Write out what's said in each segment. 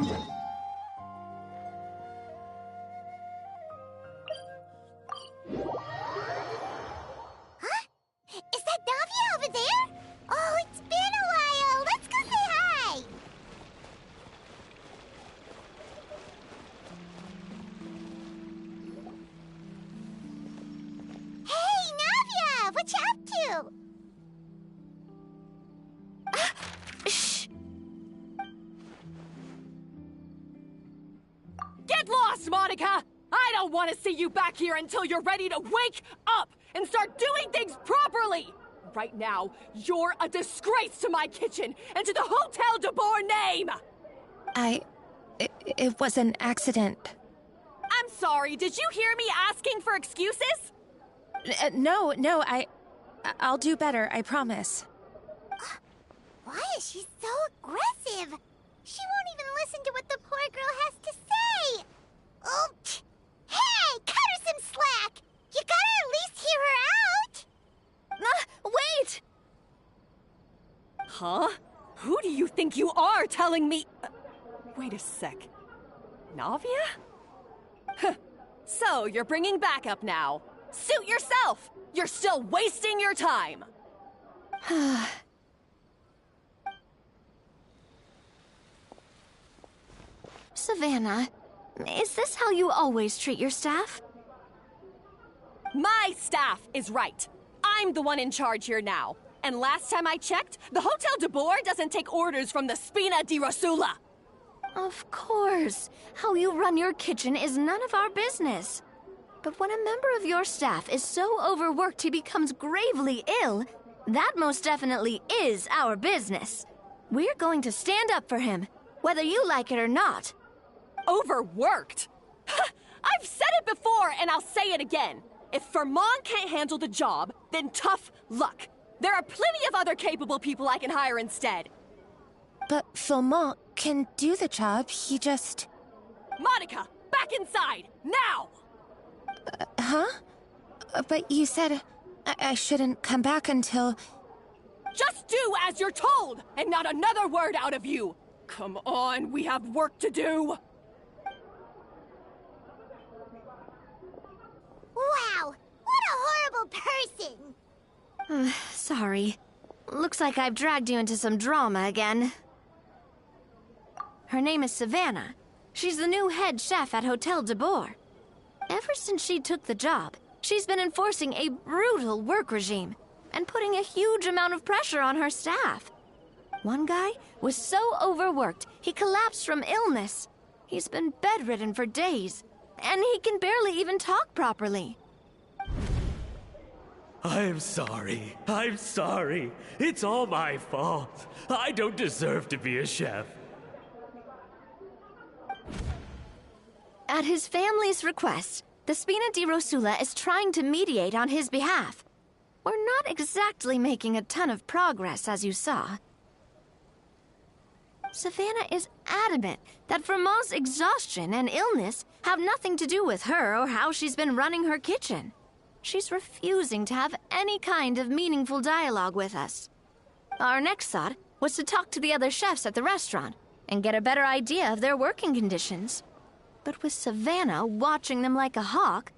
Huh? Is that Navia over there? Oh, it's been a while. Let's go say hi. Hey, Navia! What you up to? Shh! Get lost, Monica! I don't want to see you back here until you're ready to wake up and start doing things properly! Right now, you're a disgrace to my kitchen and to the Hotel de Boer name! It was an accident. I'm sorry, did you hear me asking for excuses? No, I'll do better, I promise. Why is she so aggressive? She won't even listen to what the poor girl has to say. Oh, hey, cut her some slack. You gotta at least hear her out. Wait! Huh? Who do you think you are telling me? Wait a sec. Navia? Huh. So, you're bringing backup now. Suit yourself! You're still wasting your time! Savannah, is this how you always treat your staff? My staff is right. I'm the one in charge here now. And last time I checked, the Hotel de Boer doesn't take orders from the Spina di Rosula. Of course. How you run your kitchen is none of our business. But when a member of your staff is so overworked he becomes gravely ill, that most definitely is our business. We're going to stand up for him, whether you like it or not. Overworked? I've said it before and I'll say it again. If Fermont can't handle the job, then tough luck. There are plenty of other capable people I can hire instead. But Philmont can do the job, he just... Monica, back inside, now! Huh? But you said I shouldn't come back until... Just do as you're told, and not another word out of you! Come on, we have work to do! Wow, what a horrible person! Sorry. Looks like I've dragged you into some drama again. Her name is Savannah. She's the new head chef at Hotel de Boer. Ever since she took the job, she's been enforcing a brutal work regime and putting a huge amount of pressure on her staff. One guy was so overworked, he collapsed from illness. He's been bedridden for days, and he can barely even talk properly. I'm sorry. It's all my fault. I don't deserve to be a chef. At his family's request, the Spina di Rosula is trying to mediate on his behalf. We're not exactly making a ton of progress, as you saw. Savannah is adamant that Vermont's exhaustion and illness have nothing to do with her or how she's been running her kitchen. She's refusing to have any kind of meaningful dialogue with us. Our next thought was to talk to the other chefs at the restaurant and get a better idea of their working conditions. But with Savannah watching them like a hawk,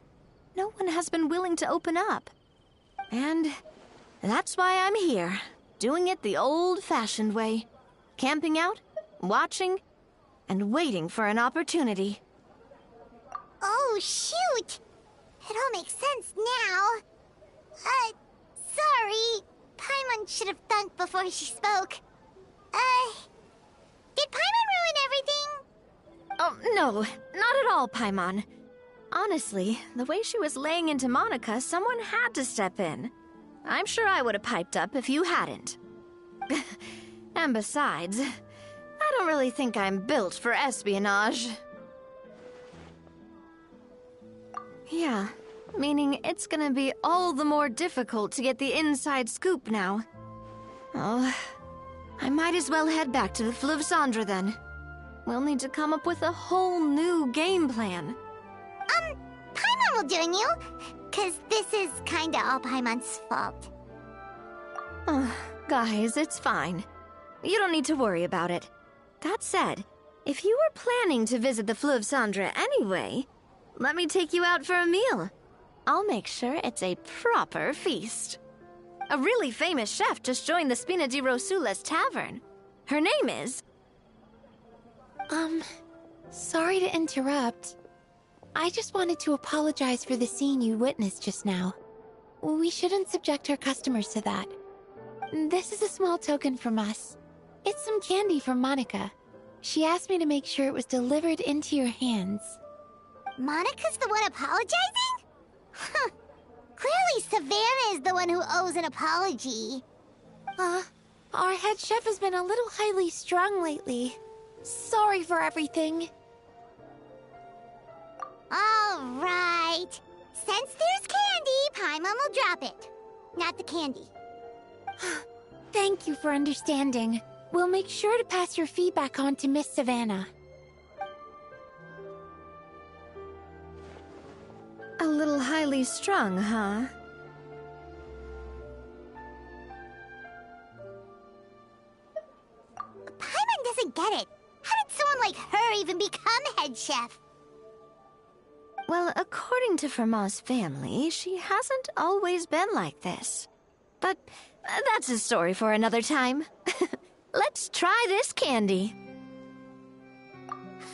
no one has been willing to open up. And that's why I'm here, doing it the old-fashioned way. Camping out, watching, and waiting for an opportunity. Oh, shoot! It all makes sense now. Sorry. Paimon should have thunk before she spoke. Did Paimon ruin everything? Oh, no, not at all, Paimon. Honestly, the way she was laying into Monica, someone had to step in. I'm sure I would have piped up if you hadn't. And besides, I don't really think I'm built for espionage. Yeah, meaning it's gonna be all the more difficult to get the inside scoop now. Oh, I might as well head back to the Fleuve Cendre then. We'll need to come up with a whole new game plan. Paimon will join you, 'cause this is kinda all Paimon's fault. Guys, it's fine. You don't need to worry about it. That said, If you were planning to visit the Fleuve Cendre anyway, let me take you out for a meal. I'll make sure it's a proper feast. A really famous chef just joined the Spina di Rosula's tavern. Her name is... Sorry to interrupt. I just wanted to apologize for the scene you witnessed just now. We shouldn't subject our customers to that. This is a small token from us. It's some candy from Monica. She asked me to make sure it was delivered into your hands. Monica's the one apologizing? Huh. Clearly Savannah is the one who owes an apology. Our head chef has been a little highly strung lately. Sorry for everything. All right. Since there's candy, Paimon will drop it. Not the candy. Thank you for understanding. We'll make sure to pass your feedback on to Miss Savannah. A little highly strung, huh? Paimon doesn't get it. How did someone like her even become head chef? Well, according to Fermat's family, she hasn't always been like this. But that's a story for another time. Let's try this candy.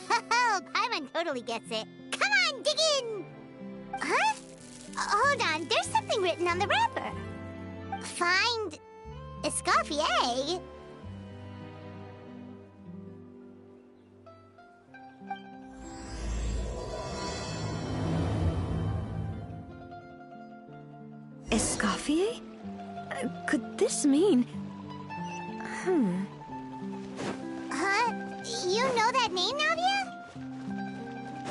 Oh, Paimon totally gets it. Come on, dig in! Huh? Hold on, there's something written on the wrapper. Find... Escoffier? Escoffier? Could this mean... Huh? You know that name, Navia?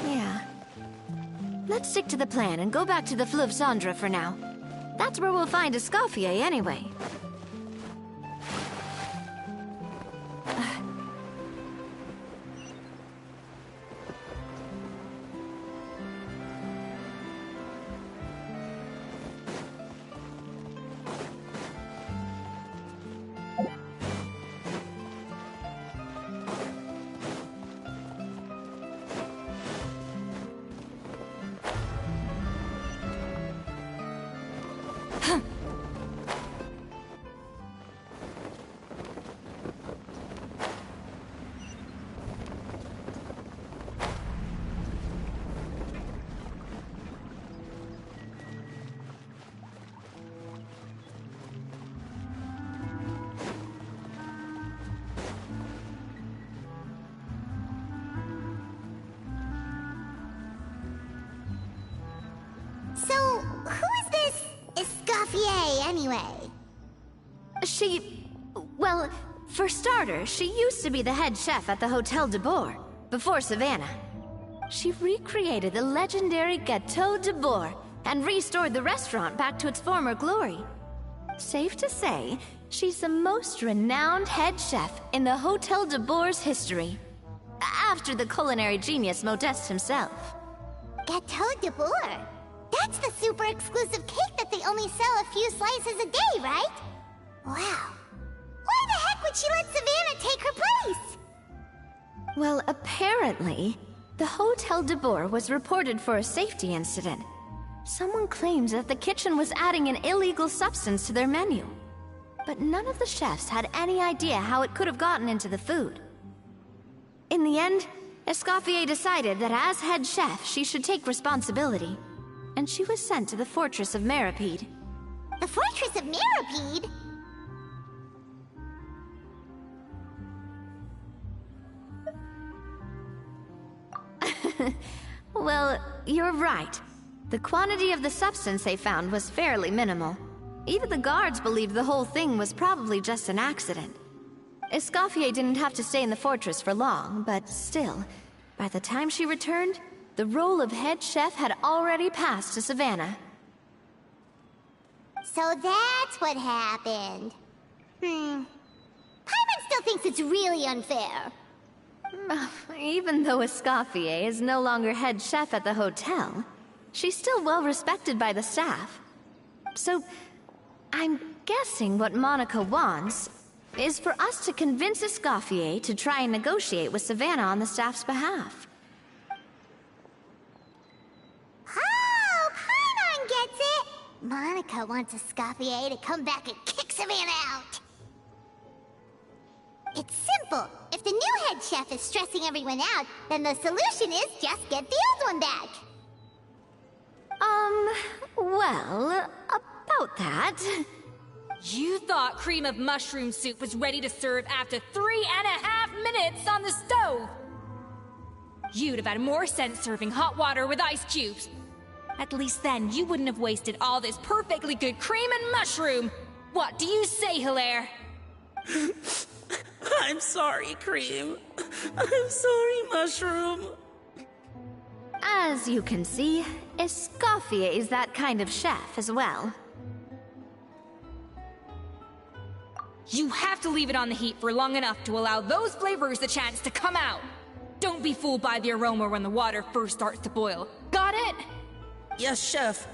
Yeah. Let's stick to the plan and go back to the Fleuve Cendre for now. That's where we'll find Escoffier anyway. So, who is this Escoffier, anyway? Well, for starters, she used to be the head chef at the Hotel de Bourg, before Savannah. She recreated the legendary Gâteau de Bourg and restored the restaurant back to its former glory. Safe to say, she's the most renowned head chef in the Hotel de Bourg's history. After the culinary genius Modeste himself. Gâteau de Bourg? That's the super exclusive cake that they only sell a few slices a day, right? Wow. Why the heck would she let Savannah take her place? Well, apparently, the Hotel de Bourg was reported for a safety incident. Someone claims that the kitchen was adding an illegal substance to their menu. But none of the chefs had any idea how it could have gotten into the food. In the end, Escoffier decided that as head chef, she should take responsibility. And she was sent to the Fortress of Meripede. The Fortress of Meripede? Well, you're right. The quantity of the substance they found was fairly minimal. Even the guards believed the whole thing was probably just an accident. Escoffier didn't have to stay in the fortress for long, but still, by the time she returned, the role of head chef had already passed to Savannah. So that's what happened. Paimon still thinks it's really unfair. Even though Escoffier is no longer head chef at the hotel, she's still well respected by the staff. So, I'm guessing what Monica wants is for us to convince Escoffier to try and negotiate with Savannah on the staff's behalf. Oh, Paimon gets it! Monica wants Escoffier to come back and kick Savannah out. It's simple. If the new head chef is stressing everyone out, then the solution is just get the old one back. Well, about that... You thought cream of mushroom soup was ready to serve after 3.5 minutes on the stove! You'd have had more sense serving hot water with ice cubes. At least then you wouldn't have wasted all this perfectly good cream and mushroom! What do you say, Hilaire? I'm sorry, Cream. I'm sorry, Mushroom. As you can see, Escoffier is that kind of chef as well. You have to leave it on the heat for long enough to allow those flavors the chance to come out. Don't be fooled by the aroma when the water first starts to boil. Got it? Yes, Chef.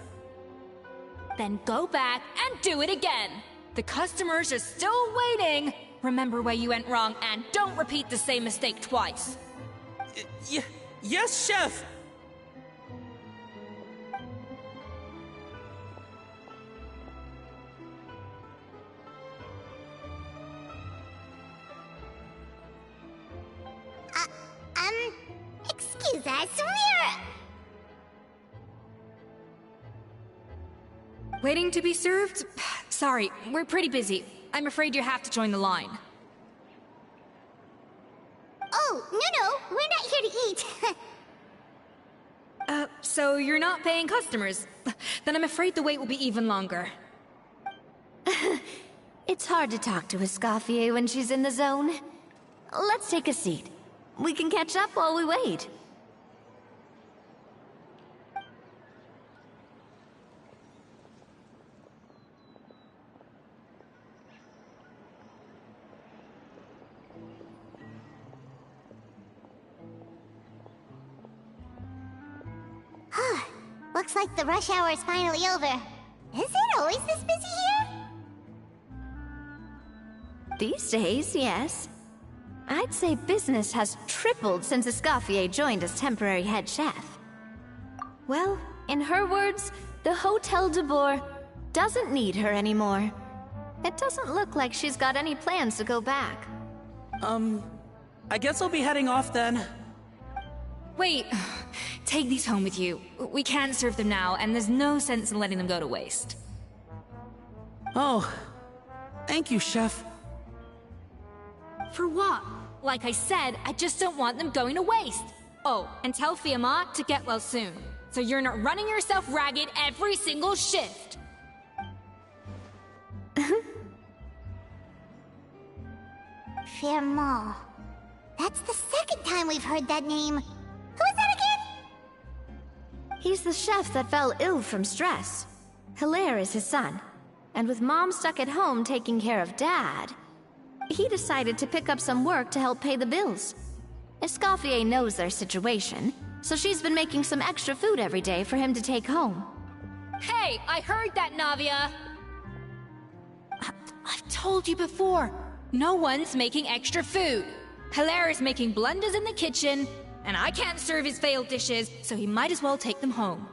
Then go back and do it again. The customers are still waiting. Remember where you went wrong and don't repeat the same mistake twice. Yes, Chef. Excuse us, Waiting to be served? Sorry, we're pretty busy. I'm afraid you have to join the line. Oh, no, we're not here to eat. So you're not paying customers? Then I'm afraid the wait will be even longer. It's hard to talk to Escoffier when she's in the zone. Let's take a seat. We can catch up while we wait. Looks like the rush hour is finally over. Is it always this busy here? These days, yes. I'd say business has tripled since Escoffier joined as temporary head chef. Well, in her words, the Hotel de Boer doesn't need her anymore. It doesn't look like she's got any plans to go back. I guess I'll be heading off then. Wait, take these home with you. We can't serve them now, and there's no sense in letting them go to waste. Oh, thank you, Chef. For what? Like I said, I just don't want them going to waste. Oh, and tell Fiamma to get well soon, so you're not running yourself ragged every single shift. Fiamma. That's the second time we've heard that name. Who is that again? He's the chef that fell ill from stress. Hilaire is his son. And with Mom stuck at home taking care of Dad, he decided to pick up some work to help pay the bills. Escoffier knows their situation, so she's been making some extra food every day for him to take home. Hey, I heard that, Navia! I've told you before, no one's making extra food. Hilaire is making blunders in the kitchen, and I can't serve his failed dishes, so he might as well take them home.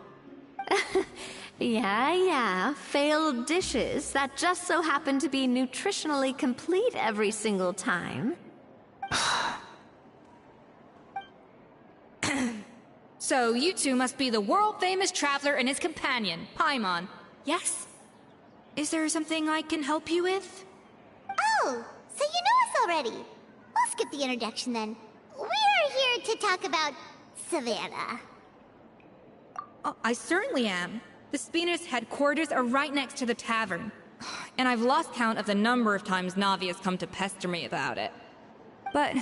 Yeah, failed dishes that just so happen to be nutritionally complete every single time. So you two must be the world-famous traveler and his companion, Paimon. Yes? Is there something I can help you with? Oh, so you know us already. I'll skip the introduction then. We are here to talk about Savannah. Oh, I certainly am. The Spina's headquarters are right next to the tavern. And I've lost count of the number of times Navi has come to pester me about it. But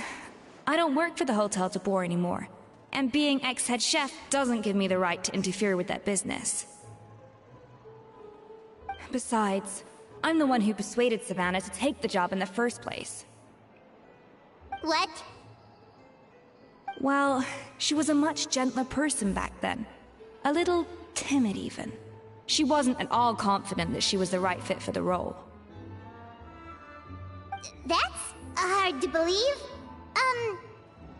I don't work for the Hotel de Boer anymore. And being ex-head chef doesn't give me the right to interfere with that business. Besides, I'm the one who persuaded Savannah to take the job in the first place. What? Well, she was a much gentler person back then. A little timid, even. She wasn't at all confident that she was the right fit for the role. That's hard to believe.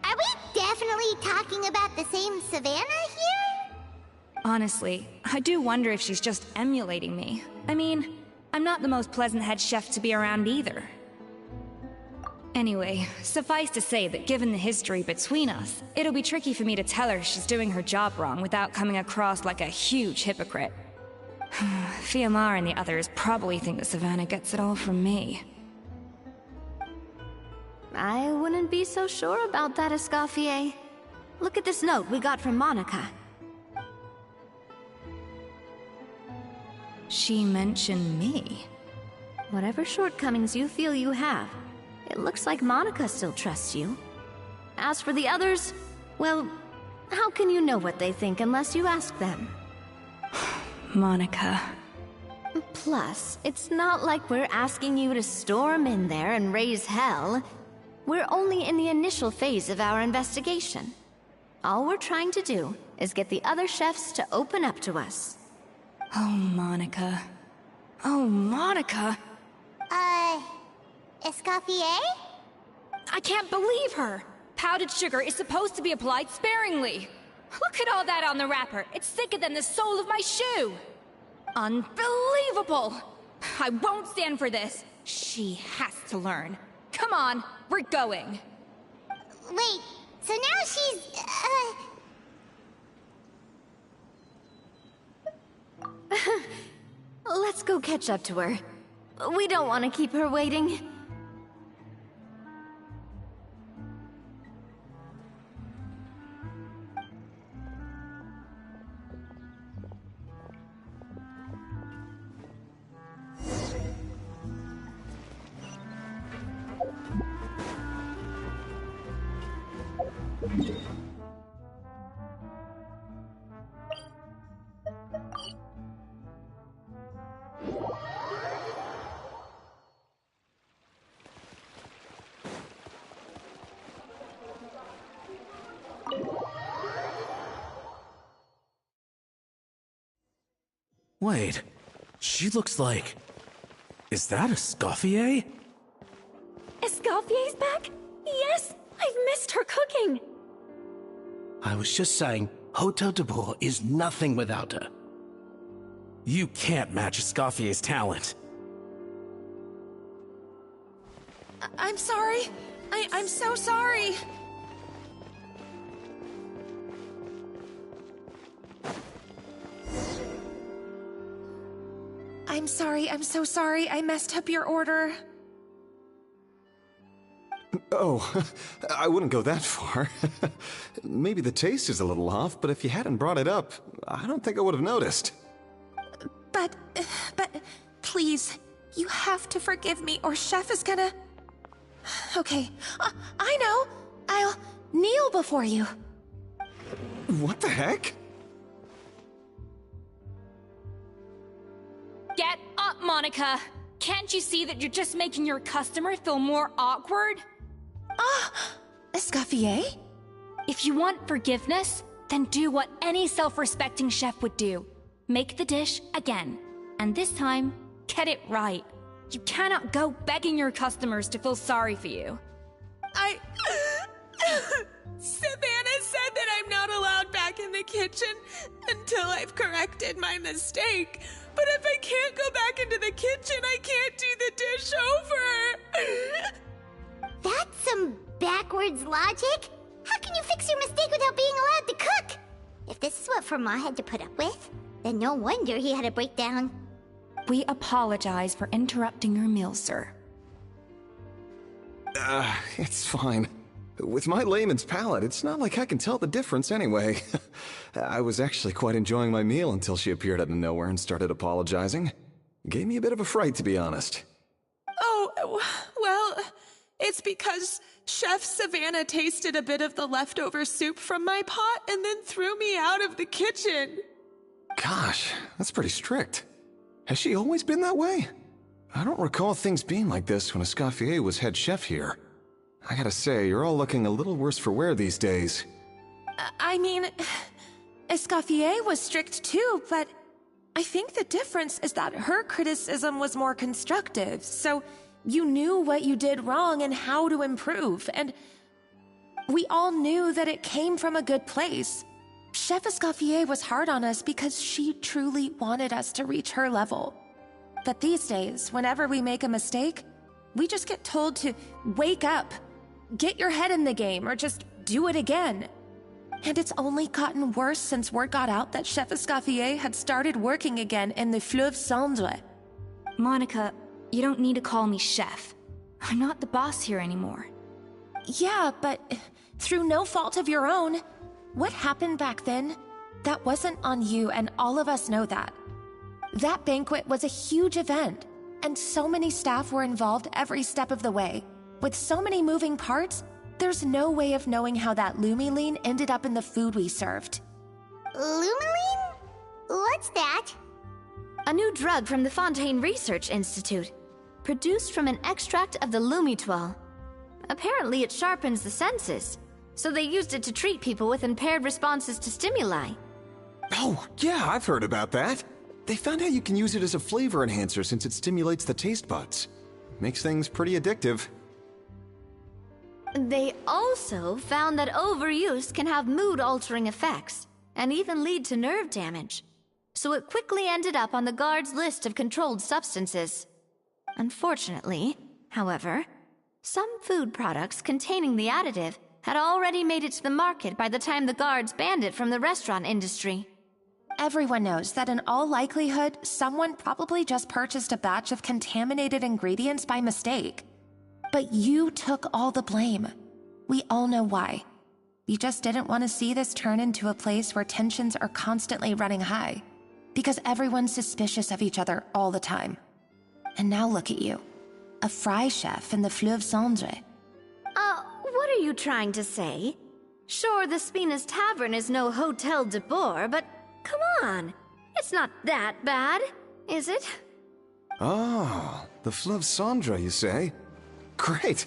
Are we definitely talking about the same Savannah here? Honestly, I do wonder if she's just emulating me. I mean, I'm not the most pleasant head chef to be around either. Anyway, suffice to say that given the history between us, it'll be tricky for me to tell her she's doing her job wrong without coming across like a huge hypocrite. Fiamar and the others probably think that Savannah gets it all from me. I wouldn't be so sure about that, Escoffier. Look at this note we got from Monica. She mentioned me. Whatever shortcomings you feel you have, it looks like Monica still trusts you. As for the others, well, how can you know what they think unless you ask them? Monica. Plus, it's not like we're asking you to storm in there and raise hell. We're only in the initial phase of our investigation. All we're trying to do is get the other chefs to open up to us. Oh, Monica. Oh, Monica! Escoffier? I can't believe her! Powdered sugar is supposed to be applied sparingly. Look at all that on the wrapper. It's thicker than the sole of my shoe. Unbelievable! I won't stand for this. She has to learn. Come on, we're going. Wait, so now she's, Let's go catch up to her. We don't want to keep her waiting. Wait, she looks like... Is that Escoffier? Escoffier's back? Yes! I've missed her cooking! I was just saying, Hotel de Bourg is nothing without her. You can't match Escoffier's talent. I'm sorry. I'm so sorry. I'm sorry, I'm so sorry. I messed up your order. Oh, I wouldn't go that far. Maybe the taste is a little off, but if you hadn't brought it up, I don't think I would have noticed. But, please, you have to forgive me or Chef is gonna... Okay, I know. I'll kneel before you. What the heck? Get up, Monica! Can't you see that you're just making your customer feel more awkward? Escoffier? If you want forgiveness, then do what any self-respecting chef would do. Make the dish again. And this time, get it right. You cannot go begging your customers to feel sorry for you. Savannah said that I'm not allowed back in the kitchen until I've corrected my mistake. But if I can't go back into the kitchen, I can't do the dish over. That's some backwards logic. How can you fix your mistake without being allowed to cook? If this is what Fermat had to put up with, then no wonder he had a breakdown. We apologize for interrupting your meal, sir. It's fine. With my layman's palate, it's not like I can tell the difference anyway. I was actually quite enjoying my meal until she appeared out of nowhere and started apologizing. Gave me a bit of a fright, to be honest. Oh, well, it's because Chef Savannah tasted a bit of the leftover soup from my pot and then threw me out of the kitchen. Gosh, that's pretty strict. Has she always been that way? I don't recall things being like this when Escoffier was head chef here. I gotta say, you're all looking a little worse for wear these days. I mean, Escoffier was strict too, but I think the difference is that her criticism was more constructive, so You knew what you did wrong and how to improve, and we all knew that it came from a good place. Chef Escoffier was hard on us because she truly wanted us to reach her level. But these days, whenever we make a mistake, we just get told to wake up, get your head in the game, or just do it again. And it's only gotten worse since word got out that Chef Escoffier had started working again in the Fleuve Cendre. Monica, you don't need to call me chef. I'm not the boss here anymore. Yeah, but through no fault of your own. What happened back then, that wasn't on you, and all of us know that. That banquet was a huge event, and so many staff were involved every step of the way. With so many moving parts, there's no way of knowing how that Lumiline ended up in the food we served. Lumiline? What's that? A new drug from the Fontaine Research Institute, produced from an extract of the Lumitoile. Apparently it sharpens the senses, so they used it to treat people with impaired responses to stimuli. Oh, yeah, I've heard about that. They found out you can use it as a flavor enhancer since it stimulates the taste buds. Makes things pretty addictive. They also found that overuse can have mood-altering effects, and even lead to nerve damage. So it quickly ended up on the guards' list of controlled substances. Unfortunately, however, some food products containing the additive had already made it to the market by the time the guards banned it from the restaurant industry. Everyone knows that in all likelihood, someone probably just purchased a batch of contaminated ingredients by mistake. But you took all the blame. We all know why. You just didn't want to see this turn into a place where tensions are constantly running high, because everyone's suspicious of each other all the time. And now look at you, a fry chef in the Fleuve Cendre. What are you trying to say? Sure, the Spina's Tavern is no Hotel de Boer, but come on, it's not that bad, is it? Oh, the Fleuve Cendre, you say? Great.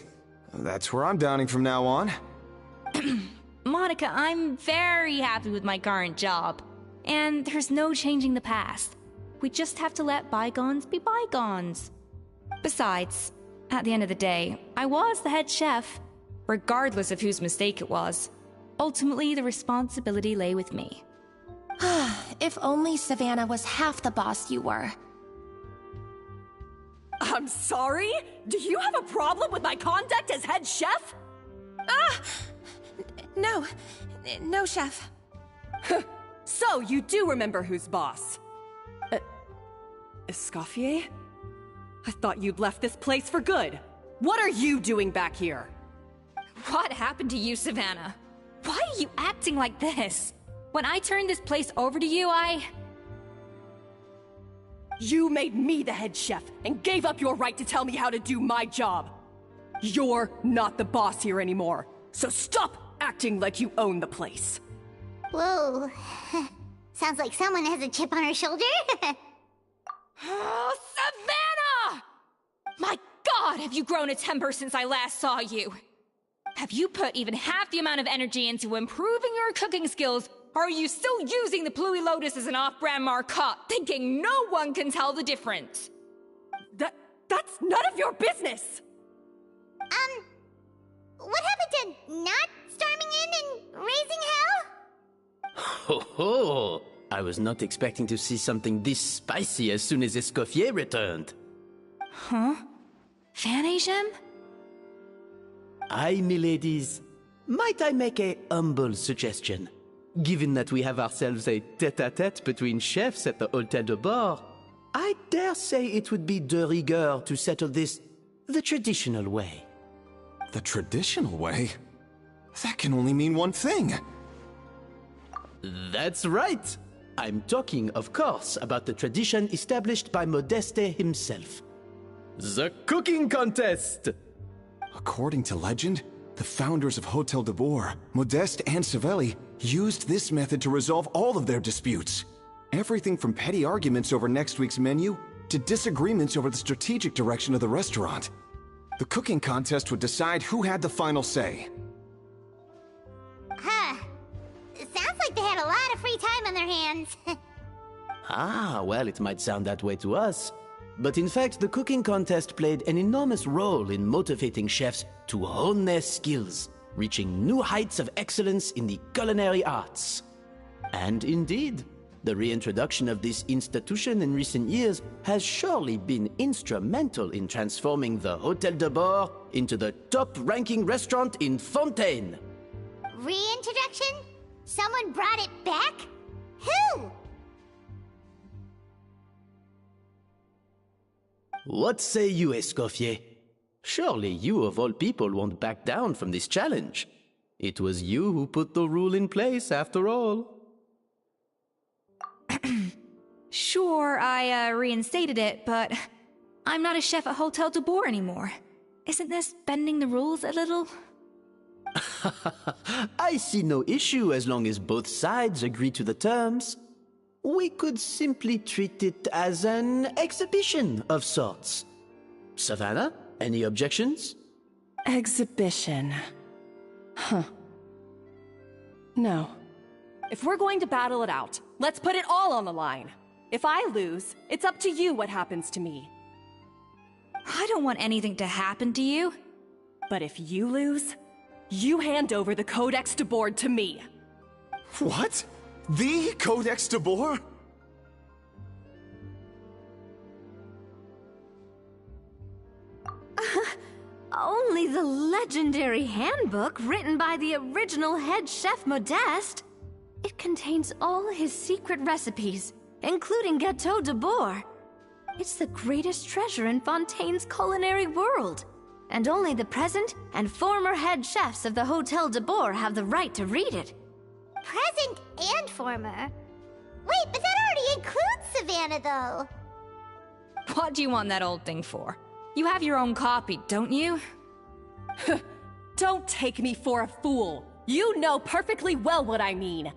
That's where I'm dining from now on. Monica, I'm very happy with my current job. And there's no changing the past. We just have to let bygones be bygones. Besides, at the end of the day, I was the head chef, regardless of whose mistake it was. Ultimately, the responsibility lay with me. If only Savannah was half the boss you were. I'm sorry? Do you have a problem with my conduct as head chef? No, chef. So you do remember who's boss? Escoffier? I thought you'd left this place for good. What are you doing back here? What happened to you, Savannah? Why are you acting like this? When I turned this place over to you, You made me the head chef and gave up your right to tell me how to do my job. You're not the boss here anymore, so stop acting like you own the place. Whoa. Sounds like someone has a chip on her shoulder. Oh, Savannah! My God, have you grown a temper since I last saw you? Have you put even half the amount of energy into improving your cooking skills, or are you still using the Pluie Lotus as an off-brand marcotte, thinking no one can tell the difference? That's none of your business! What happened to not storming in and raising hell? Ho ho! I was not expecting to see something this spicy as soon as Escoffier returned. Huh? Van-Agem? Aye, miladies. Might I make a humble suggestion? Given that we have ourselves a tête-à-tête between chefs at the Hôtel de Bord, I dare say it would be de rigueur to settle this the traditional way. The traditional way? That can only mean one thing. That's right. I'm talking, of course, about the tradition established by Modeste himself. The cooking contest! According to legend, the founders of Hotel de Boer, Modeste and Savelli, used this method to resolve all of their disputes. Everything from petty arguments over next week's menu to disagreements over the strategic direction of the restaurant. The cooking contest would decide who had the final say. It sounds like they had a lot of free time on their hands. Ah, well, it might sound that way to us. But in fact, the cooking contest played an enormous role in motivating chefs to hone their skills, reaching new heights of excellence in the culinary arts. And indeed, the reintroduction of this institution in recent years has surely been instrumental in transforming the Hôtel de Bord into the top-ranking restaurant in Fontaine. Reintroduction? Someone brought it back? Who? What say you, Escoffier? Surely you of all people won't back down from this challenge. It was you who put the rule in place, after all. Sure, I reinstated it, but I'm not a chef at Hôtel de Bord anymore. Isn't this bending the rules a little? I see no issue as long as both sides agree to the terms. We could simply treat it as an exhibition of sorts. Savannah, any objections? Exhibition. Huh. No. If we're going to battle it out, let's put it all on the line. If I lose, it's up to you what happens to me. I don't want anything to happen to you. But if you lose, you hand over the Codex de Bord to me. What? The Codex de Bord? Only the legendary handbook written by the original head chef Modeste. It contains all his secret recipes, including Gâteau de Bord. It's the greatest treasure in Fontaine's culinary world, and only the present and former head chefs of the Hôtel de Bord have the right to read it. Present and former? Wait, but that already includes Savannah, though. What do you want that old thing for? You have your own copy, don't you? Don't take me for a fool. You know perfectly well what I mean.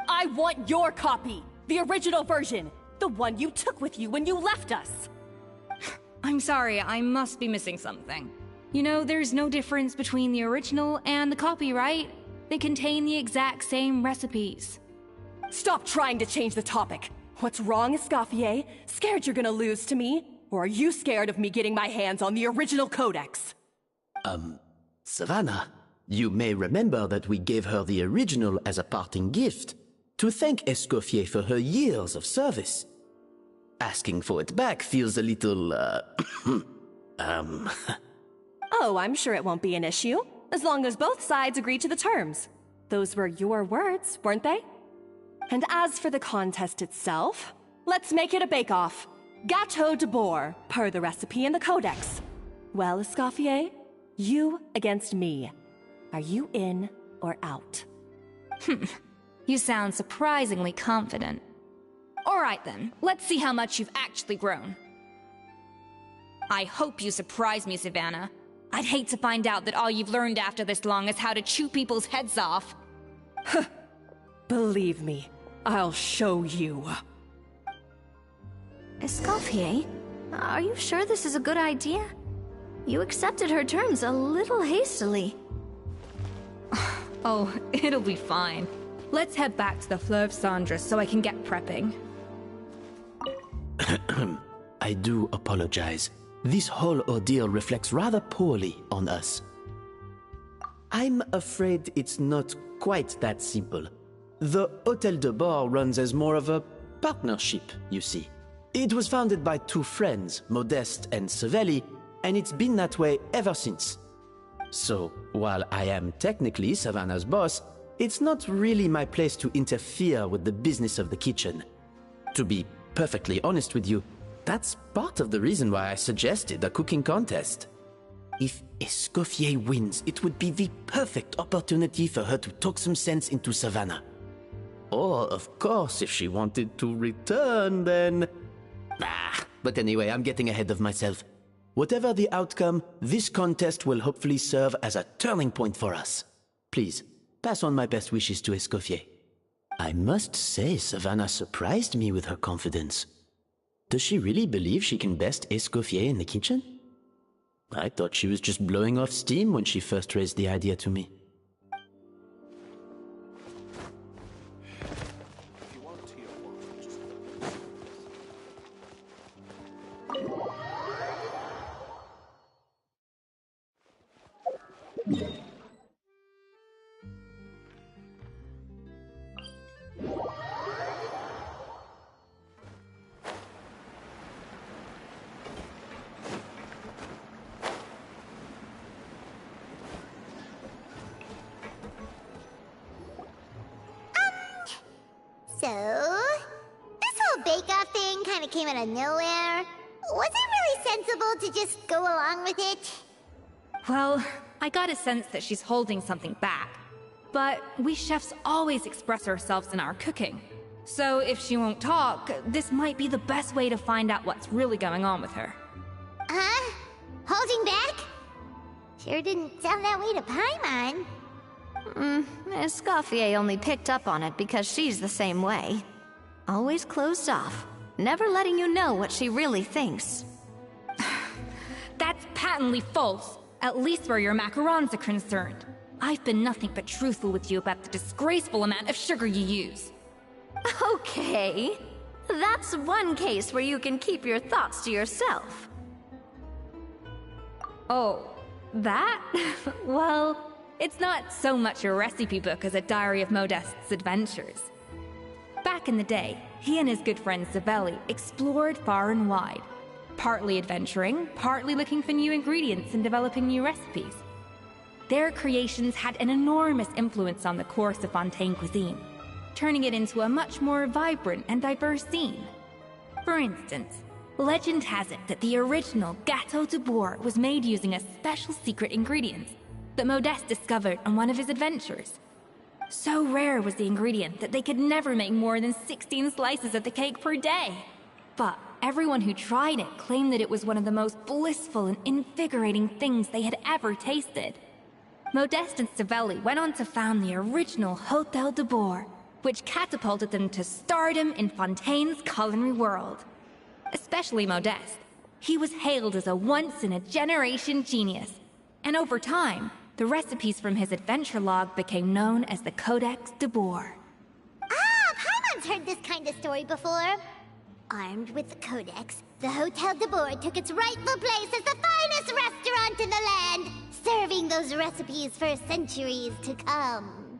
I want your copy, the original version, the one you took with you when you left us. I'm sorry, I must be missing something. You know, there's no difference between the original and the copy, right? They contain the exact same recipes. Stop trying to change the topic. What's wrong, Escoffier? Scared you're gonna lose to me? Or are you scared of me getting my hands on the original codex? Savannah, you may remember that we gave her the original as a parting gift, to thank Escoffier for her years of service. Asking for it back feels a little, Oh, I'm sure it won't be an issue, as long as both sides agree to the terms. Those were your words, weren't they? And as for the contest itself, let's make it a bake-off. Gâteau de Bord, per the recipe in the codex. Well, Escoffier, you against me. Are you in or out? You sound surprisingly confident. All right then, let's see how much you've actually grown. I hope you surprise me, Savannah. I'd hate to find out that all you've learned after this long is how to chew people's heads off. Believe me, I'll show you. Escoffier, are you sure this is a good idea? You accepted her terms a little hastily. Oh, it'll be fine. Let's head back to the Fleuve Cendres so I can get prepping. I do apologize. This whole ordeal reflects rather poorly on us. I'm afraid it's not quite that simple. The Hôtel de Bord runs as more of a partnership, you see. It was founded by two friends, Modeste and Savelli, and it's been that way ever since. So, while I am technically Savannah's boss, it's not really my place to interfere with the business of the kitchen. To be perfectly honest with you, that's part of the reason why I suggested a cooking contest. If Escoffier wins, it would be the perfect opportunity for her to talk some sense into Savannah. Or, of course, if she wanted to return, then... But anyway, I'm getting ahead of myself. Whatever the outcome, this contest will hopefully serve as a turning point for us. Please, pass on my best wishes to Escoffier. I must say, Savannah surprised me with her confidence. Does she really believe she can best Escoffier in the kitchen? I thought she was just blowing off steam when she first raised the idea to me. So, this whole bake-off thing kind of came out of nowhere. Was it really sensible to just go along with it? Well, I got a sense that she's holding something back. But we chefs always express ourselves in our cooking. So if she won't talk, this might be the best way to find out what's really going on with her. Huh? Holding back? Sure didn't sound that way to Paimon. Escoffier only picked up on it because she's the same way. Always closed off, never letting you know what she really thinks. That's patently false, at least where your macarons are concerned. I've been nothing but truthful with you about the disgraceful amount of sugar you use. Okay, that's one case where you can keep your thoughts to yourself. Oh, that? Well, it's not so much a recipe book as a diary of Modeste's adventures. Back in the day, he and his good friend Savelli explored far and wide, partly adventuring, partly looking for new ingredients and developing new recipes. Their creations had an enormous influence on the course of Fontaine cuisine, turning it into a much more vibrant and diverse scene. For instance, legend has it that the original Gâteau de Bourg was made using a special secret ingredient that Modeste discovered on one of his adventures. So rare was the ingredient that they could never make more than 16 slices of the cake per day. But everyone who tried it claimed that it was one of the most blissful and invigorating things they had ever tasted. Modeste and Savelli went on to found the original Hôtel de Bourg, which catapulted them to stardom in Fontaine's culinary world. Especially Modeste. He was hailed as a once-in-a-generation genius, and over time, the recipes from his adventure log became known as the Codex de Bourg. Ah, Paimon's heard this kind of story before. Armed with the Codex, the Hôtel de Bourg took its rightful place as the finest restaurant in the land, serving those recipes for centuries to come.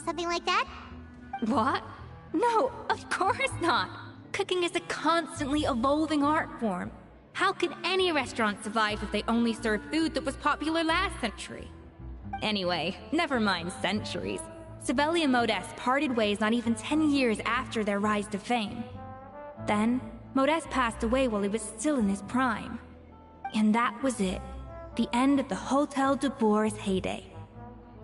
Something like that? What? No, of course not. Cooking is a constantly evolving art form. How could any restaurant survive if they only served food that was popular last century? Anyway, never mind centuries. Savelli and Modeste parted ways not even 10 years after their rise to fame. Then, Modeste passed away while he was still in his prime. And that was it. The end of the Hôtel de Bourg's heyday.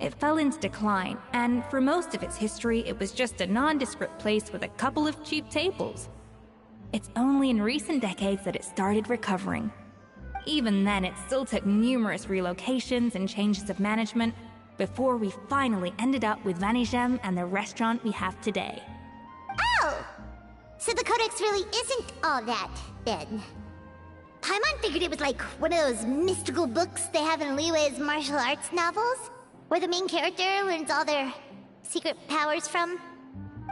It fell into decline, and for most of its history, it was just a nondescript place with a couple of cheap tables. It's only in recent decades that it started recovering. Even then, it still took numerous relocations and changes of management before we finally ended up with Vanigem and the restaurant we have today. Oh! So the Codex really isn't all that, then. Paimon figured it was like one of those mystical books they have in Liyue's martial arts novels, where the main character learns all their secret powers from.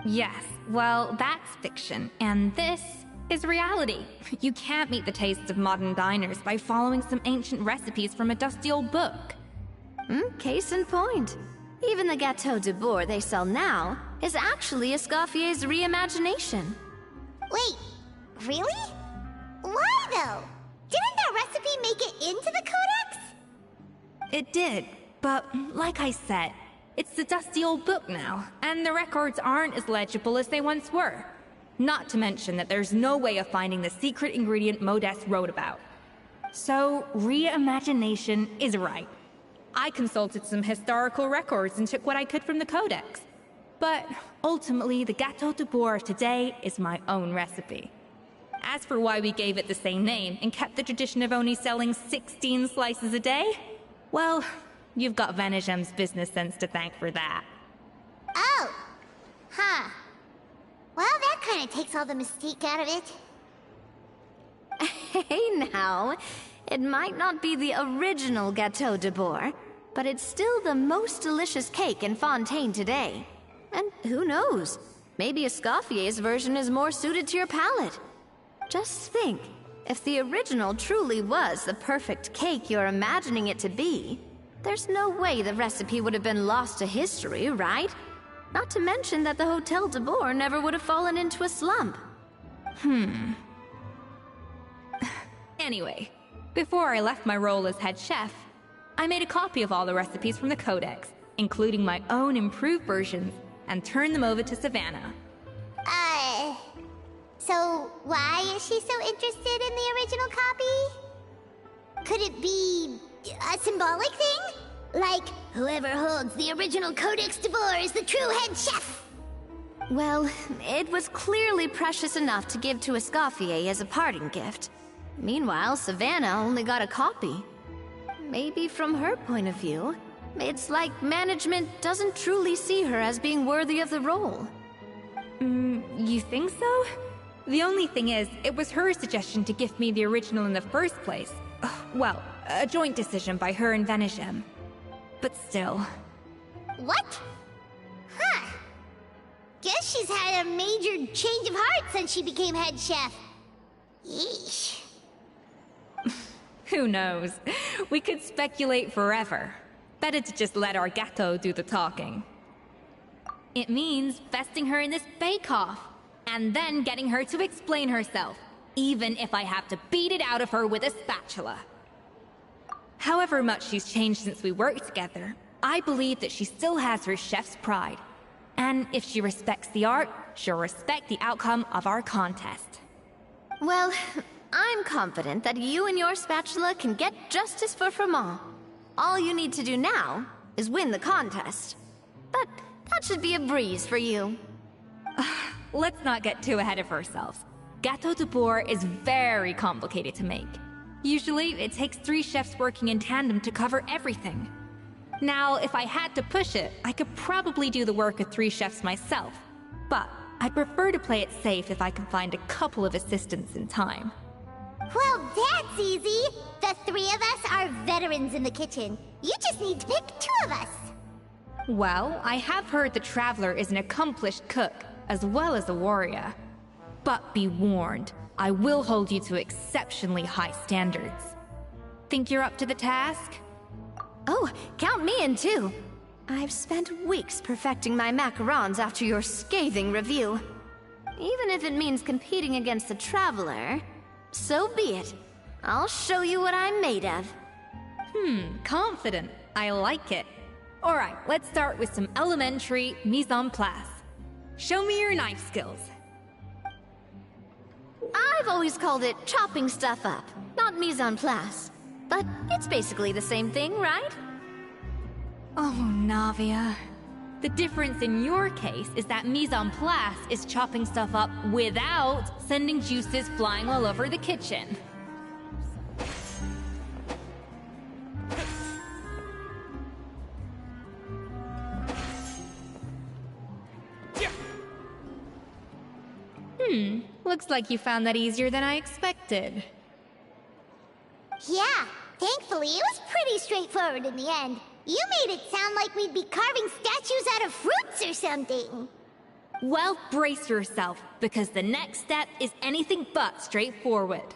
Yes, well, that's fiction, and this is reality. You can't meet the tastes of modern diners by following some ancient recipes from a dusty old book. Case in point. Even the Gâteau de Bourg they sell now is actually Escoffier's reimagination. Wait, really? Why though? Didn't that recipe make it into the Codex? It did, but like I said, it's the dusty old book now, and the records aren't as legible as they once were. Not to mention that there's no way of finding the secret ingredient Modeste wrote about. So, reimagination is right. I consulted some historical records and took what I could from the Codex. But ultimately, the Gâteau de Bourg of today is my own recipe. As for why we gave it the same name and kept the tradition of only selling 16 slices a day, well, you've got Vanigem's business sense to thank for that. Oh! Huh. Well, that kind of takes all the mystique out of it. Hey now, it might not be the original Gâteau de Bourg, but it's still the most delicious cake in Fontaine today. And who knows, maybe Escoffier's version is more suited to your palate. Just think, if the original truly was the perfect cake you're imagining it to be, There's no way the recipe would have been lost to history, right? Not to mention that the Hotel de Boer never would have fallen into a slump. Anyway, before I left my role as head chef, I made a copy of all the recipes from the Codex, including my own improved versions, and turned them over to Savannah. So why is she so interested in the original copy? Could it be a symbolic thing? Like, whoever holds the original Codex de Boer is the true head chef? Well, it was clearly precious enough to give to Escoffier as a parting gift. Meanwhile, Savannah only got a copy. Maybe from her point of view, it's like management doesn't truly see her as being worthy of the role. You think so? The only thing is, it was her suggestion to gift me the original in the first place. Well, a joint decision by her and Venegem. But still. What? Huh. Guess she's had a major change of heart since she became head chef. Yeesh. Who knows? We could speculate forever. Better to just let our Gato do the talking. It means vesting her in this bake-off, and then getting her to explain herself, even if I have to beat it out of her with a spatula. However much she's changed since we worked together, I believe that she still has her chef's pride. And if she respects the art, she'll respect the outcome of our contest. Well, I'm confident that you and your spatula can get justice for Froment. All you need to do now is win the contest. But that should be a breeze for you. Let's not get too ahead of ourselves. Gâteau de Boer is very complicated to make. Usually, it takes 3 chefs working in tandem to cover everything. Now, if I had to push it, I could probably do the work of 3 chefs myself. But I'd prefer to play it safe if I can find a couple of assistants in time. Well, that's easy. The 3 of us are veterans in the kitchen. You just need to pick 2 of us. Well, I have heard the Traveler is an accomplished cook, as well as a warrior. But be warned, I will hold you to exceptionally high standards. Think you're up to the task? Oh, count me in too. I've spent weeks perfecting my macarons after your scathing review. Even if it means competing against the Traveler, so be it. I'll show you what I'm made of. Confident. I like it. Alright, let's start with some elementary mise en place. Show me your knife skills. I've always called it chopping stuff up, not mise en place. But it's basically the same thing, right? Oh, Navia. The difference in your case is that mise en place is chopping stuff up without sending juices flying all over the kitchen. Looks like you found that easier than I expected. Yeah, thankfully it was pretty straightforward in the end. You made it sound like we'd be carving statues out of fruits or something. Well, brace yourself, because the next step is anything but straightforward.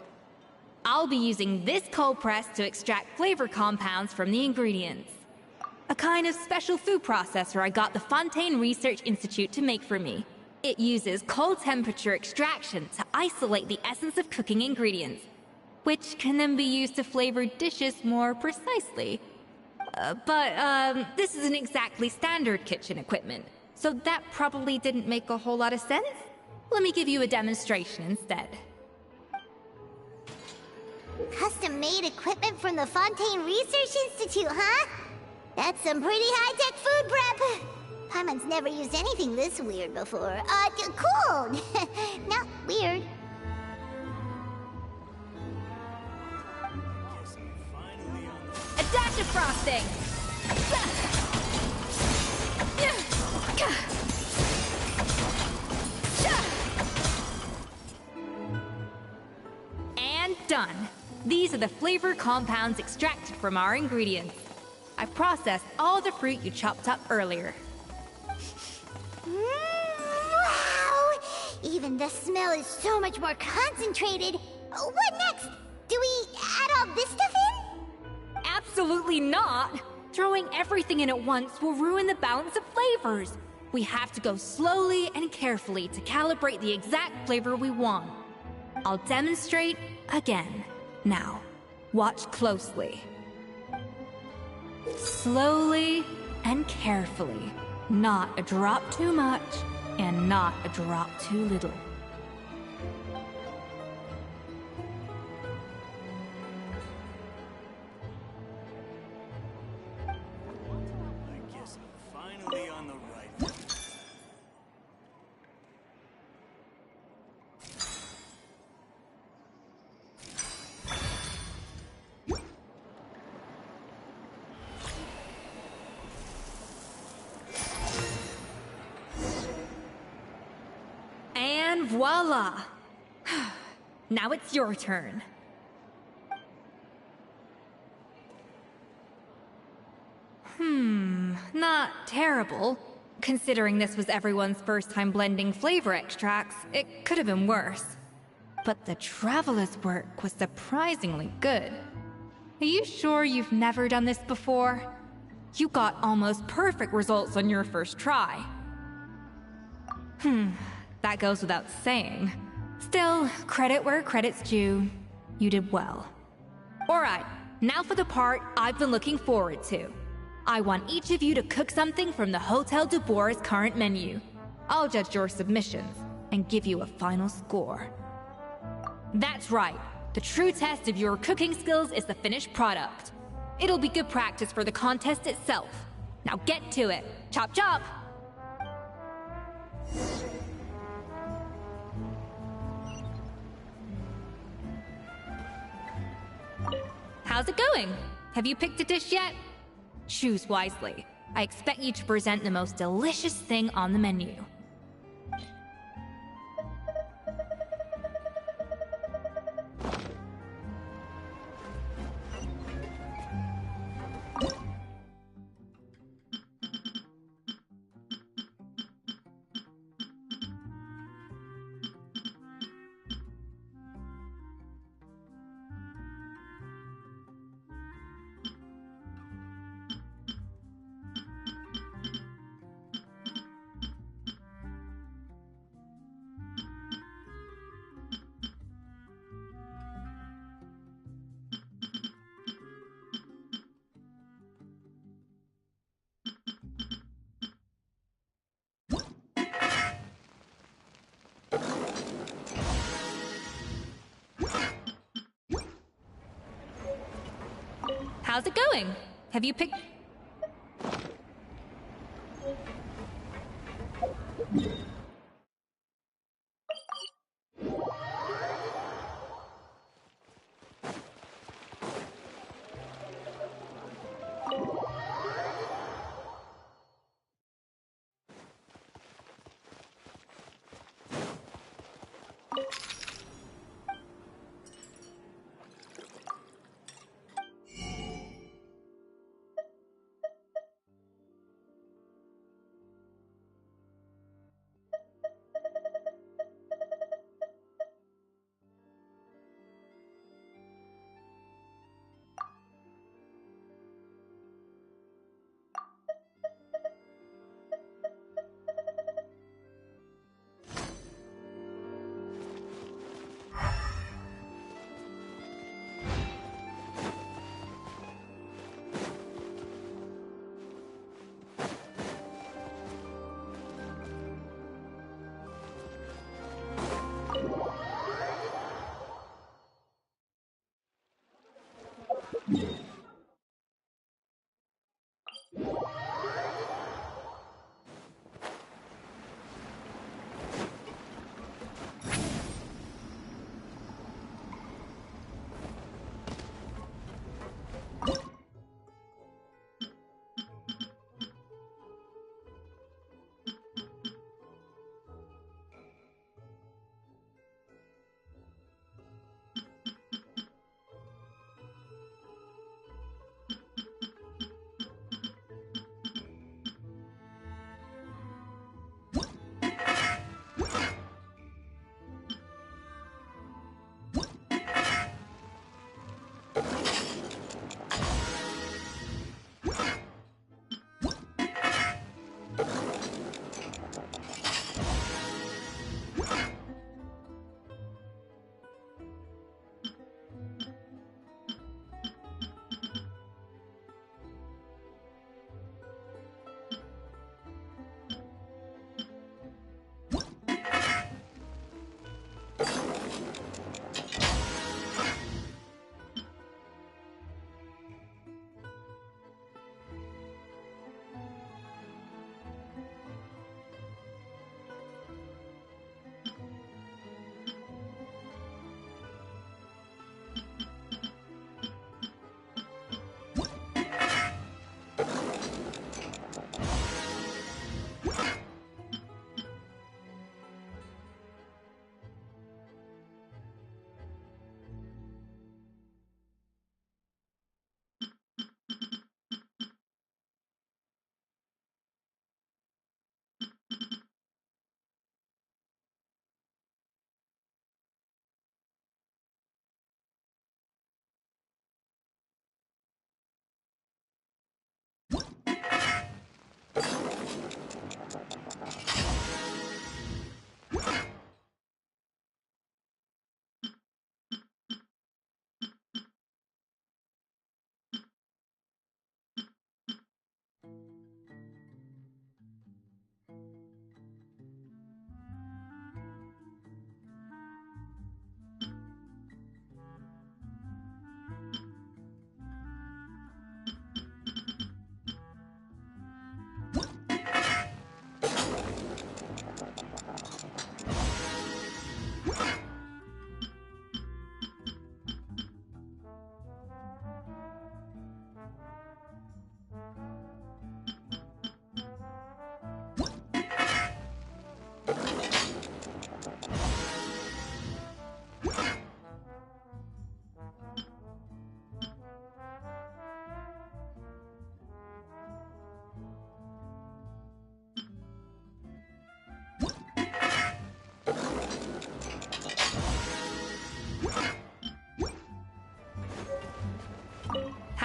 I'll be using this cold press to extract flavor compounds from the ingredients. A kind of special food processor I got the Fontaine Research Institute to make for me. It uses cold temperature extraction to isolate the essence of cooking ingredients, which can then be used to flavor dishes more precisely. But this isn't exactly standard kitchen equipment, so that probably didn't make a whole lot of sense. Let me give you a demonstration instead. Custom-made equipment from the Fontaine Research Institute, huh? That's some pretty high-tech food prep. Paimon's never used anything this weird before. Cool! Not weird. A dash of frosting! And done. These are the flavor compounds extracted from our ingredients. I processed all the fruit you chopped up earlier. Wow! Even the smell is so much more concentrated. What next? Do we add all this stuff in? Absolutely not! throwing everything in at once will ruin the balance of flavors. We have to go slowly and carefully to calibrate the exact flavor we want. I'll demonstrate again. Now, watch closely. Slowly and carefully. Not a drop too much, and not a drop too little. I guess I'm finally on the right one. And voila! Now it's your turn. Not terrible. Considering this was everyone's first time blending flavor extracts, it could have been worse. But the Traveler's work was surprisingly good. Are you sure you've never done this before? You got almost perfect results on your first try. That goes without saying. Still, credit where credit's due. You did well. Alright, now for the part I've been looking forward to. I want each of you to cook something from the Hotel de Boer's current menu. I'll judge your submissions and give you a final score. That's right. The true test of your cooking skills is the finished product. It'll be good practice for the contest itself. Now get to it. Chop chop! How's it going? Have you picked a dish yet? Choose wisely. I expect you to present the most delicious thing on the menu. How's it going? Have you picked...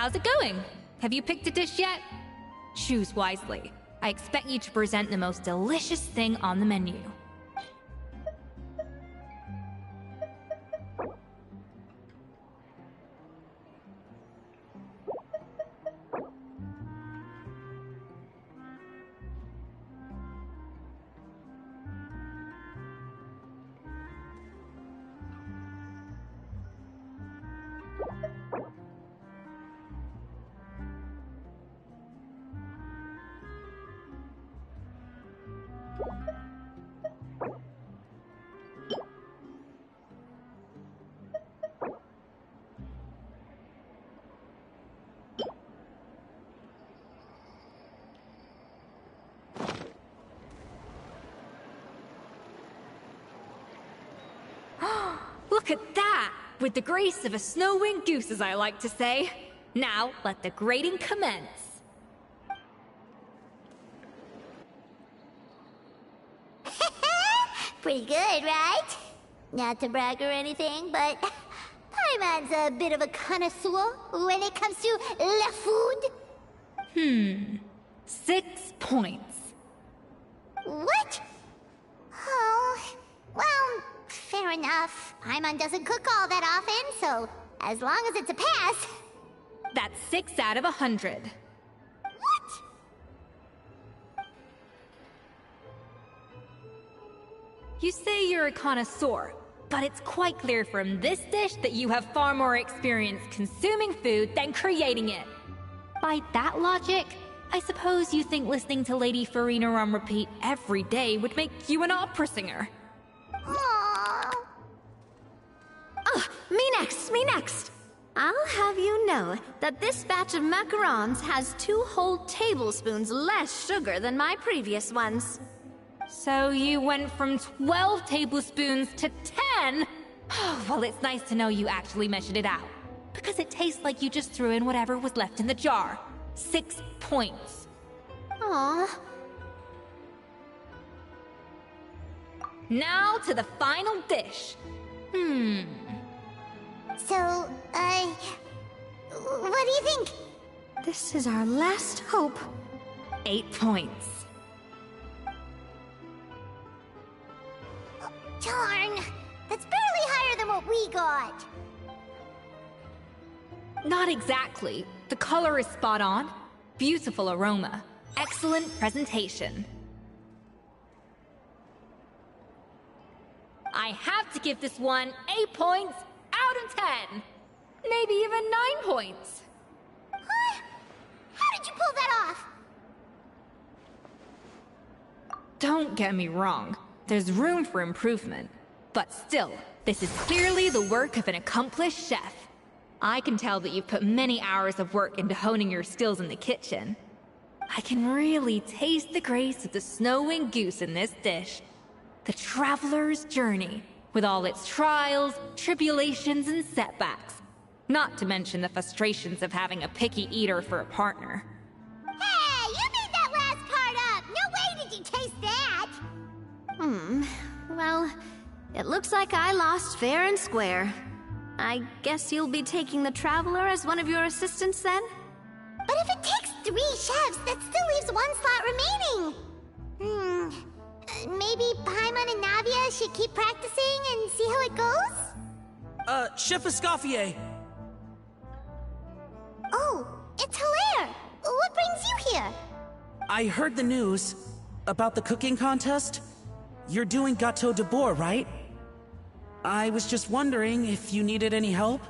how's it going? Have you picked a dish yet? Choose wisely. I expect you to present the most delicious thing on the menu. Look at that! With the grace of a snow-winged goose, as I like to say. Now, let the grating commence. Pretty good, right? Not to brag or anything, but Paimon's a bit of a connoisseur when it comes to la food. 6 points. What? Oh, well, fair enough. Paimon doesn't cook all that often, so as long as it's a pass. That's 6 out of 100. What? You say you're a connoisseur, but it's quite clear from this dish that you have far more experience consuming food than creating it. By that logic, I suppose you think listening to Lady Farina on repeat every day would make you an opera singer. Aww. Ugh, me next! I'll have you know that this batch of macarons has 2 whole tablespoons less sugar than my previous ones. So you went from 12 tablespoons to 10? Well, it's nice to know you actually measured it out. Because it tastes like you just threw in whatever was left in the jar. 6 points. Aw. Now to the final dish. So, what do you think? This is our last hope. 8 points. Darn, that's barely higher than what we got. Not exactly. The color is spot on. Beautiful aroma. Excellent presentation. I have to give this one 8 points out of 10. Maybe even 9 points. Huh? How did you pull that off? Don't get me wrong. There's room for improvement. But still, this is clearly the work of an accomplished chef. I can tell that you've put many hours of work into honing your skills in the kitchen. I can really taste the grace of the snow-winged goose in this dish. The traveler's journey, with all its trials, tribulations, and setbacks. Not to mention the frustrations of having a picky eater for a partner. Hey, you made that last part up! No way did you taste that! Well, it looks like I lost fair and square. I guess you'll be taking the Traveler as one of your assistants then? But if it takes 3 chefs, that still leaves 1 slot remaining. Maybe Paimon and Navia should keep practicing and see how it goes? Chef Escoffier! Oh, it's Hilaire! What brings you here? I heard the news about the cooking contest. You're doing Gâteau de Bourg, right? I was just wondering if you needed any help?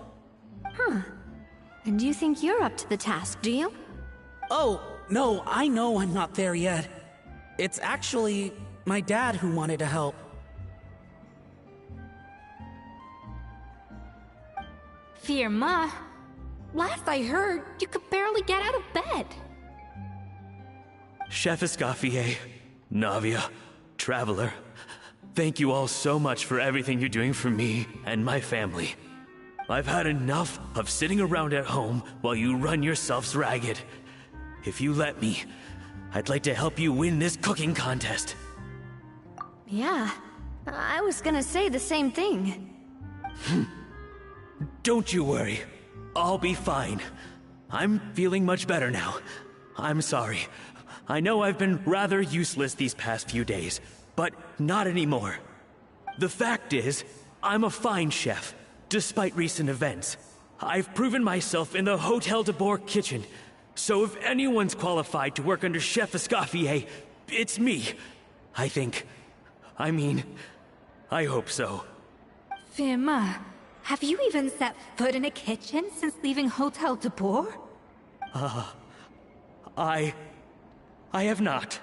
And you think you're up to the task, do you? Oh, no, I know I'm not there yet. It's actually my dad who wanted to help. Firma, last I heard, you could barely get out of bed. Chef Escoffier, Navia, Traveler, thank you all so much for everything you're doing for me and my family. I've had enough of sitting around at home while you run yourselves ragged. If you let me, I'd like to help you win this cooking contest. Yeah, I was gonna say the same thing. Don't you worry. I'll be fine. I'm feeling much better now. I'm sorry. I know I've been rather useless these past few days, but not anymore. The fact is, I'm a fine chef, despite recent events. I've proven myself in the Hotel de Boer kitchen, so if anyone's qualified to work under Chef Escoffier, it's me. I think. I mean, I hope so. Firma, have you even set foot in a kitchen since leaving Hotel de Boer? I have not,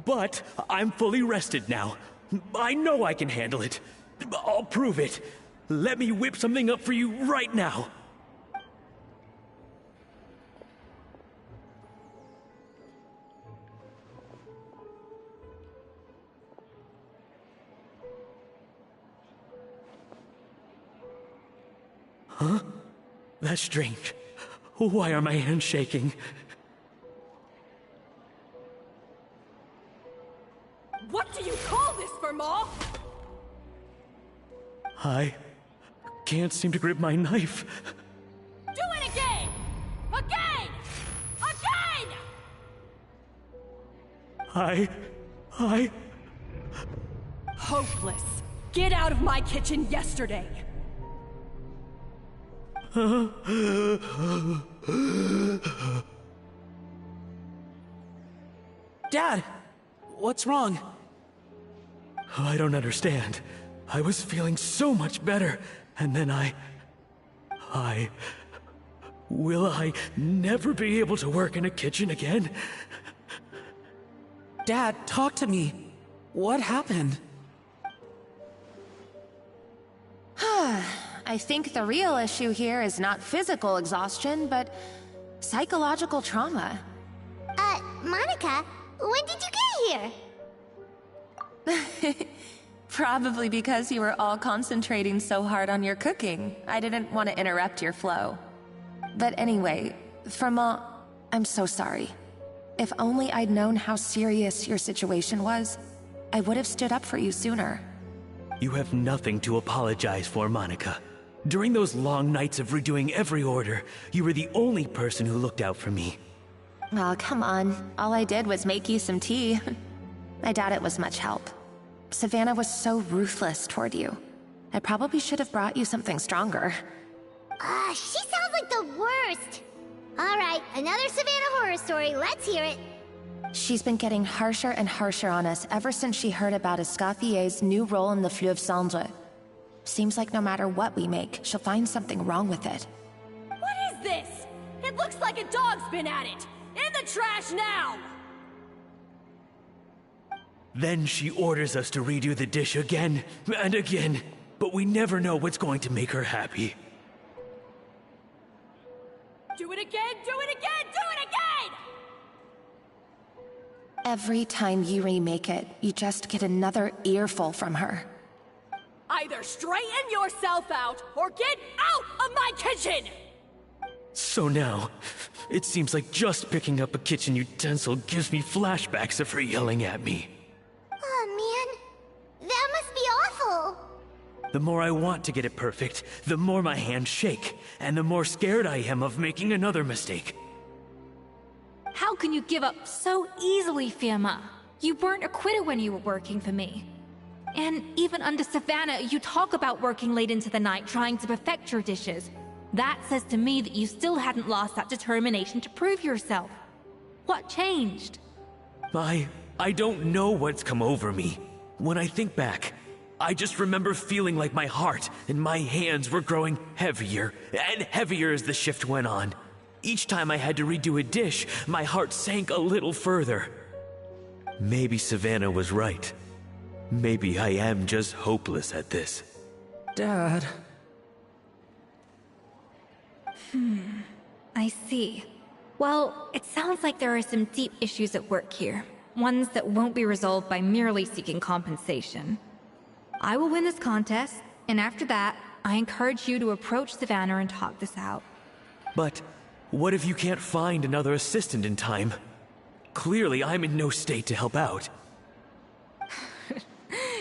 but I'm fully rested now. I know I can handle it. I'll prove it. Let me whip something up for you right now. Huh? That's strange. Why are my hands shaking? What do you call this, Verma? I can't seem to grip my knife. Do it again! Again! Again! I... Hopeless. Get out of my kitchen yesterday. Dad, what's wrong? I don't understand. I was feeling so much better, and then Will I never be able to work in a kitchen again? Dad, talk to me. What happened? I think the real issue here is not physical exhaustion, but psychological trauma. Monica, when did you get here? Probably because you were all concentrating so hard on your cooking. I didn't want to interrupt your flow. But anyway, Firma, I'm so sorry. If only I'd known how serious your situation was, I would have stood up for you sooner. You have nothing to apologize for, Monica. During those long nights of redoing every order, you were the only person who looked out for me. Oh, come on. All I did was make you some tea. I doubt it was much help. Savannah was so ruthless toward you. I probably should have brought you something stronger. She sounds like the worst. All right, another Savannah horror story. Let's hear it. She's been getting harsher and harsher on us ever since she heard about Escoffier's new role in the Fleuve Cendre. Seems like no matter what we make, she'll find something wrong with it. What is this? It looks like a dog's been at it! In the trash now! Then she orders us to redo the dish again and again, but we never know what's going to make her happy. Do it again, do it again, do it again! Every time you remake it, you just get another earful from her. Either straighten yourself out, or get out of my kitchen! So now, it seems like just picking up a kitchen utensil gives me flashbacks of her yelling at me. Oh man, that must be awful. The more I want to get it perfect, the more my hands shake, and the more scared I am of making another mistake. How can you give up so easily, Firma? You weren't a quitter when you were working for me. And even under Savannah, you talk about working late into the night trying to perfect your dishes. That says to me that you still hadn't lost that determination to prove yourself. What changed? I don't know what's come over me. When I think back, I just remember feeling like my heart and my hands were growing heavier and heavier as the shift went on. Each time I had to redo a dish, my heart sank a little further. Maybe Savannah was right. Maybe I am just hopeless at this. Dad... I see. Well, it sounds like there are some deep issues at work here. Ones that won't be resolved by merely seeking compensation. I will win this contest, and after that, I encourage you to approach Savannah and talk this out. But what if you can't find another assistant in time? Clearly, I'm in no state to help out.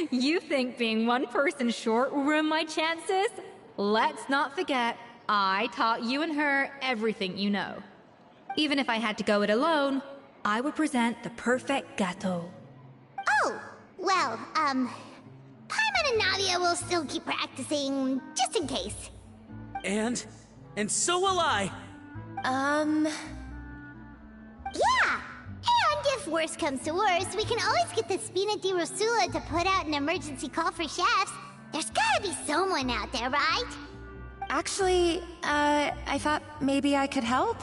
You think being one person short will ruin my chances? Let's not forget, I taught you and her everything you know. even if I had to go it alone, I would present the perfect gâteau. Oh, well, Paimon and Navia will still keep practicing, just in case. And so will I. Yeah! And if worse comes to worse, we can always get the Spina di Rosula to put out an emergency call for chefs. There's gotta be someone out there, right? Actually, I thought maybe I could help.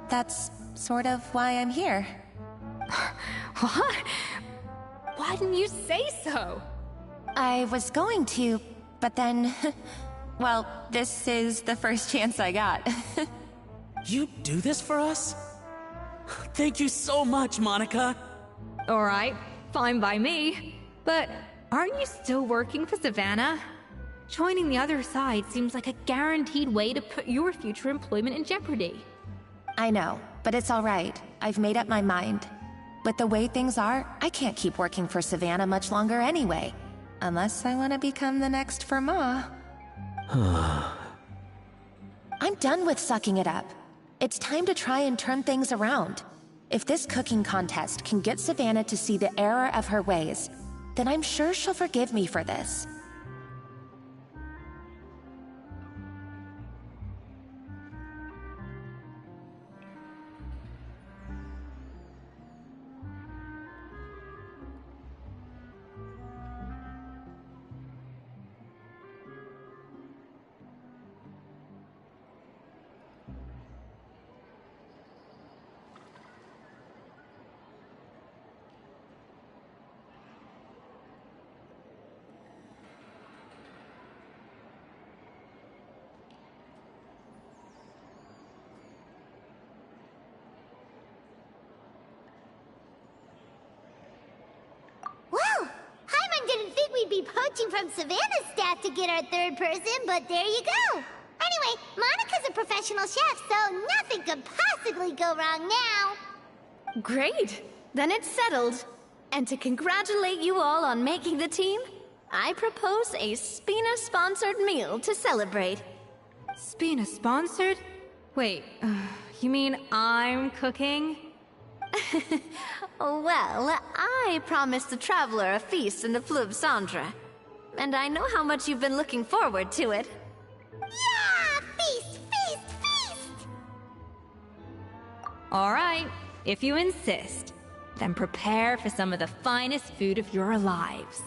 That's sort of why I'm here. What? Why didn't you say so? I was going to, but then... well, this is the first chance I got. You do this for us? Thank you so much, Monica. Alright, fine by me. But aren't you still working for Savannah? Joining the other side seems like a guaranteed way to put your future employment in jeopardy. I know, but it's alright. I've made up my mind. With the way things are, I can't keep working for Savannah much longer anyway. Unless I want to become the next Firma. I'm done with sucking it up. It's time to try and turn things around. If this cooking contest can get Savannah to see the error of her ways, then I'm sure she'll forgive me for this. We'd be poaching from Savannah's staff to get our third person, but there you go. Anyway, Monica's a professional chef, so nothing could possibly go wrong now. Great! Then it's settled. And to congratulate you all on making the team, I propose a Spina-sponsored meal to celebrate. Spina-sponsored? Wait, you mean I'm cooking? Well, I promised the Traveler a feast in the Fleuve Cendre. And I know how much you've been looking forward to it. Yeah! Feast, feast, feast! Alright, if you insist, then prepare for some of the finest food of your lives.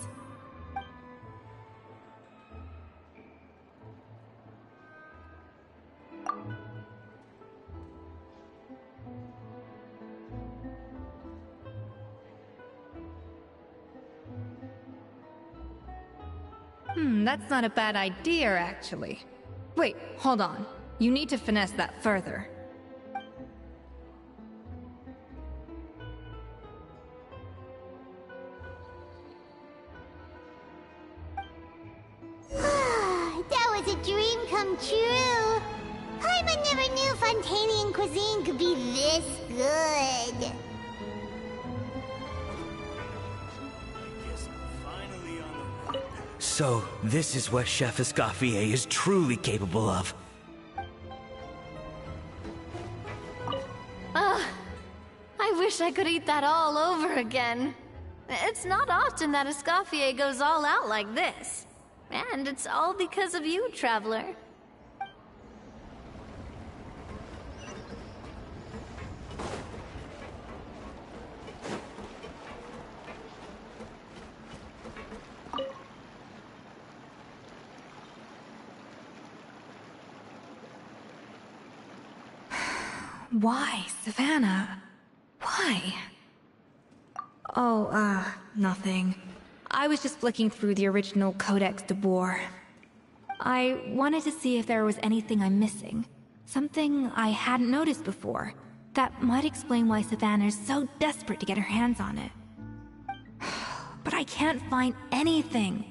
That's not a bad idea, actually. Wait, hold on. You need to finesse that further. That was a dream come true. Paimon never knew Fontanian cuisine could be this good. So, this is what Chef Escoffier is truly capable of. I wish I could eat that all over again. It's not often that Escoffier goes all out like this. And it's all because of you, Traveler. Why, Savannah? Why? Oh, nothing. I was just flicking through the original Codex de Boer. I wanted to see if there was anything I'm missing. Something I hadn't noticed before. That might explain why Savannah's so desperate to get her hands on it. But I can't find anything.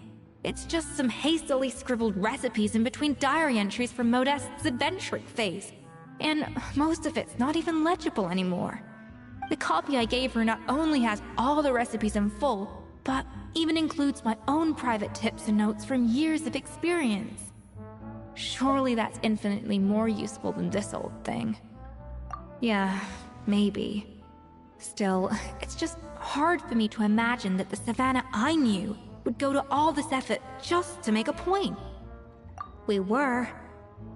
It's just some hastily scribbled recipes in between diary entries from Modeste's adventuring phase. And most of it's not even legible anymore. The copy I gave her not only has all the recipes in full, but even includes my own private tips and notes from years of experience. Surely that's infinitely more useful than this old thing. Yeah, maybe. Still, it's just hard for me to imagine that the Savannah I knew would go to all this effort just to make a point. We were.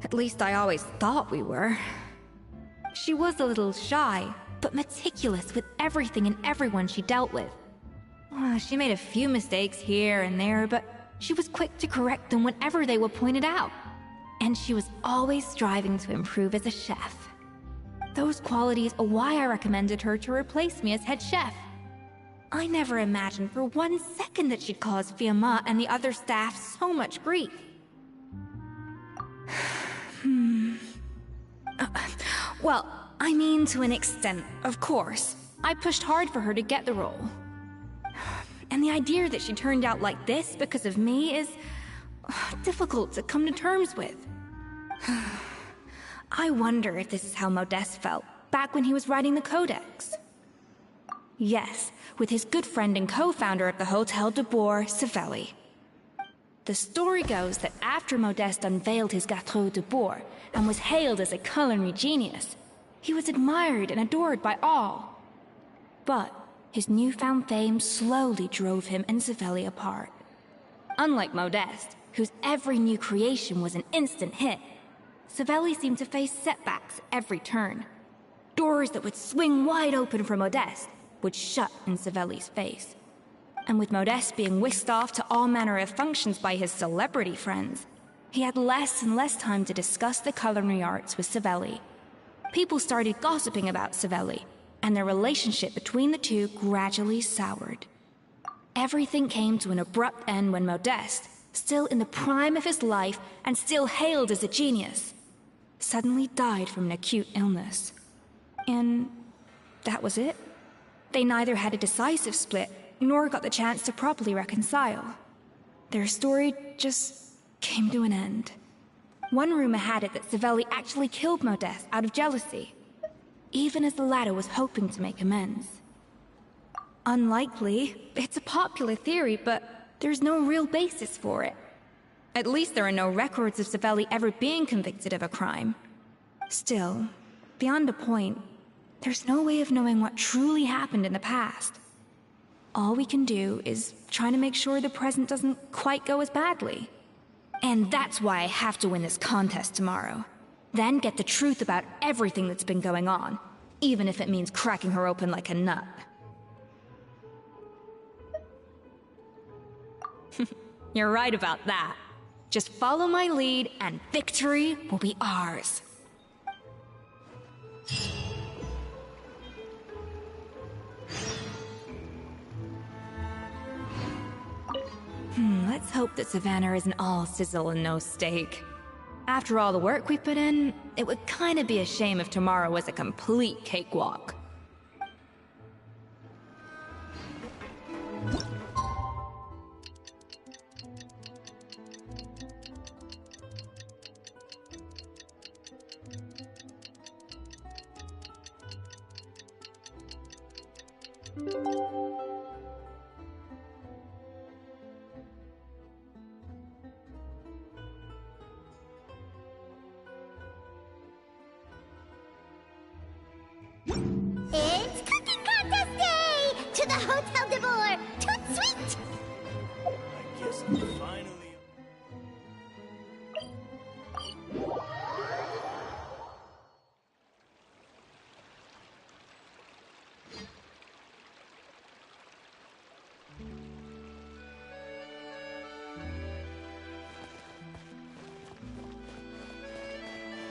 At least I always thought we were. She was a little shy, but meticulous with everything and everyone she dealt with. She made a few mistakes here and there, but she was quick to correct them whenever they were pointed out. And she was always striving to improve as a chef. Those qualities are why I recommended her to replace me as head chef. I never imagined for 1 second that she'd cause Fiamma and the other staff so much grief. Well, I mean to an extent, of course. I pushed hard for her to get the role. And the idea that she turned out like this because of me is difficult to come to terms with. I wonder if this is how Modeste felt back when he was writing the Codex. Yes, with his good friend and co-founder of the Hotel de Boer, Savelli. The story goes that after Modeste unveiled his Gâteau de Boer and was hailed as a culinary genius, he was admired and adored by all. But his newfound fame slowly drove him and Savelli apart. Unlike Modeste, whose every new creation was an instant hit, Savelli seemed to face setbacks at every turn. Doors that would swing wide open for Modeste would shut in Savelli's face. And with Modeste being whisked off to all manner of functions by his celebrity friends, he had less and less time to discuss the culinary arts with Savelli. People started gossiping about Savelli, and their relationship between the two gradually soured. Everything came to an abrupt end when Modeste, still in the prime of his life and still hailed as a genius, suddenly died from an acute illness. And that was it. They neither had a decisive split nor got the chance to properly reconcile. Their story just came to an end. One rumor had it that Savelli actually killed Modeste out of jealousy, even as the latter was hoping to make amends. Unlikely. It's a popular theory, but there's no real basis for it. At least there are no records of Savelli ever being convicted of a crime. Still, beyond a point, there's no way of knowing what truly happened in the past. All we can do is try to make sure the present doesn't quite go as badly. And that's why I have to win this contest tomorrow. Then get the truth about everything that's been going on, even if it means cracking her open like a nut. You're right about that. Just follow my lead and victory will be ours. Let's hope that Savannah isn't all sizzle and no steak. After all the work we put in, it would kinda be a shame if tomorrow was a complete cakewalk. It's Cooking Contest Day! To the Hotel de Boer! Toot sweet! I guess I'm finally...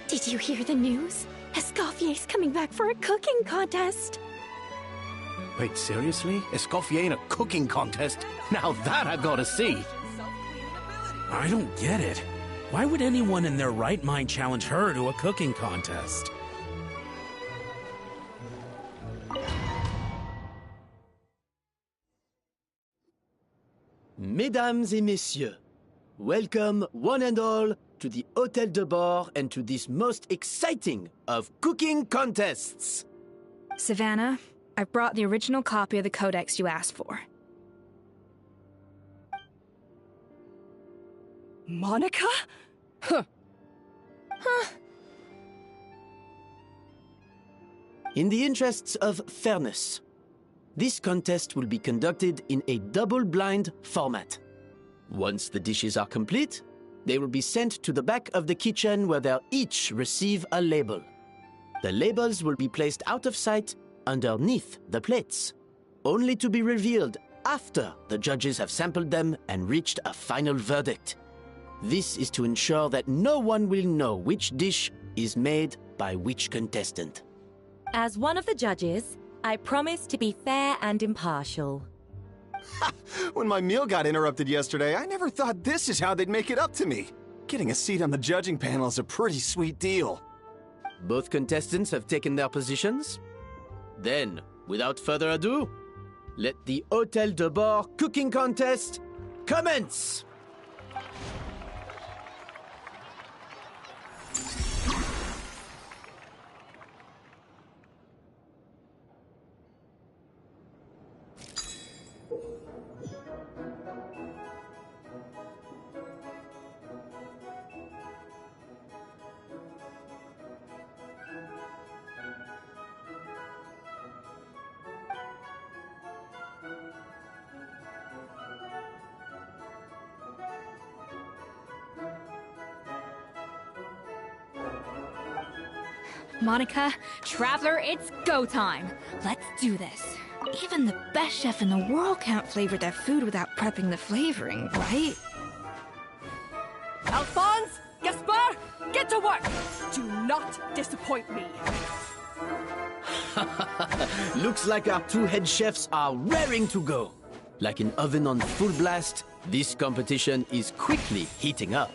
Did you hear the news? Escoffier's coming back for a cooking contest. Wait, seriously? Escoffier in a cooking contest? Now that I've got to see. I don't get it. Why would anyone in their right mind challenge her to a cooking contest? Mesdames et messieurs, welcome one and all to the Hôtel de Boer and to this most exciting of cooking contests. Savannah, I've brought the original copy of the Codex you asked for. Monica? Huh. In the interests of fairness, this contest will be conducted in a double-blind format. Once the dishes are complete, they will be sent to the back of the kitchen where they'll each receive a label. The labels will be placed out of sight underneath the plates, only to be revealed after the judges have sampled them and reached a final verdict. This is to ensure that no one will know which dish is made by which contestant. As one of the judges, I promise to be fair and impartial. When my meal got interrupted yesterday, I never thought this is how they'd make it up to me. Getting a seat on the judging panel is a pretty sweet deal. Both contestants have taken their positions. Then, without further ado, let the Hôtel de Bord cooking contest commence! Monica, Traveler, it's go time. Let's do this. Even the best chef in the world can't flavor their food without prepping the flavoring, right? Alphonse! Gaspar! Get to work! Do not disappoint me. Looks like our two head chefs are raring to go. Like an oven on full blast, this competition is quickly heating up.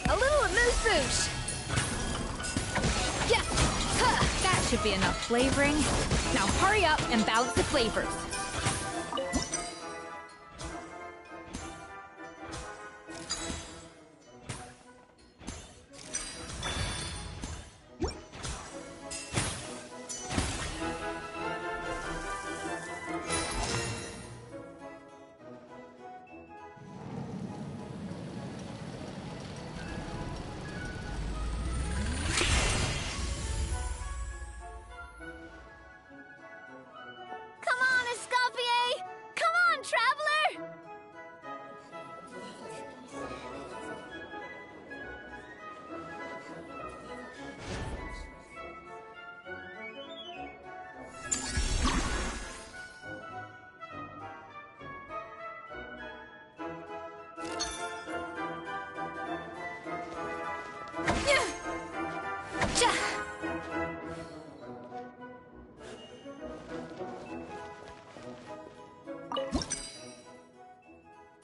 A little amuse-bouche! Yeah! Huh. That should be enough flavoring. Now hurry up and balance the flavors. Come on, Escoffier! Come on, Traveler!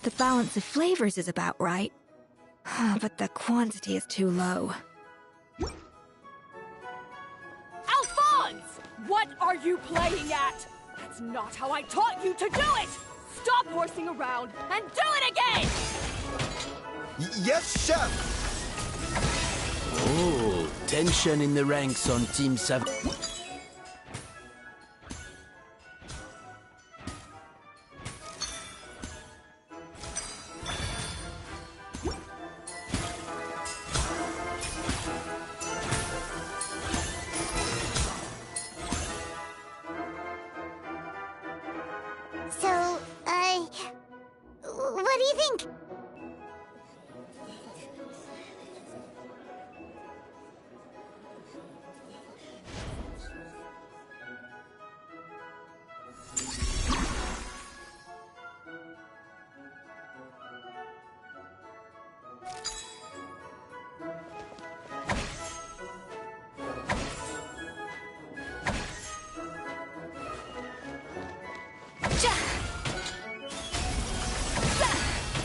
The balance of flavors is about right, but the quantity is too low. Alphonse! What are you playing at? That's not how I taught you to do it! Stop horsing around and do it again! Yes, chef! Oh, tension in the ranks on Team 7. So, what do you think?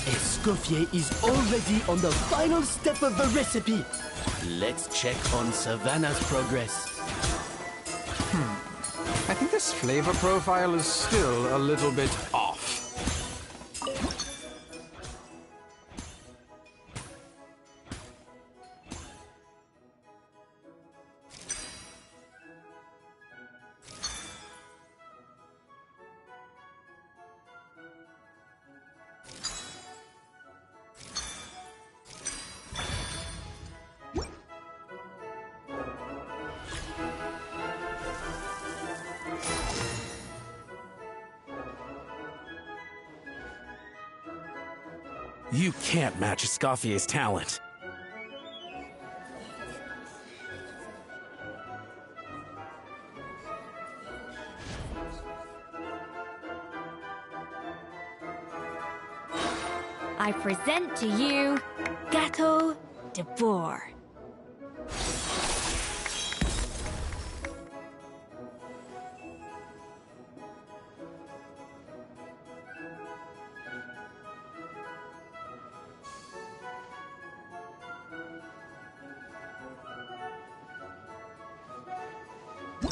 Escoffier is already on the final step of the recipe. Let's check on Savannah's progress. I think this flavor profile is still a little bit off. You can't match Escoffier's talent. I present to you Gâteau de Bourg.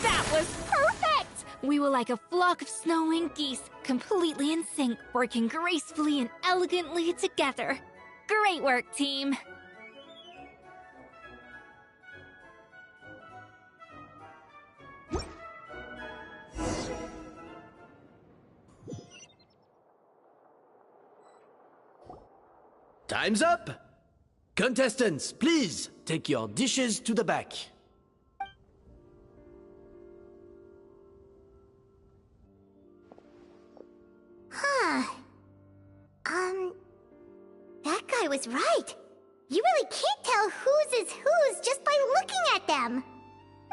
That was perfect! We were like a flock of snowing geese, completely in sync, working gracefully and elegantly together. Great work, team! Time's up! Contestants, please take your dishes to the back. That guy was right. You really can't tell whose is whose just by looking at them.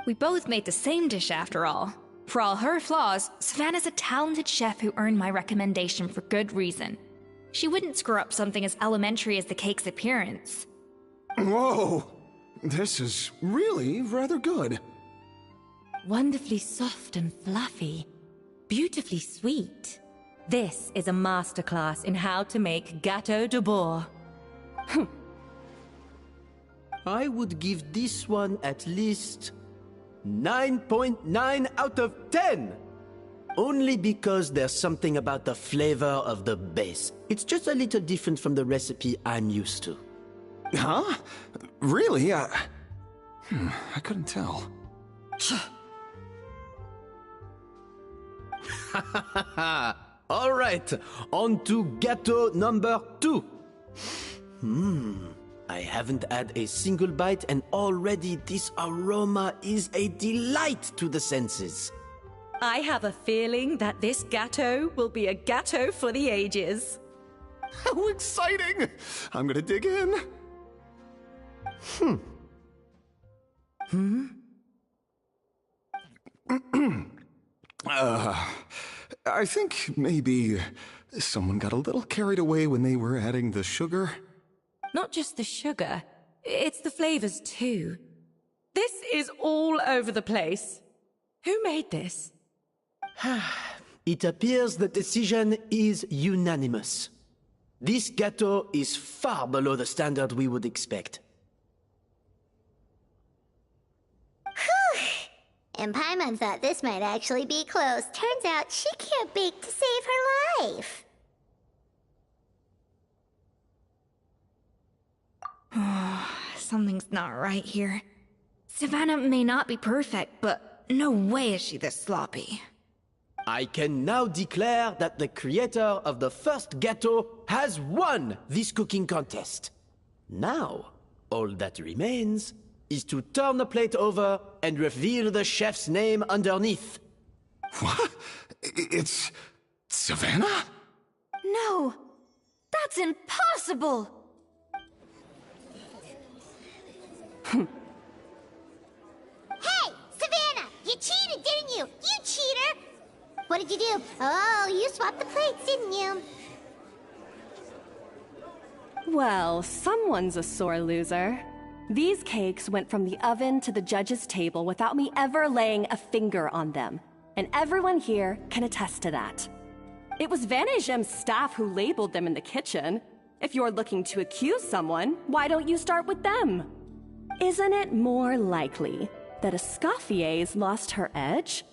We both made the same dish after all. For all her flaws, Savannah's a talented chef who earned my recommendation for good reason. She wouldn't screw up something as elementary as the cake's appearance. Whoa! This is really rather good. Wonderfully soft and fluffy. Beautifully sweet. This is a masterclass in how to make Gâteau de Bourg. I would give this one at least 9.9 out of 10! Only because there's something about the flavor of the base. It's just a little different from the recipe I'm used to. Huh? Really? I couldn't tell. All right, on to gâteau number 2. I haven't had a single bite and already this aroma is a delight to the senses. I have a feeling that this gâteau will be a gâteau for the ages. How exciting! I'm gonna dig in. I think maybe someone got a little carried away when they were adding the sugar. Not just the sugar, it's the flavors too. This is all over the place. Who made this? It appears the decision is unanimous. This gâteau is far below the standard we would expect. And Paimon thought this might actually be close. Turns out she can't bake to save her life. Something's not right here. Savannah may not be perfect, but no way is she this sloppy. I can now declare that the creator of the first gâteau has won this cooking contest. Now, all that remains is to turn the plate over and reveal the chef's name underneath. What? It's Savannah? No! That's impossible! Hey, Savannah! You cheated, didn't you? You cheater! What did you do? Oh, you swapped the plates, didn't you? Well, someone's a sore loser. These cakes went from the oven to the judge's table without me ever laying a finger on them. And everyone here can attest to that. It was Vanejem's staff who labeled them in the kitchen. If you're looking to accuse someone, why don't you start with them? Isn't it more likely that Escoffier's lost her edge?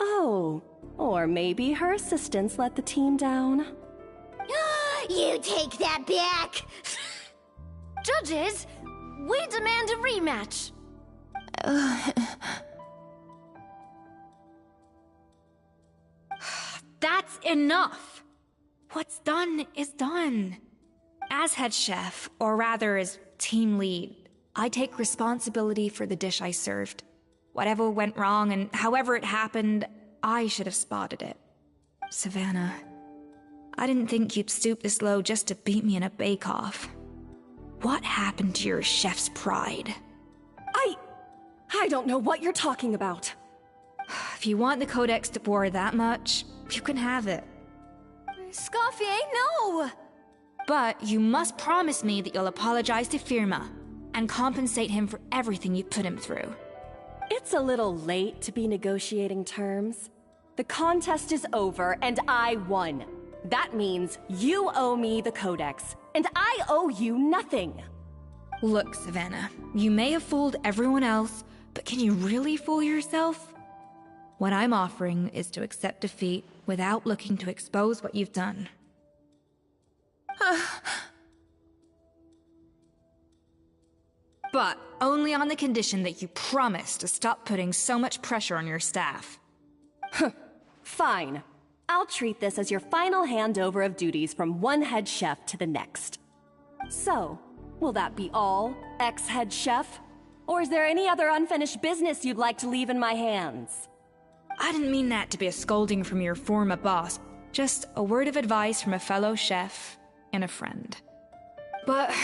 Oh, or maybe her assistants let the team down. You take that back! Judges, we demand a rematch. That's enough! What's done is done. As head chef, or rather as team lead, I take responsibility for the dish I served. Whatever went wrong and however it happened, I should have spotted it. Savannah, I didn't think you'd stoop this low just to beat me in a bake-off. What happened to your chef's pride? I don't know what you're talking about. If you want the Codex de Boer that much, you can have it. Escoffier, no! But you must promise me that you'll apologize to Firma and compensate him for everything you've put him through. It's a little late to be negotiating terms. The contest is over, and I won. That means you owe me the Codex, and I owe you nothing. Look, Savannah, you may have fooled everyone else, but can you really fool yourself? What I'm offering is to accept defeat without looking to expose what you've done. But only on the condition that you promise to stop putting so much pressure on your staff. Fine. I'll treat this as your final handover of duties from one head chef to the next. So, will that be all, ex-head chef? Or is there any other unfinished business you'd like to leave in my hands? I didn't mean that to be a scolding from your former boss, just a word of advice from a fellow chef and a friend. But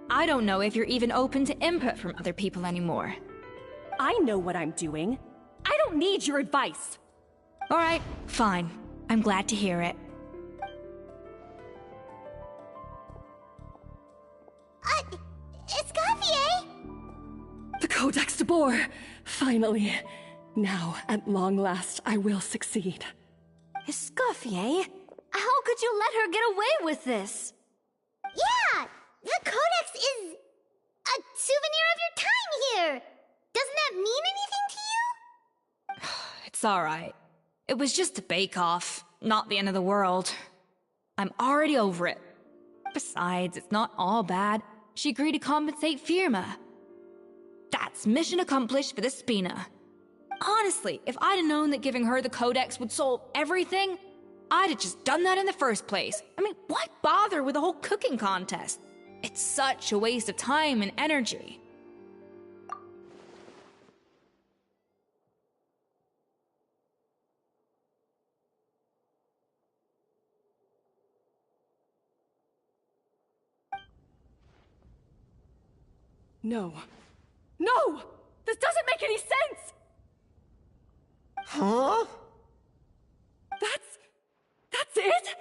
I don't know if you're even open to input from other people anymore. I know what I'm doing. I don't need your advice. All right, fine. I'm glad to hear it. Escoffier! The Codex de Boer! Finally. Now, at long last, I will succeed. Escoffier? How could you let her get away with this? Yeah! The Codex is a souvenir of your time here! Doesn't that mean anything to you? It's alright. It was just a bake-off, not the end of the world. I'm already over it. Besides, it's not all bad. She agreed to compensate Firma. That's mission accomplished for the Spina. Honestly, if I'd have known that giving her the Codex would solve everything, I'd have just done that in the first place. I mean, why bother with the whole cooking contest? It's such a waste of time and energy. No. No! This doesn't make any sense! Huh? That's it?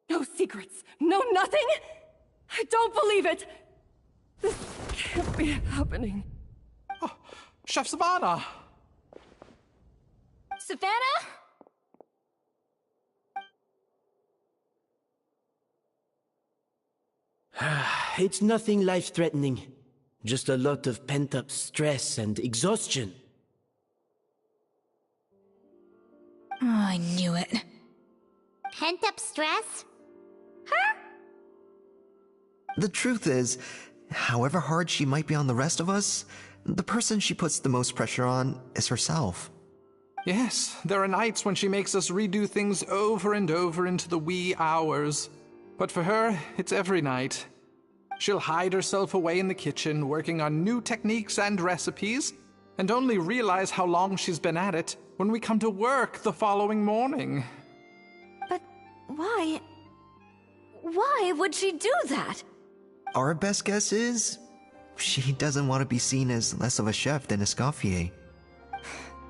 No secrets, no nothing? I don't believe it! This can't be happening. Oh, Chef Savannah! Savannah? It's nothing life-threatening. Just a lot of pent-up stress and exhaustion. Oh, I knew it. Pent-up stress? The truth is, however hard she might be on the rest of us, the person she puts the most pressure on is herself. Yes, there are nights when she makes us redo things over and over into the wee hours. But for her, it's every night. She'll hide herself away in the kitchen, working on new techniques and recipes, and only realize how long she's been at it when we come to work the following morning. But why? Why would she do that? Our best guess is, she doesn't want to be seen as less of a chef than Escoffier.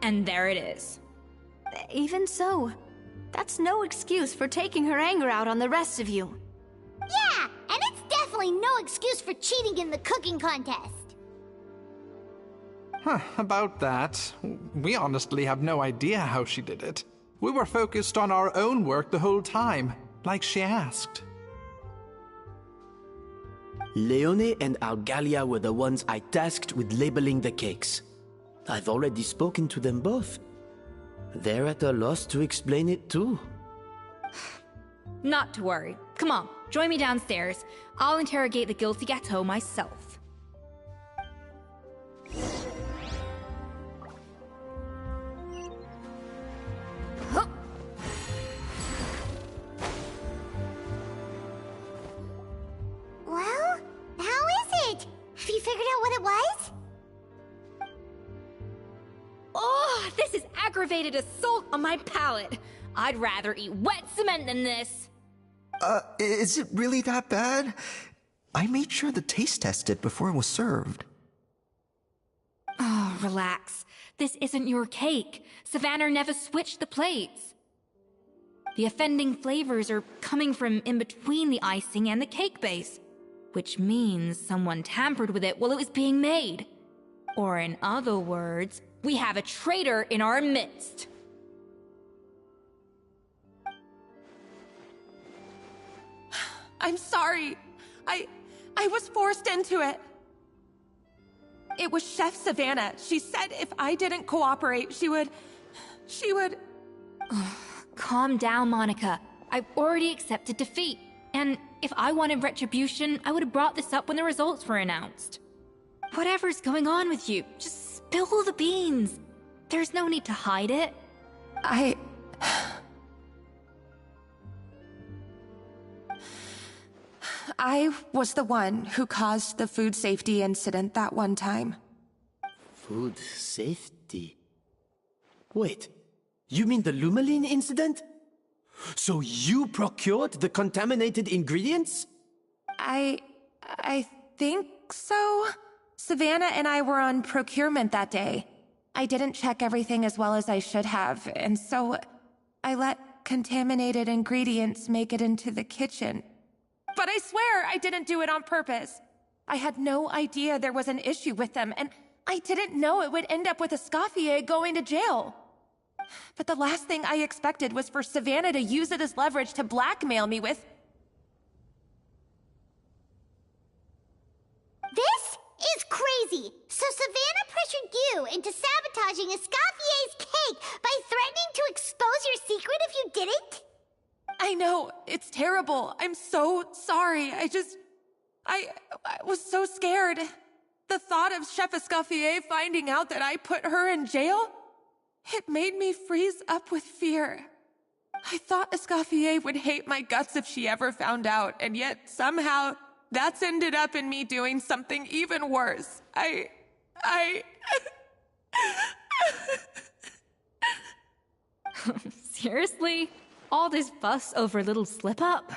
And there it is. Even so, that's no excuse for taking her anger out on the rest of you. Yeah, and it's definitely no excuse for cheating in the cooking contest. About that, we honestly have no idea how she did it. We were focused on our own work the whole time, like she asked. Leone and Algalia were the ones I tasked with labeling the cakes. I've already spoken to them both. They're at a loss to explain it too. Not to worry. Come on, join me downstairs. I'll interrogate the guilty gâteau myself. Well, how is it? Have you figured out what it was? Oh, this is aggravated assault on my palate. I'd rather eat wet cement than this. Is it really that bad? I made sure to taste test it before it was served. Oh, relax. This isn't your cake. Savannah never switched the plates. The offending flavors are coming from in between the icing and the cake base, which means someone tampered with it while it was being made. Or in other words, we have a traitor in our midst. I'm sorry. I was forced into it. It was Chef Savannah. She said if I didn't cooperate, she would... Calm down, Monica. I've already accepted defeat. And if I wanted retribution, I would have brought this up when the results were announced. Whatever's going on with you, just spill the beans. There's no need to hide it. I was the one who caused the food safety incident that one time. Food safety? Wait, you mean the Lumaline incident? So you procured the contaminated ingredients? I think so. Savannah and I were on procurement that day. I didn't check everything as well as I should have, and so I let contaminated ingredients make it into the kitchen. But I swear I didn't do it on purpose. I had no idea there was an issue with them, and I didn't know it would end up with Escoffier going to jail. But the last thing I expected was for Savannah to use it as leverage to blackmail me with... This is crazy! So Savannah pressured you into sabotaging Escoffier's cake by threatening to expose your secret if you didn't? I know, it's terrible. I'm so sorry. I was so scared. The thought of Chef Escoffier finding out that I put her in jail, it made me freeze up with fear. I thought Escoffier would hate my guts if she ever found out, and yet somehow that's ended up in me doing something even worse. Seriously? All this fuss over a little slip-up?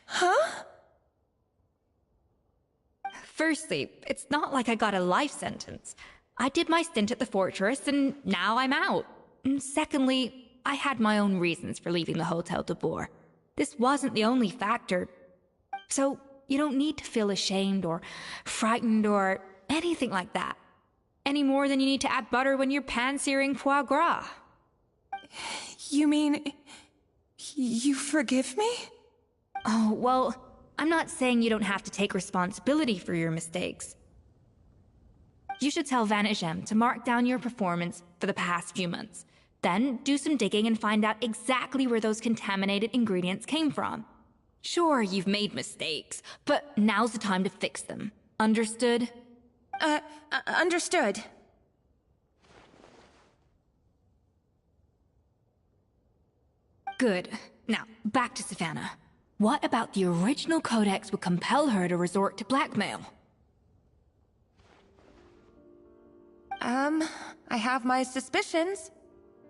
Huh? Firstly, it's not like I got a life sentence. I did my stint at the fortress, and now I'm out. And secondly, I had my own reasons for leaving the Hotel de Boer. This wasn't the only factor. So, you don't need to feel ashamed or frightened or anything like that. Any more than you need to add butter when you're pan-searing foie gras. You mean... you forgive me? Oh, well, I'm not saying you don't have to take responsibility for your mistakes. You should tell Vanagem to mark down your performance for the past few months. Then do some digging and find out exactly where those contaminated ingredients came from. Sure, you've made mistakes, but now's the time to fix them. Understood? Understood. Good. Now, back to Savannah. What about the original codex would compel her to resort to blackmail? I have my suspicions.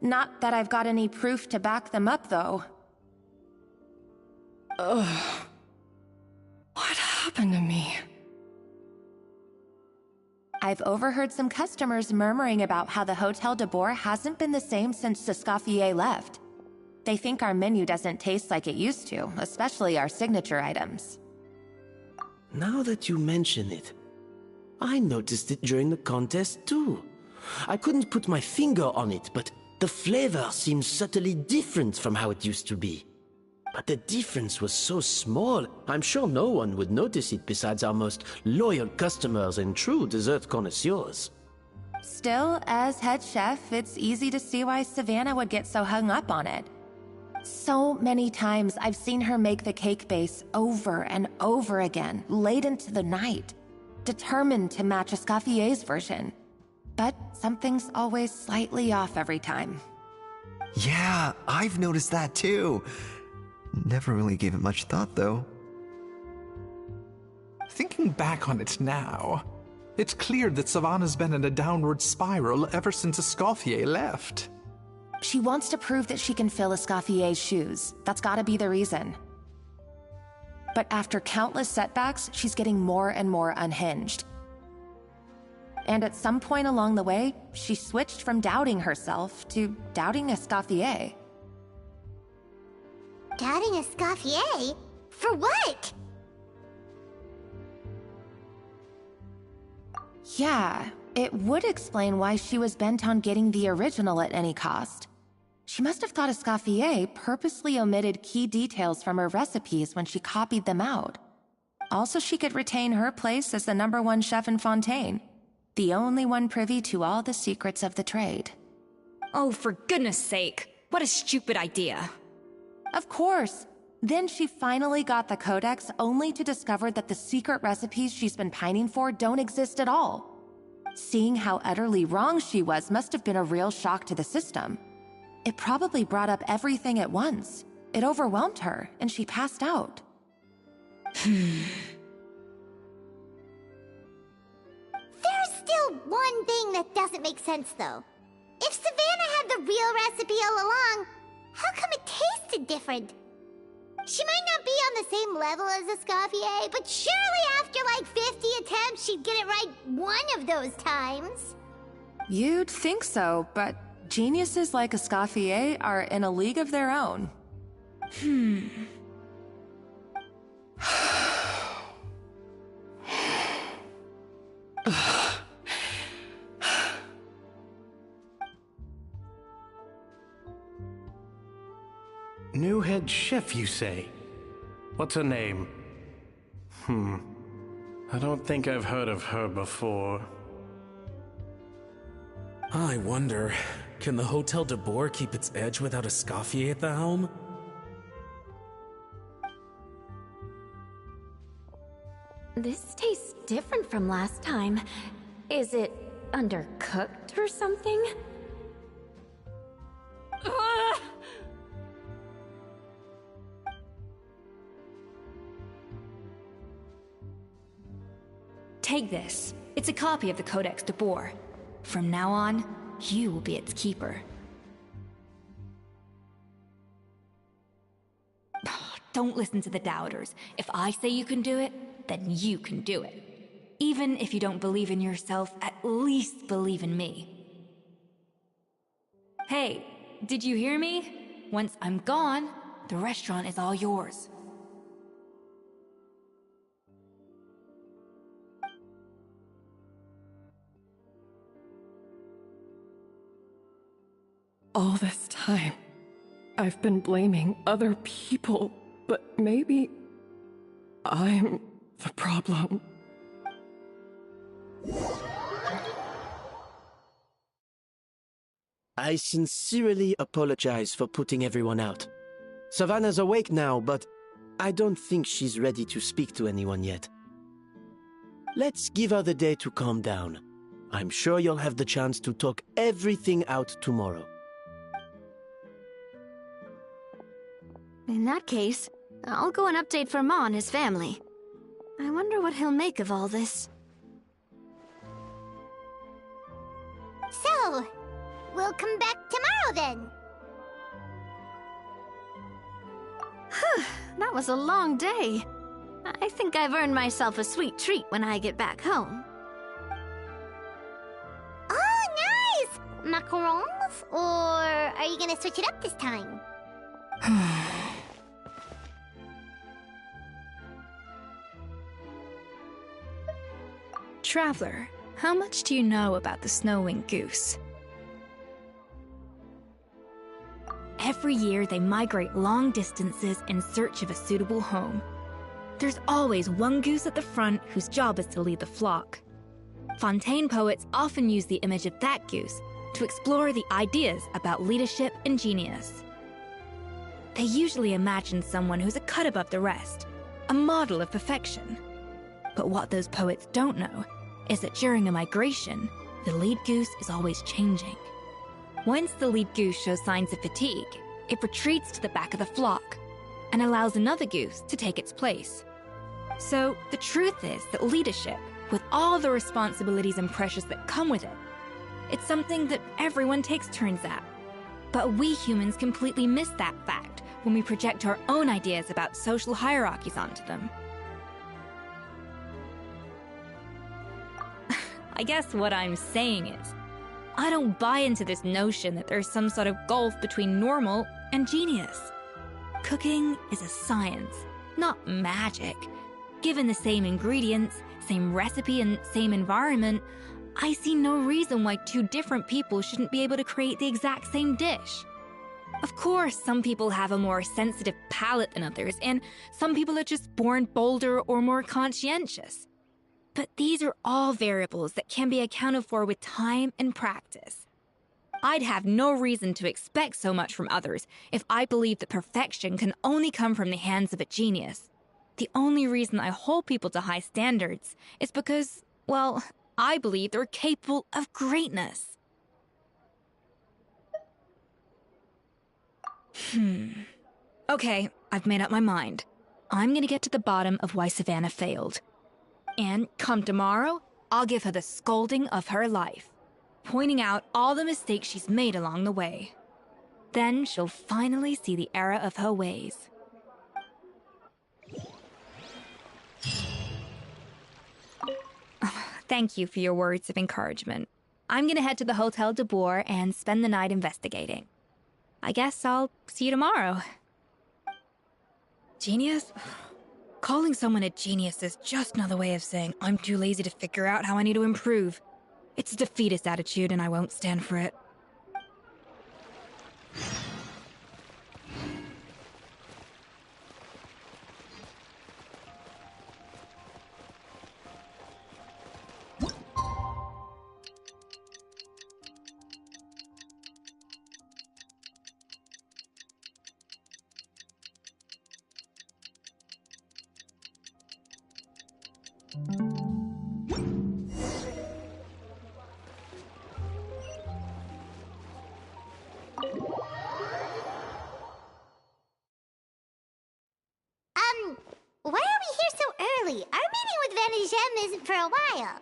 Not that I've got any proof to back them up, though. Ugh. What happened to me? I've overheard some customers murmuring about how the Hotel de Boer hasn't been the same since Escoffier left. They think our menu doesn't taste like it used to, especially our signature items. Now that you mention it, I noticed it during the contest too. I couldn't put my finger on it, but the flavor seems subtly different from how it used to be. But the difference was so small, I'm sure no one would notice it besides our most loyal customers and true dessert connoisseurs. Still, as head chef, it's easy to see why Savannah would get so hung up on it. So many times I've seen her make the cake base over and over again, late into the night, determined to match Escoffier's version. But something's always slightly off every time. Yeah, I've noticed that too. Never really gave it much thought, though. Thinking back on it now, it's clear that Savannah's been in a downward spiral ever since Escoffier left. She wants to prove that she can fill Escoffier's shoes. That's gotta be the reason. But after countless setbacks, she's getting more and more unhinged. And at some point along the way, she switched from doubting herself to doubting Escoffier. Doubting Escoffier? For what? Yeah, it would explain why she was bent on getting the original at any cost. She must have thought Escoffier purposely omitted key details from her recipes when she copied them out. Also, she could retain her place as the #1 chef in Fontaine, the only one privy to all the secrets of the trade. Oh, for goodness sake. What a stupid idea. Of course. Then she finally got the codex only to discover that the secret recipes she's been pining for don't exist at all. Seeing how utterly wrong she was must have been a real shock to the system. It probably brought up everything at once. It overwhelmed her, and she passed out. There's still one thing that doesn't make sense, though. If Savannah had the real recipe all along, how come it tasted different? She might not be on the same level as Escoffier, but surely after like 50 attempts, she'd get it right one of those times. You'd think so, but geniuses like Escoffier are in a league of their own. New head chef, you say? What's her name? I don't think I've heard of her before. I wonder, can the Hotel de Boer keep its edge without Escoffier at the helm? This tastes different from last time. Is it undercooked or something? Ugh! Take this. It's a copy of the Codex de Boer. From now on, you will be its keeper. Don't listen to the doubters. If I say you can do it, then you can do it. Even if you don't believe in yourself, at least believe in me. Hey, did you hear me? Once I'm gone, the restaurant is all yours. All this time, I've been blaming other people, but maybe I'm the problem. I sincerely apologize for putting everyone out. Savannah's awake now, but I don't think she's ready to speak to anyone yet. Let's give her the day to calm down. I'm sure you'll have the chance to talk everything out tomorrow. In that case, I'll go and update Vermont and his family. I wonder what he'll make of all this. So, we'll come back tomorrow then. That was a long day. I think I've earned myself a sweet treat when I get back home. Oh, nice! Macarons? Or are you gonna switch it up this time? Traveler, how much do you know about the snow-winged goose? Every year they migrate long distances in search of a suitable home. There's always one goose at the front whose job is to lead the flock. Fontaine poets often use the image of that goose to explore the ideas about leadership and genius. They usually imagine someone who's a cut above the rest, a model of perfection. But what those poets don't know is that during a migration, the lead goose is always changing. Once the lead goose shows signs of fatigue, it retreats to the back of the flock and allows another goose to take its place. So the truth is that leadership, with all the responsibilities and pressures that come with it, it's something that everyone takes turns at. But we humans completely miss that fact when we project our own ideas about social hierarchies onto them. I guess what I'm saying is, I don't buy into this notion that there's some sort of gulf between normal and genius. Cooking is a science, not magic. Given the same ingredients, same recipe, and same environment, I see no reason why two different people shouldn't be able to create the exact same dish. Of course, some people have a more sensitive palate than others, and some people are just born bolder or more conscientious. But these are all variables that can be accounted for with time and practice. I'd have no reason to expect so much from others if I believed that perfection can only come from the hands of a genius. The only reason I hold people to high standards is because, well, I believe they're capable of greatness. Okay, I've made up my mind. I'm gonna get to the bottom of why Savannah failed. And come tomorrow, I'll give her the scolding of her life, pointing out all the mistakes she's made along the way. Then she'll finally see the error of her ways. Thank you for your words of encouragement. I'm gonna head to the Hotel de Boer and spend the night investigating. I guess I'll see you tomorrow. Genius? Calling someone a genius is just another way of saying I'm too lazy to figure out how I need to improve. It's a defeatist attitude, and I won't stand for it. Why are we here so early? Our meeting with Van Gem isn't for a while.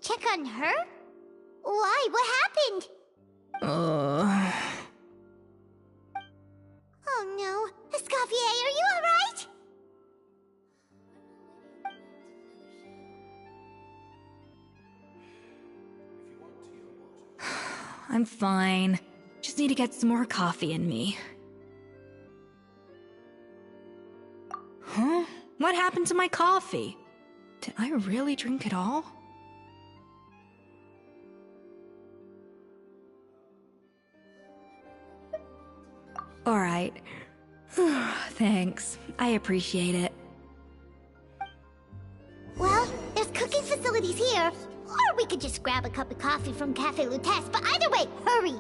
Check on her? Why? What happened? Oh no. Escoffier, are you alright? I'm fine. Just need to get some more coffee in me. Huh? What happened to my coffee? Did I really drink it all? Alright. Thanks. I appreciate it. Well, there's cooking facilities here. Or we could just grab a cup of coffee from Cafe Lutece, but either way, hurry!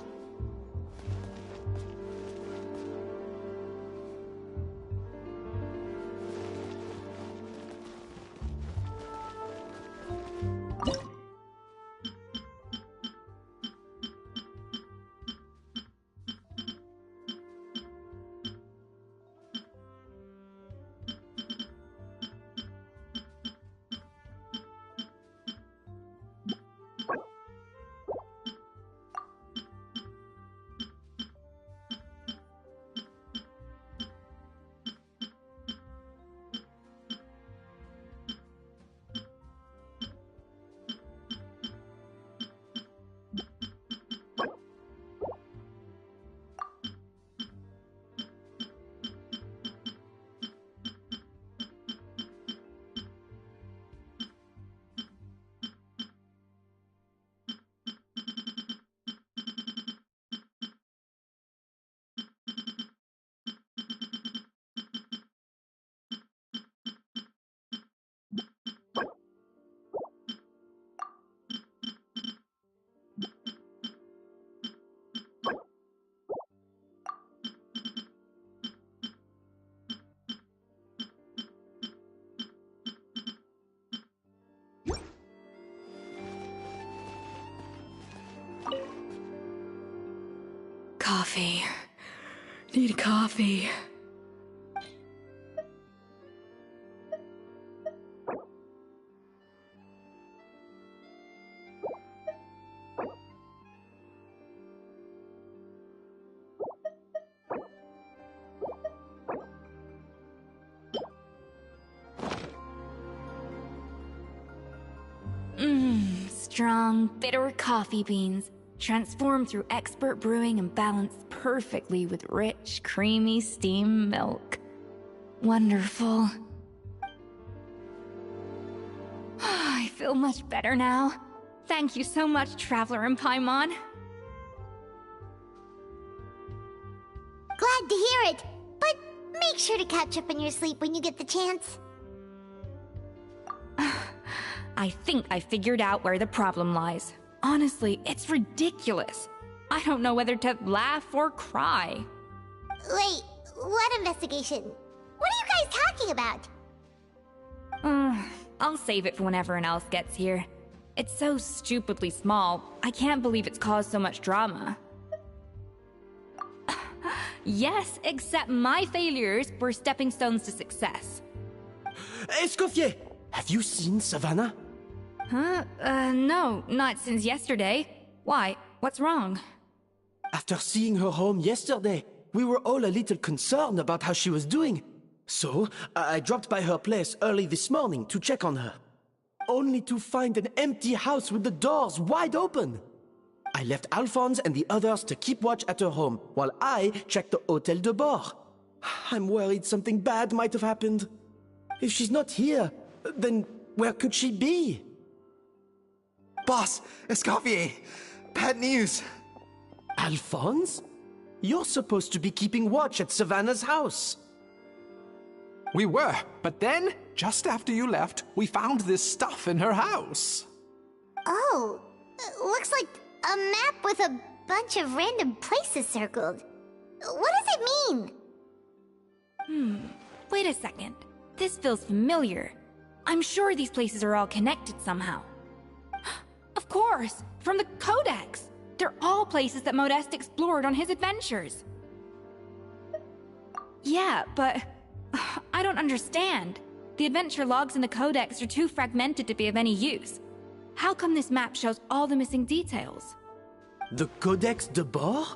Coffee. Need coffee. strong, bitter coffee beans, transformed through expert brewing and balanced perfectly with rich, creamy steam milk. Wonderful. I feel much better now. Thank you so much, Traveler and Paimon. Glad to hear it, but make sure to catch up on your sleep when you get the chance. I think I figured out where the problem lies. Honestly, it's ridiculous. I don't know whether to laugh or cry. Wait, what investigation? What are you guys talking about? I'll save it for when everyone else gets here. It's so stupidly small, I can't believe it's caused so much drama. Yes, except my failures were stepping stones to success. Escoffier, have you seen Savannah? Huh? No, not since yesterday. Why? What's wrong? After seeing her home yesterday, we were all a little concerned about how she was doing. So, I dropped by her place early this morning to check on her. Only to find an empty house with the doors wide open. I left Alphonse and the others to keep watch at her home, while I checked the Hotel de Bord. I'm worried something bad might have happened. If she's not here, then where could she be? Boss, Escoffier, bad news. Alphonse? You're supposed to be keeping watch at Savannah's house. We were, but then, just after you left, we found this stuff in her house. Oh, looks like a map with a bunch of random places circled. What does it mean? Wait a second. This feels familiar. I'm sure these places are all connected somehow. Of course, from the Codex. They're all places that Modeste explored on his adventures. Yeah, but I don't understand. The adventure logs in the Codex are too fragmented to be of any use. How come this map shows all the missing details? The Codex de Bord?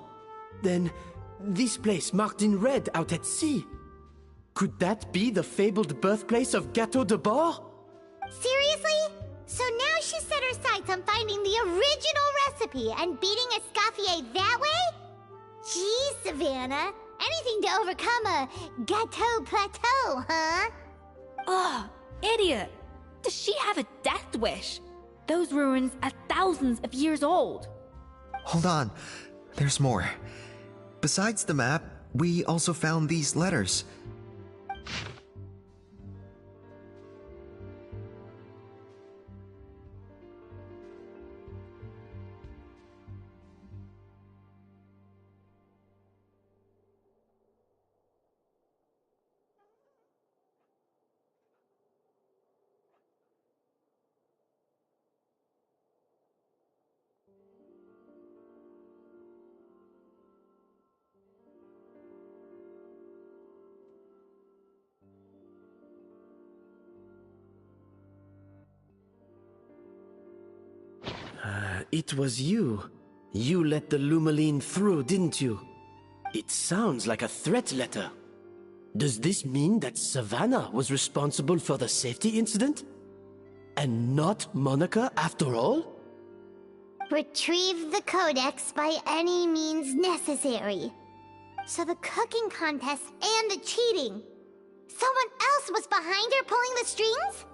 Then, this place marked in red out at sea. Could that be the fabled birthplace of Gâteau de Bord? Seriously? So now she set her sights on finding the original recipe and beating Escoffier that way? Gee, Savannah. Anything to overcome a Gâteau plateau, huh? Ugh, idiot! Does she have a death wish? Those ruins are thousands of years old. Hold on, there's more. Besides the map, we also found these letters. It was you. You let the Lumaline through, didn't you? It sounds like a threat letter. Does this mean that Savannah was responsible for the safety incident? And not Monica after all? Retrieve the Codex by any means necessary. So the cooking contest and the cheating. Someone else was behind her pulling the strings?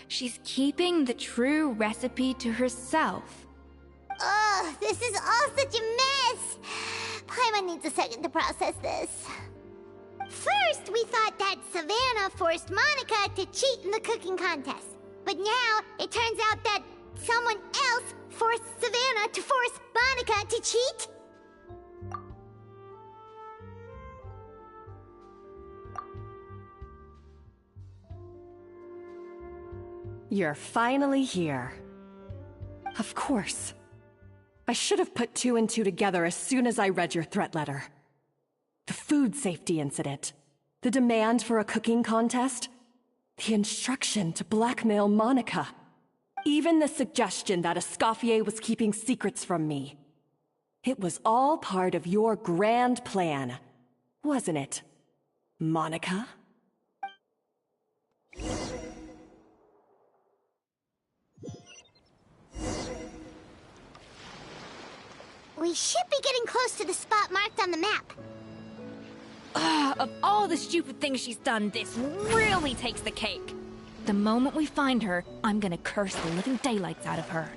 She's keeping the true recipe to herself. Ugh, this is all such a mess. Paimon needs a second to process this. First, we thought that Savannah forced Monica to cheat in the cooking contest. But now, it turns out that someone else forced Savannah to force Monica to cheat? You're finally here. Of course. I should have put two and two together as soon as I read your threat letter. The food safety incident, the demand for a cooking contest, the instruction to blackmail Monica, even the suggestion that Escoffier was keeping secrets from me. It was all part of your grand plan, wasn't it, Monica? We should be getting close to the spot marked on the map. Of all the stupid things she's done, this really takes the cake. The moment we find her, I'm gonna curse the living daylights out of her.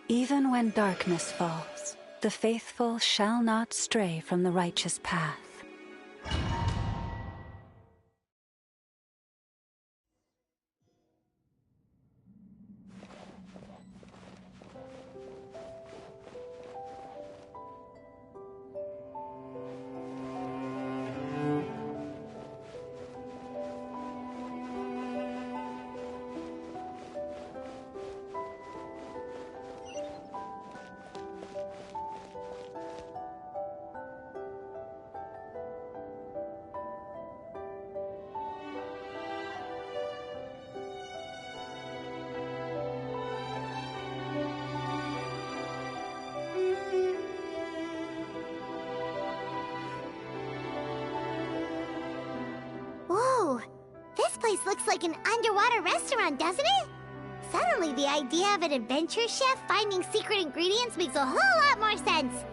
Even when darkness falls, the faithful shall not stray from the righteous path. Whoa! This place looks like an underwater restaurant, doesn't it? Suddenly, the idea of an adventure chef finding secret ingredients makes a whole lot more sense.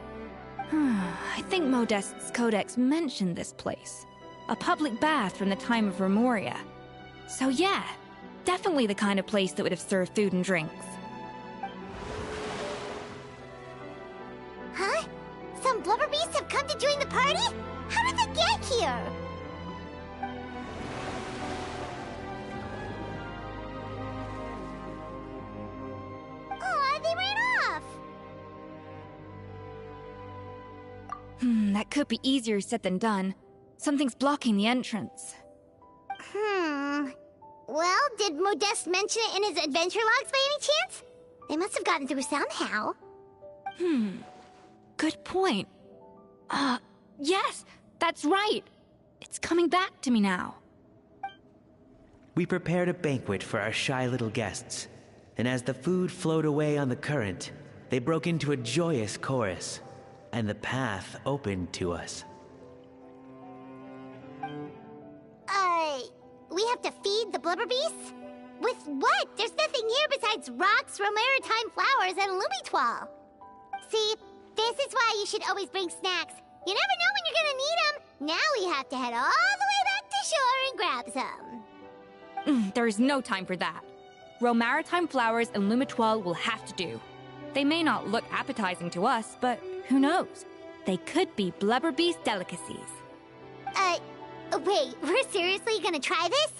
I think Modest's codex mentioned this place. A public bath from the time of Remoria. So yeah, definitely the kind of place that would have served food and drinks. Huh? Some blubber beasts have come to join the party? How did they get here? Aw, they ran off! That could be easier said than done. Something's blocking the entrance. Well, did Modeste mention it in his adventure logs by any chance? They must have gotten through somehow. Good point. Yes, that's right. It's coming back to me now. We prepared a banquet for our shy little guests, and as the food flowed away on the current, they broke into a joyous chorus, and the path opened to us. We have to feed the blubber beasts? With what? There's nothing here besides rocks, romaritime flowers, and lumitwal. See, this is why you should always bring snacks. You never know when you're gonna need them. Now we have to head all the way back to shore and grab some. There is no time for that. Romaritime flowers and lumitwal will have to do. They may not look appetizing to us, but who knows? They could be blubber beast delicacies. Wait, we're seriously gonna try this?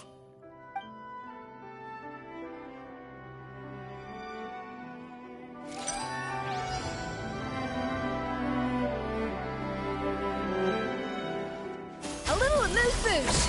A little amuse-bouche!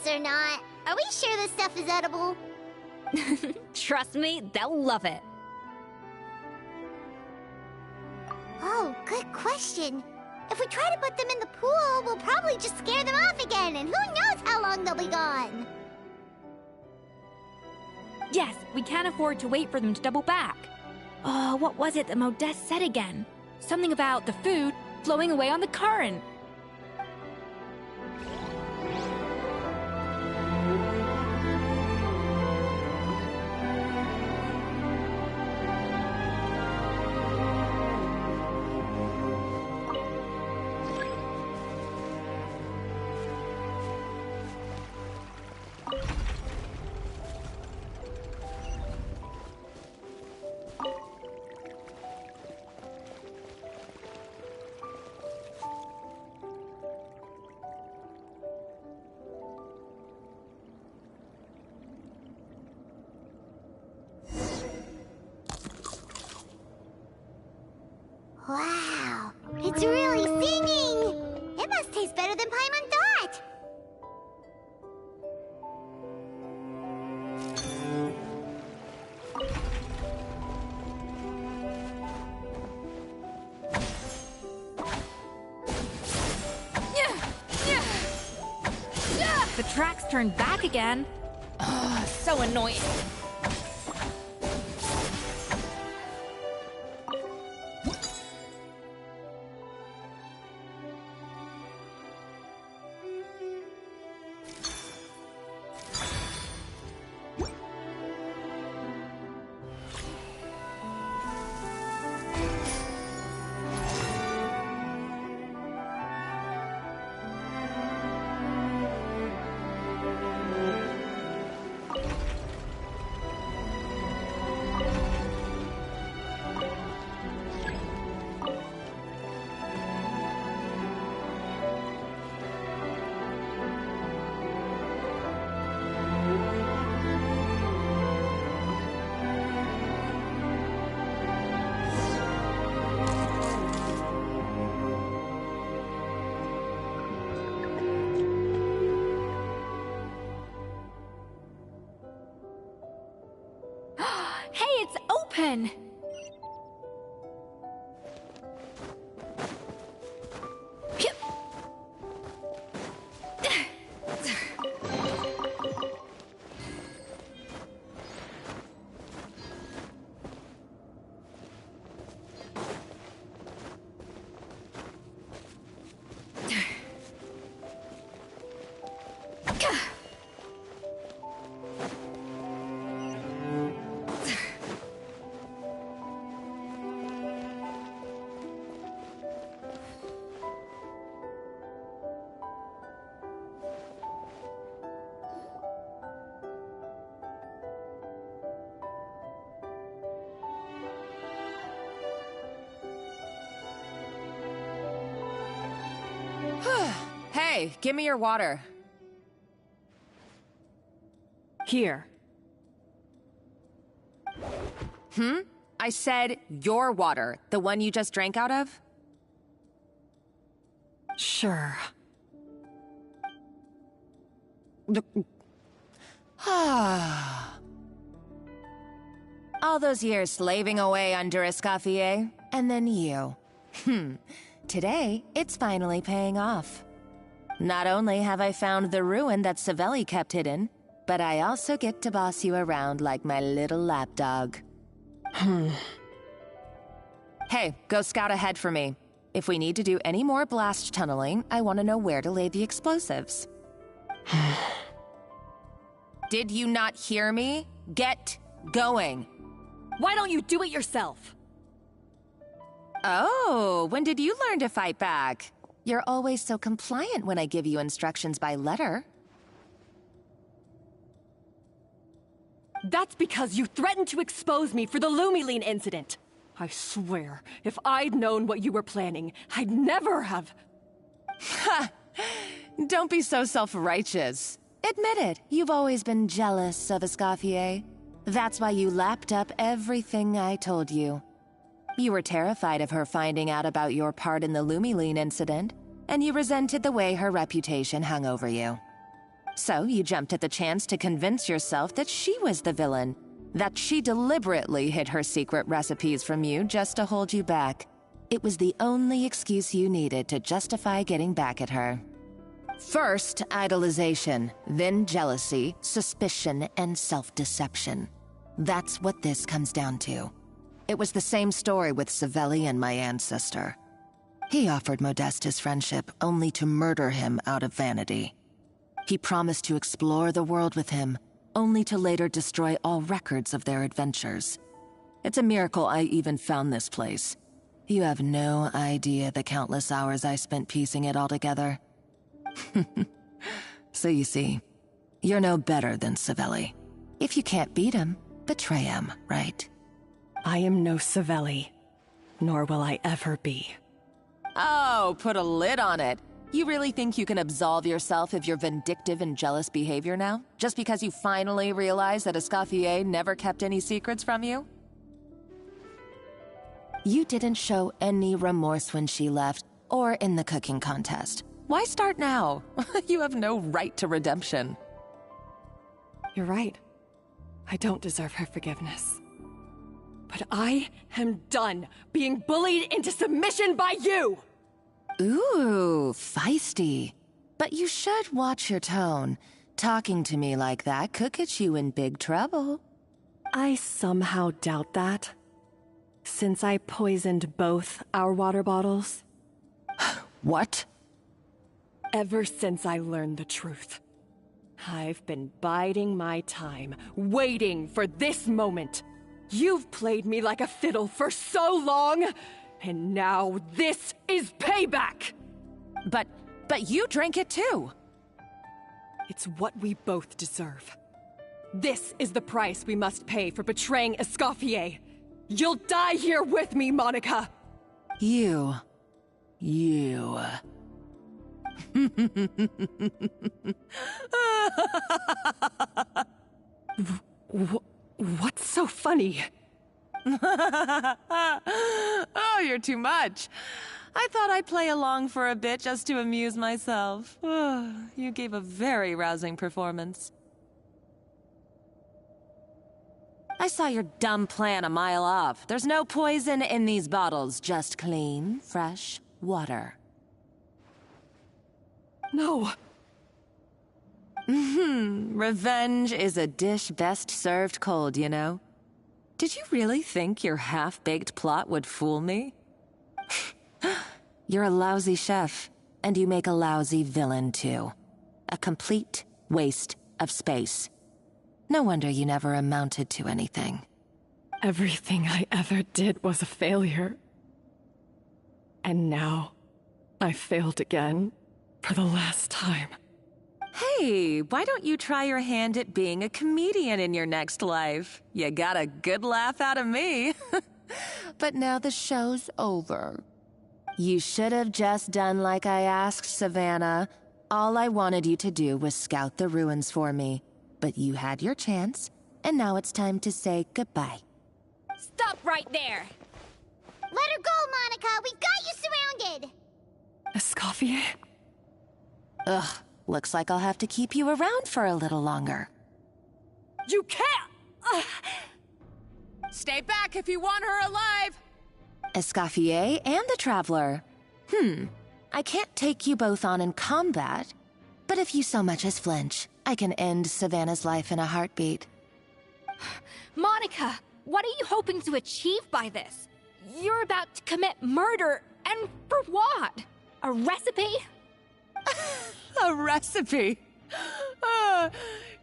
this or not, are we sure this stuff is edible? Trust me, they'll love it. Oh, good question. If we try to put them in the pool, we'll probably just scare them off again, and who knows how long they'll be gone. Yes, we can't afford to wait for them to double back. Oh, what was it that Modeste said again? Something about the food flowing away on the current. Wow, it's really singing! It must taste better than Paimon thought! The tracks turned back again. Ugh, so annoying. Hey, it's open! Hey, give me your water. Here. I said your water, the one you just drank out of? Sure. All those years slaving away under Escoffier, and then you. Today, it's finally paying off. Not only have I found the ruin that Savelli kept hidden, but I also get to boss you around like my little lapdog. Hey, go scout ahead for me. If we need to do any more blast tunneling, I want to know where to lay the explosives. Did you not hear me? Get going. Why don't you do it yourself? Oh, when did you learn to fight back? You're always so compliant when I give you instructions by letter. That's because you threatened to expose me for the Lumiline incident. I swear, if I'd known what you were planning, I'd never have... Ha! Don't be so self-righteous. Admit it, you've always been jealous of Escoffier. That's why you lapped up everything I told you. You were terrified of her finding out about your part in the Lumiline incident, and you resented the way her reputation hung over you. So you jumped at the chance to convince yourself that she was the villain, that she deliberately hid her secret recipes from you just to hold you back. It was the only excuse you needed to justify getting back at her. First, idolization, then jealousy, suspicion, and self-deception. That's what this comes down to. It was the same story with Savelli and my ancestor. He offered Modeste his friendship only to murder him out of vanity. He promised to explore the world with him, only to later destroy all records of their adventures. It's a miracle I even found this place. You have no idea the countless hours I spent piecing it all together. So you see, you're no better than Savelli. If you can't beat him, betray him, right? I am no Savelli, nor will I ever be. Oh, put a lid on it. You really think you can absolve yourself of your vindictive and jealous behavior now? Just because you finally realize that Escoffier never kept any secrets from you? You didn't show any remorse when she left, or in the cooking contest. Why start now? You have no right to redemption. You're right. I don't deserve her forgiveness. But I am done being bullied into submission by you! Ooh, feisty. But you should watch your tone. Talking to me like that could get you in big trouble. I somehow doubt that. Since I poisoned both our water bottles. What? Ever since I learned the truth, I've been biding my time, waiting for this moment. You've played me like a fiddle for so long, and now this is payback! But you drank it too! It's what we both deserve. This is the price we must pay for betraying Escoffier. You'll die here with me, Monica! You. What's so funny? Oh, you're too much. I thought I'd play along for a bit just to amuse myself. You gave a very rousing performance. I saw your dumb plan a mile off. There's no poison in these bottles, just clean, fresh water. No. Revenge is a dish best served cold, you know? Did you really think your half-baked plot would fool me? You're a lousy chef, and you make a lousy villain, too. A complete waste of space. No wonder you never amounted to anything. Everything I ever did was a failure. And now, I failed again, for the last time. Hey, why don't you try your hand at being a comedian in your next life? You got a good laugh out of me. But now the show's over. You should have just done like I asked, Savannah. All I wanted you to do was scout the ruins for me. But you had your chance, and now it's time to say goodbye. Stop right there! Let her go, Monica! We've got you surrounded! Escoffier? Ugh, looks like I'll have to keep you around for a little longer. You can't! Stay back if you want her alive! Escoffier and the Traveler. I can't take you both on in combat, but if you so much as flinch, I can end Savannah's life in a heartbeat. Monica, what are you hoping to achieve by this? You're about to commit murder, and for what? A recipe? A recipe?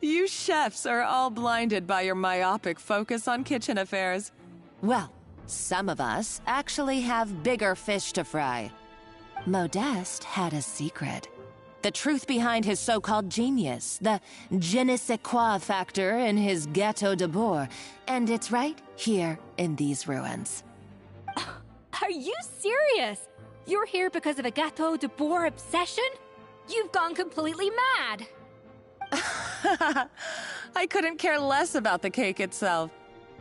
You chefs are all blinded by your myopic focus on kitchen affairs. Well, some of us actually have bigger fish to fry. Modeste had a secret. The truth behind his so-called genius, the je ne sais quoi factor in his Gâteau de Bourg, and it's right here in these ruins. Are you serious? You're here because of a Gâteau de Bourg obsession? You've gone completely mad! I couldn't care less about the cake itself.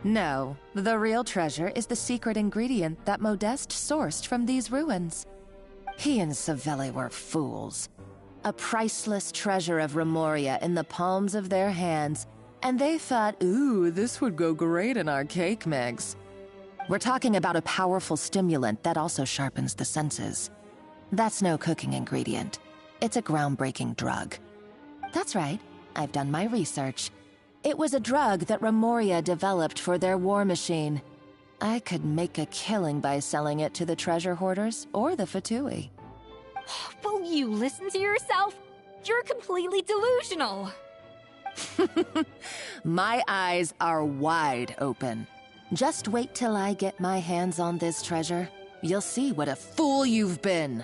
No, the real treasure is the secret ingredient that Modeste sourced from these ruins. He and Savelli were fools. a priceless treasure of Remoria in the palms of their hands, and they thought, ooh, this would go great in our cake mix. We're talking about a powerful stimulant that also sharpens the senses. That's no cooking ingredient. It's a groundbreaking drug. That's right, I've done my research. It was a drug that Remoria developed for their war machine. I could make a killing by selling it to the treasure hoarders or the Fatui. Will you listen to yourself? You're completely delusional. My eyes are wide open. Just wait till I get my hands on this treasure. You'll see what a fool you've been.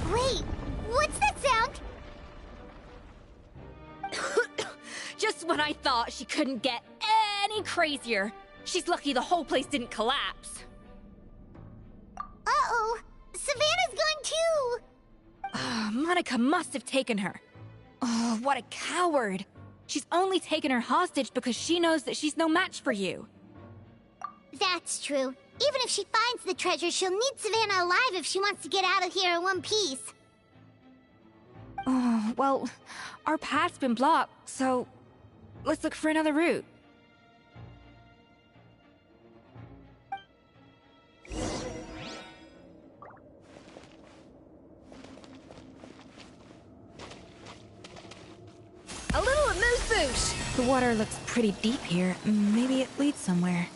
Wait, what's that sound? Just when I thought she couldn't get any crazier. She's lucky the whole place didn't collapse. Uh-oh, Savannah's gone too! Monica must have taken her. Oh, what a coward. She's only taken her hostage because she knows that she's no match for you. That's true. Even if she finds the treasure, she'll need Savannah alive if she wants to get out of here in one piece. Oh, well, our path's been blocked, so let's look for another route. A little amuse-bouche! The water looks pretty deep here. Maybe it leads somewhere.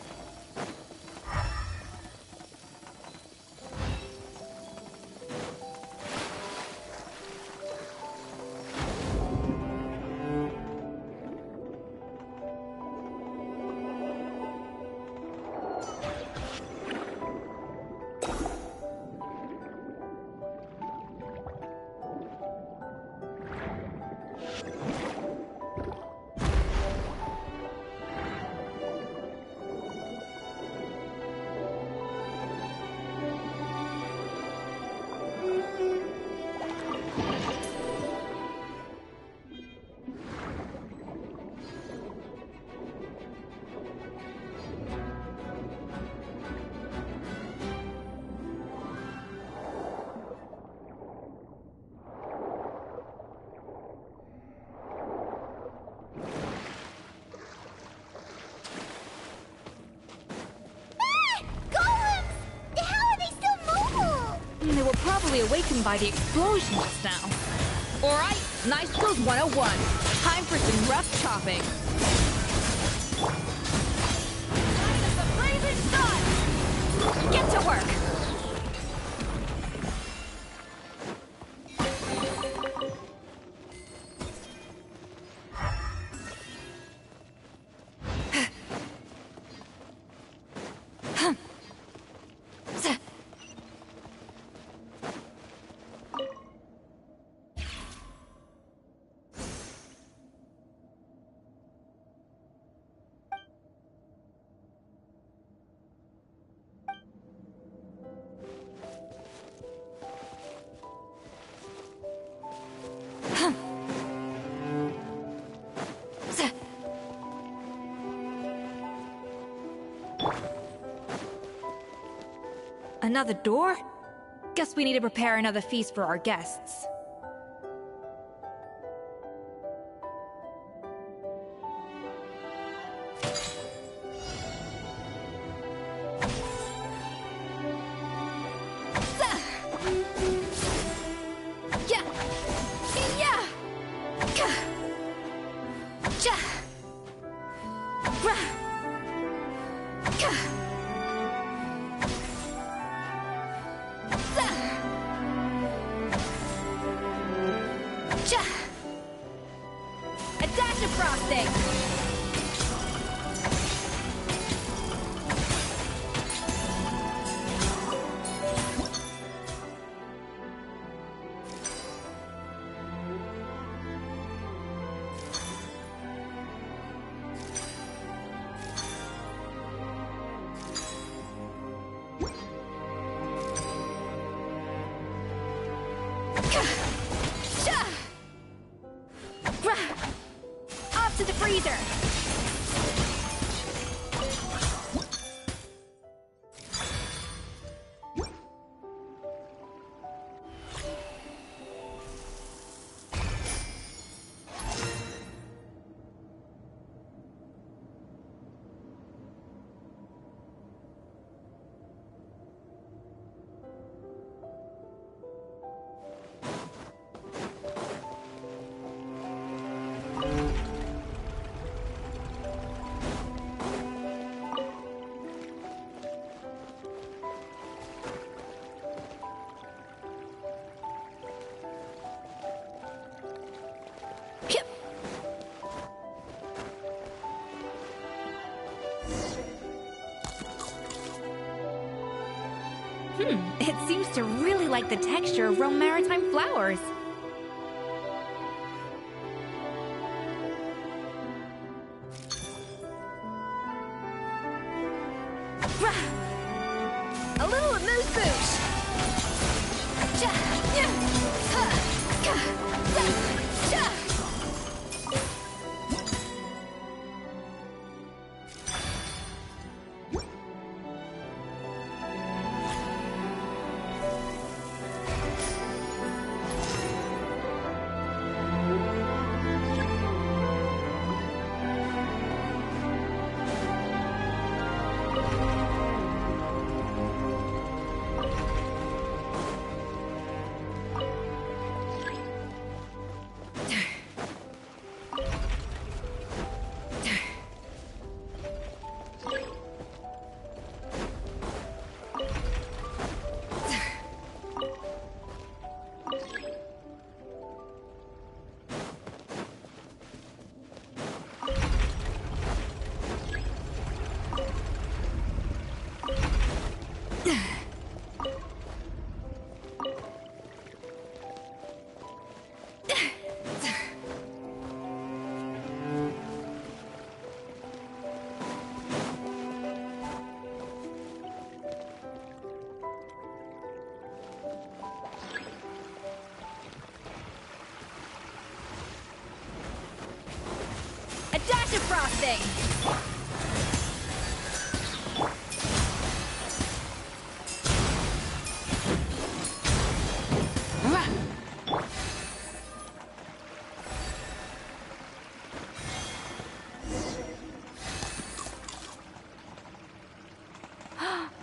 They were probably awakened by the explosion just now. Alright, Knife Skills 101. Time for some rough chopping. Time of the blazing sun! Get to work! Another door? Guess we need to prepare another feast for our guests. It seems to really like the texture of Rome maritime flowers. A little amuse bouche. A dash of frosting!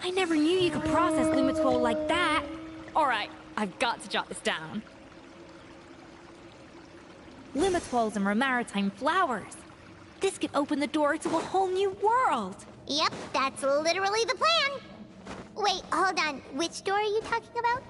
I never knew you could process Lumitwol like that. Alright, I've got to jot this down. Lumitwols and maritime flowers. This could open the door to a whole new world. Yep, that's literally the plan. Wait, hold on. Which door are you talking about?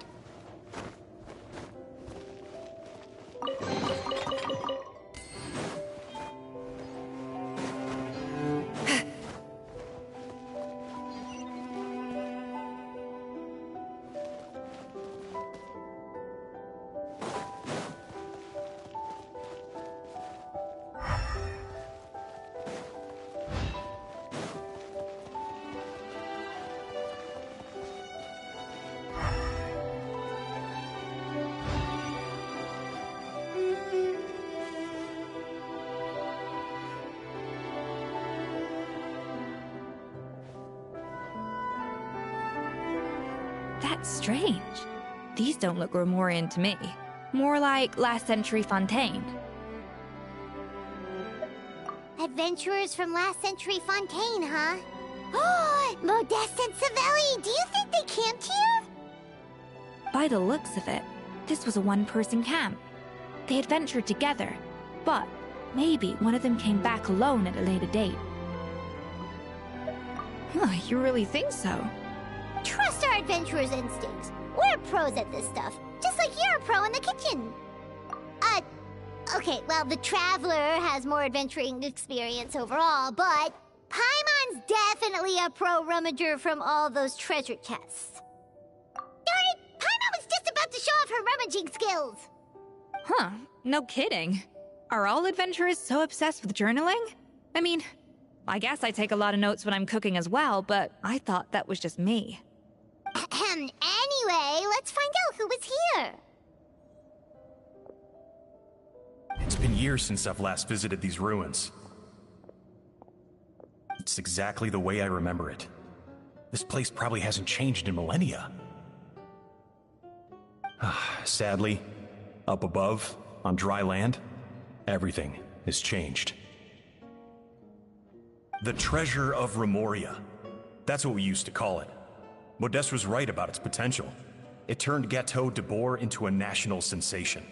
That's strange. These don't look Romorian to me. More like last century Fontaine. Adventurers from last century Fontaine, huh? Oh, Modeste and Savelli, do you think they camped here? By the looks of it, this was a one-person camp. They adventured together, but maybe one of them came back alone at a later date. Huh, you really think so? Trust our adventurers' instincts. We're pros at this stuff, just like you're a pro in the kitchen. Okay, well, the Traveler has more adventuring experience overall, but Paimon's definitely a pro rummager from all those treasure chests. Darn it! Paimon was just about to show off her rummaging skills! Huh, no kidding. Are all adventurers so obsessed with journaling? I mean, I guess I take a lot of notes when I'm cooking as well, but I thought that was just me. Anyway, let's find out who was here. It's been years since I've last visited these ruins. It's exactly the way I remember it. This place probably hasn't changed in millennia. Sadly, up above, on dry land, everything has changed. The treasure of Remoria. That's what we used to call it. Modeste was right about its potential. It turned Gâteau de Bourg into a national sensation.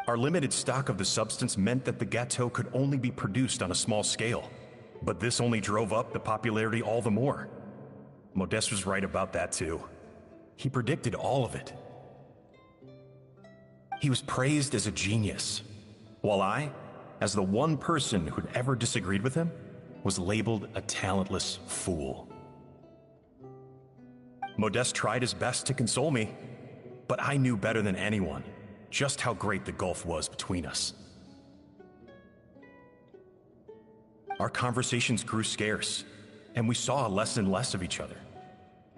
Our limited stock of the substance meant that the gâteau could only be produced on a small scale. But this only drove up the popularity all the more. Modeste was right about that too. He predicted all of it. He was praised as a genius, while I, as the one person who'd ever disagreed with him, was labeled a talentless fool. Modeste tried his best to console me, but I knew better than anyone just how great the gulf was between us. Our conversations grew scarce, and we saw less and less of each other.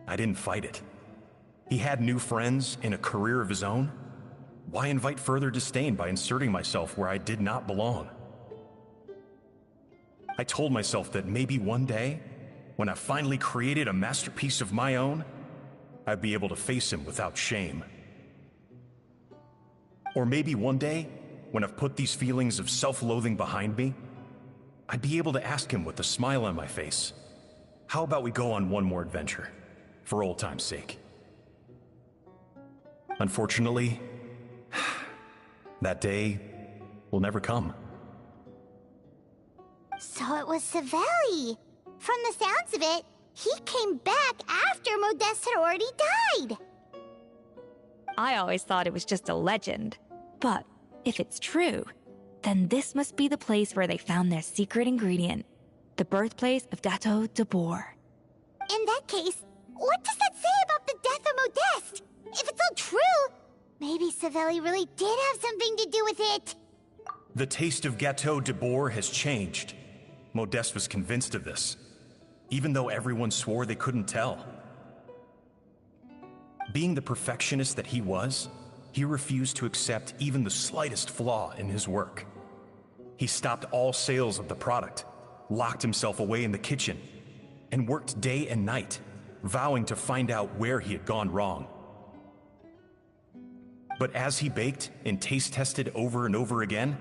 I didn't fight it. He had new friends and a career of his own. Why invite further disdain by inserting myself where I did not belong? I told myself that maybe one day, when I finally created a masterpiece of my own, I'd be able to face him without shame. Or maybe one day, when I've put these feelings of self-loathing behind me, I'd be able to ask him with a smile on my face, how about we go on one more adventure, for old time's sake? Unfortunately, that day will never come. So it was Savelli. From the sounds of it, he came back after Modeste had already died. I always thought it was just a legend. But if it's true, then this must be the place where they found their secret ingredient, the birthplace of Gateau de Bourg. In that case, what does that say about the death of Modeste? If it's all true, maybe Savelli really did have something to do with it. The taste of Gateau de Bourg has changed. Modeste was convinced of this, even though everyone swore they couldn't tell. Being the perfectionist that he was, he refused to accept even the slightest flaw in his work. He stopped all sales of the product, locked himself away in the kitchen, and worked day and night, vowing to find out where he had gone wrong. But as he baked and taste tested over and over again,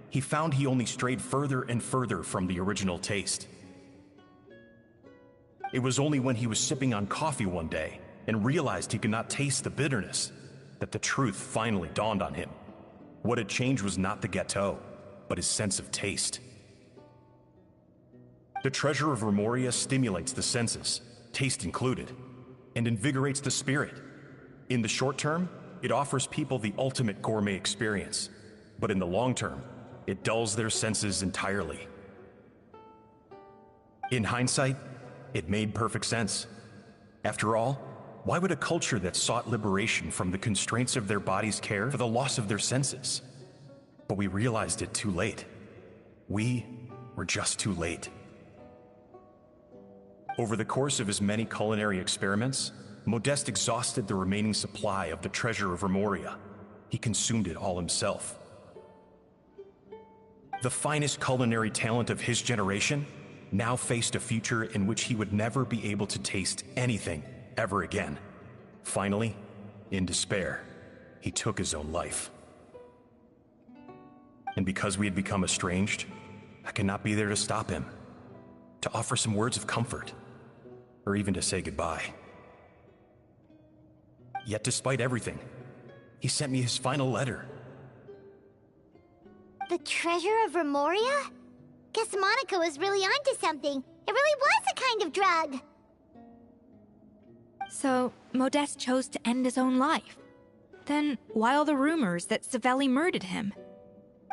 he found he only strayed further and further from the original taste. It was only when he was sipping on coffee one day and realized he could not taste the bitterness that the truth finally dawned on him. What had changed was not the gâteau, but his sense of taste. The treasure of Remoria stimulates the senses, taste included, and invigorates the spirit. In the short term, it offers people the ultimate gourmet experience, but in the long term, it dulls their senses entirely. In hindsight, it made perfect sense. After all, why would a culture that sought liberation from the constraints of their bodies care for the loss of their senses? But we realized it too late. We were just too late. Over the course of his many culinary experiments, Modeste exhausted the remaining supply of the treasure of Remoria. He consumed it all himself. The finest culinary talent of his generation now faced a future in which he would never be able to taste anything ever again. Finally, in despair, he took his own life. And because we had become estranged, I could not be there to stop him, to offer some words of comfort, or even to say goodbye. Yet despite everything, he sent me his final letter. The treasure of Remoria? Guess Monica was really onto something. It really was a kind of drug. So, Modeste chose to end his own life. Then, why all the rumors that Savelli murdered him?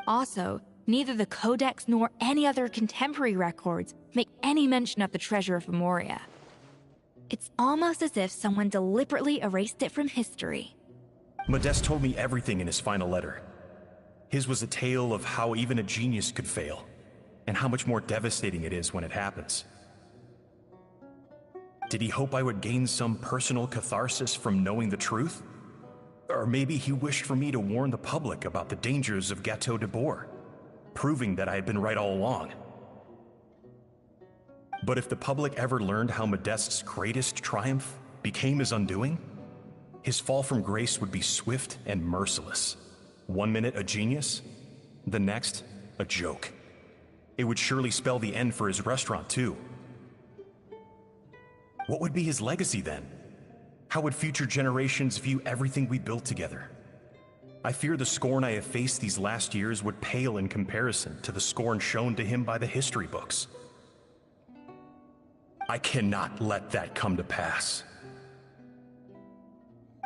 Also, neither the Codex nor any other contemporary records make any mention of the treasure of Remoria. It's almost as if someone deliberately erased it from history. Modeste told me everything in his final letter. His was a tale of how even a genius could fail, and how much more devastating it is when it happens. Did he hope I would gain some personal catharsis from knowing the truth? Or maybe he wished for me to warn the public about the dangers of Gateau de Bourg, proving that I had been right all along. But if the public ever learned how Modeste's greatest triumph became his undoing, his fall from grace would be swift and merciless. 1 minute a genius, the next a joke. It would surely spell the end for his restaurant too. What would be his legacy then? How would future generations view everything we built together? I fear the scorn I have faced these last years would pale in comparison to the scorn shown to him by the history books. I cannot let that come to pass.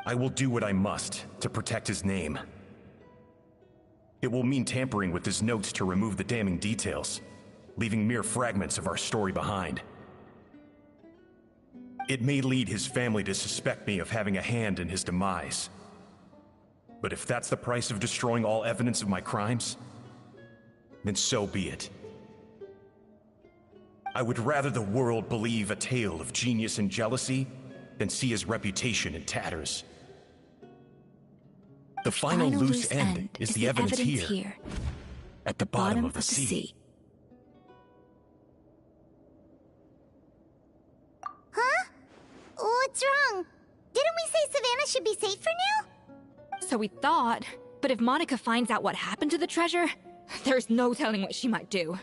I will do what I must to protect his name. It will mean tampering with his notes to remove the damning details, leaving mere fragments of our story behind. It may lead his family to suspect me of having a hand in his demise. But if that's the price of destroying all evidence of my crimes, then so be it. I would rather the world believe a tale of genius and jealousy than see his reputation in tatters. The final loose end is the evidence here, at the bottom of the sea. Huh? What's wrong? Didn't we say Savannah should be safe for now? So we thought, but if Monica finds out what happened to the treasure, there's no telling what she might do.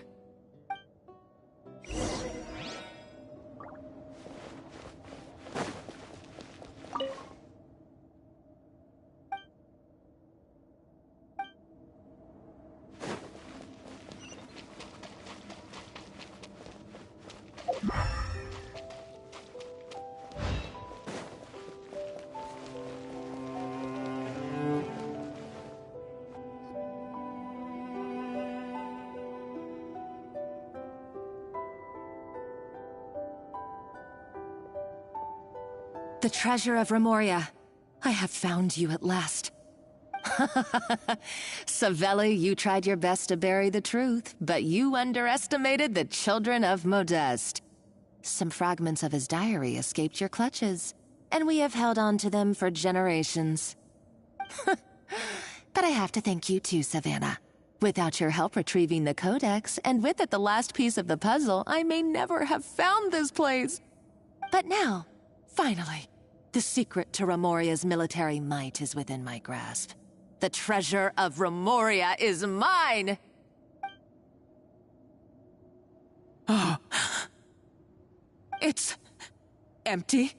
The treasure of Remoria. I have found you at last. Savelli, you tried your best to bury the truth, but you underestimated the children of Modeste. Some fragments of his diary escaped your clutches, and we have held on to them for generations. But I have to thank you too, Savannah. Without your help retrieving the codex, and with it the last piece of the puzzle, I may never have found this place. But now, finally, the secret to Remoria's military might is within my grasp. The treasure of Remoria is mine! Oh. It's empty.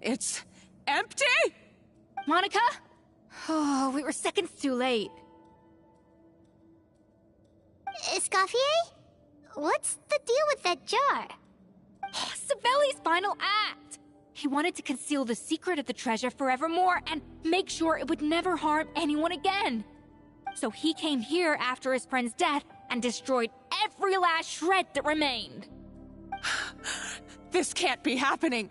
It's empty? Monica? Oh, we were seconds too late. Escoffier? What's the deal with that jar? Savelli's final act! He wanted to conceal the secret of the treasure forevermore and make sure it would never harm anyone again. So he came here after his friend's death and destroyed every last shred that remained. This can't be happening.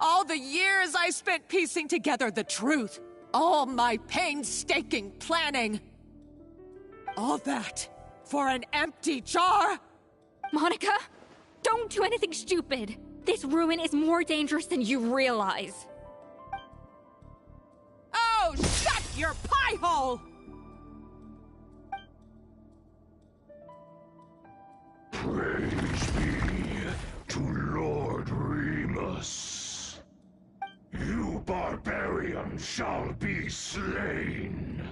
All the years I spent piecing together the truth. All my painstaking planning. All that for an empty jar? Monica, don't do anything stupid. This ruin is more dangerous than you realize. Oh, shut your pie hole! Praise be to Lord Remus. You barbarian shall be slain.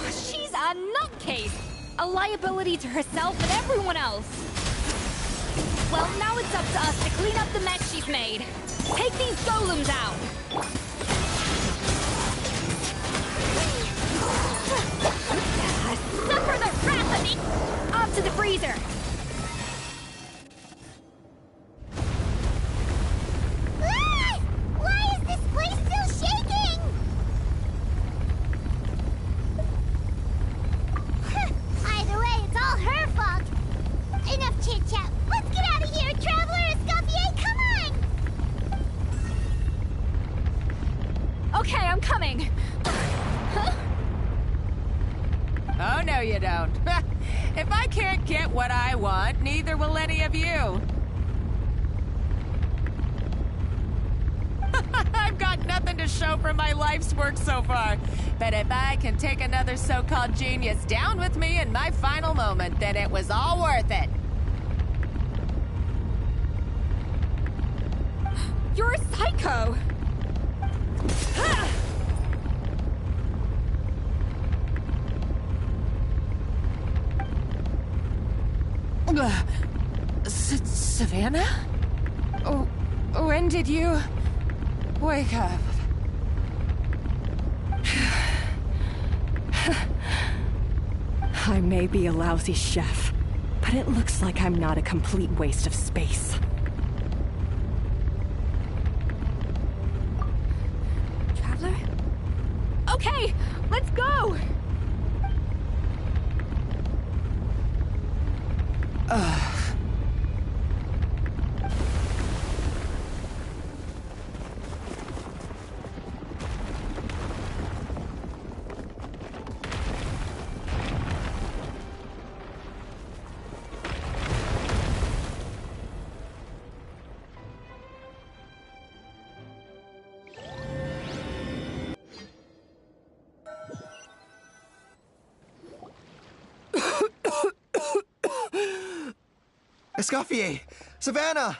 She's a nutcase! A liability to herself and everyone else! Well, now it's up to us to clean up the mess she's made. Take these golems out! Suffer the wrath of me! Off to the freezer! Why is this place still shaking? Either way, it's all her fault. Enough chit-chat. Let's get out of here, Traveler! Escoffier, come on! Okay, I'm coming. Huh? Oh, no you don't. If I can't get what I want, neither will any of you. I've got nothing to show for my life's work so far. But if I can take another so-called genius down with me in my final moment, then it was all worth it. You're a psycho! Savannah? Oh, when did you wake up? I may be a lousy chef, but it looks like I'm not a complete waste of space. Traveler? Okay, let's go! Escoffier! Savannah!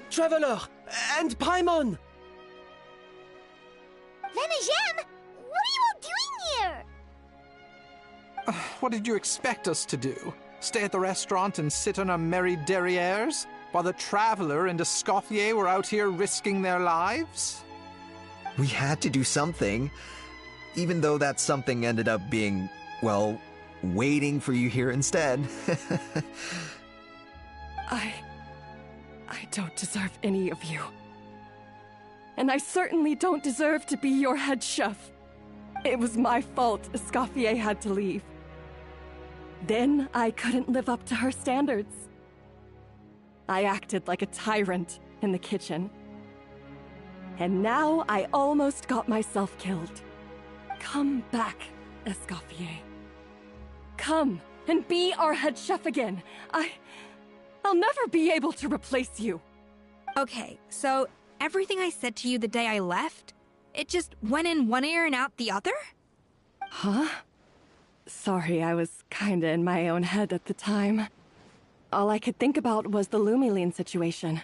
Traveler! And Paimon! Venejem! What are you all doing here? What did you expect us to do? Stay at the restaurant and sit on our merry derrieres? While the Traveler and Escoffier were out here risking their lives? We had to do something. Even though that something ended up being, well, waiting for you here instead. I don't deserve any of you. And I certainly don't deserve to be your head chef. It was my fault Escoffier had to leave. Then I couldn't live up to her standards. I acted like a tyrant in the kitchen. And now I almost got myself killed. Come back, Escoffier. Come and be our head chef again. I'll never be able to replace you. Okay, so everything I said to you the day I left, it just went in one ear and out the other? Huh? Sorry, I was kinda in my own head at the time. All I could think about was the Lumiline situation.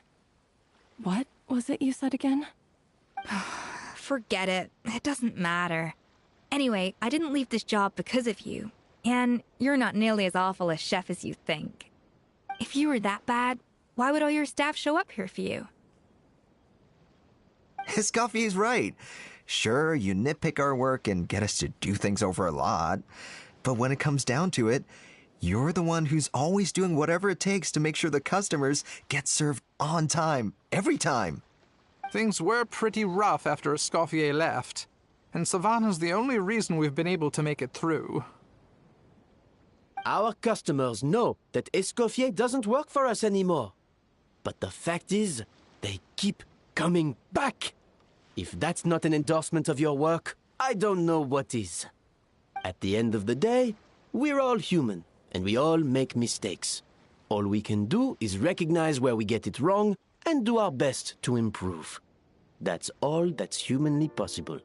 What was it you said again? Forget it. It doesn't matter. Anyway, I didn't leave this job because of you. And you're not nearly as awful a chef as you think. If you were that bad, why would all your staff show up here for you? Escoffier's right. Sure, you nitpick our work and get us to do things over a lot. But when it comes down to it, you're the one who's always doing whatever it takes to make sure the customers get served on time, every time. Things were pretty rough after Escoffier left. And Savannah's the only reason we've been able to make it through. Our customers know that Escoffier doesn't work for us anymore. But the fact is, they keep coming back. If that's not an endorsement of your work, I don't know what is. At the end of the day, we're all human, and we all make mistakes. All we can do is recognize where we get it wrong and do our best to improve. That's all that's humanly possible.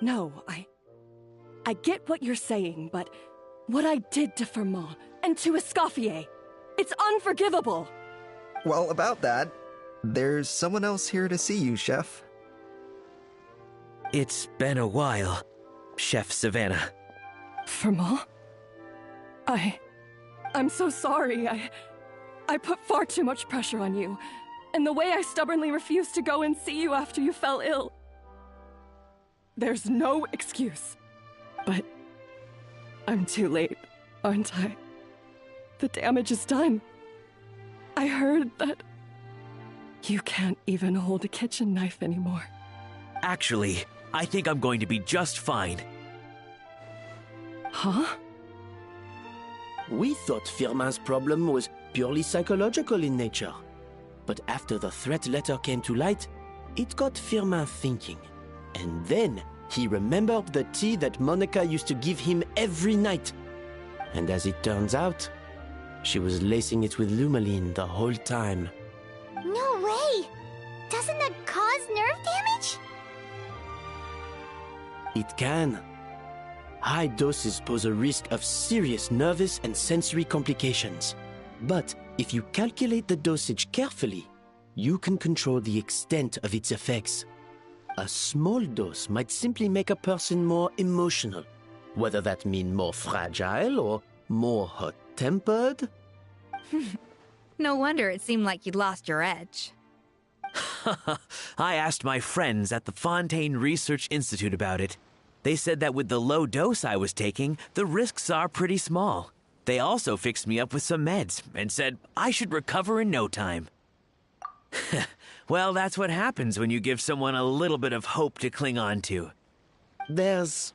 No, I get what you're saying, but what I did to Firmin and to Escoffier, it's unforgivable. Well, about that, there's someone else here to see you, Chef. It's been a while, Chef Savannah. Firmin? I'm so sorry. I put far too much pressure on you. And the way I stubbornly refused to go and see you after you fell ill. There's no excuse. But I'm too late, aren't I? The damage is done. I heard that you can't even hold a kitchen knife anymore. Actually, I think I'm going to be just fine. Huh? We thought Firmin's problem was purely psychological in nature. But after the threat letter came to light, it got Firmin thinking. And then he remembered the tea that Monica used to give him every night. And as it turns out, she was lacing it with Lumiline the whole time. No way! Doesn't that cause nerve damage? It can. High doses pose a risk of serious nervous and sensory complications. But if you calculate the dosage carefully, you can control the extent of its effects. A small dose might simply make a person more emotional, whether that means more fragile or more hot-tempered. No wonder it seemed like you'd lost your edge. I asked my friends at the Fontaine Research Institute about it. They said that with the low dose I was taking, the risks are pretty small. They also fixed me up with some meds and said I should recover in no time. Well, that's what happens when you give someone a little bit of hope to cling on to. There's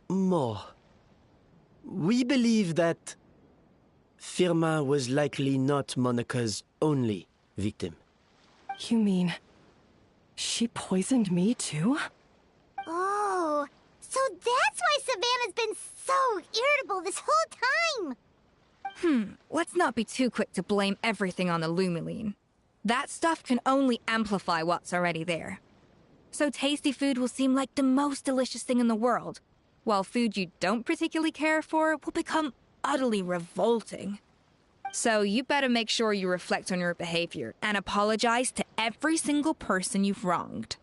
more. We believe that Firma was likely not Monica's only victim. You mean she poisoned me too? Oh, so that's why Savannah's been so irritable this whole time. Let's not be too quick to blame everything on the Lumiline. That stuff can only amplify what's already there. So tasty food will seem like the most delicious thing in the world, while food you don't particularly care for will become utterly revolting. So you better make sure you reflect on your behavior and apologize to every single person you've wronged.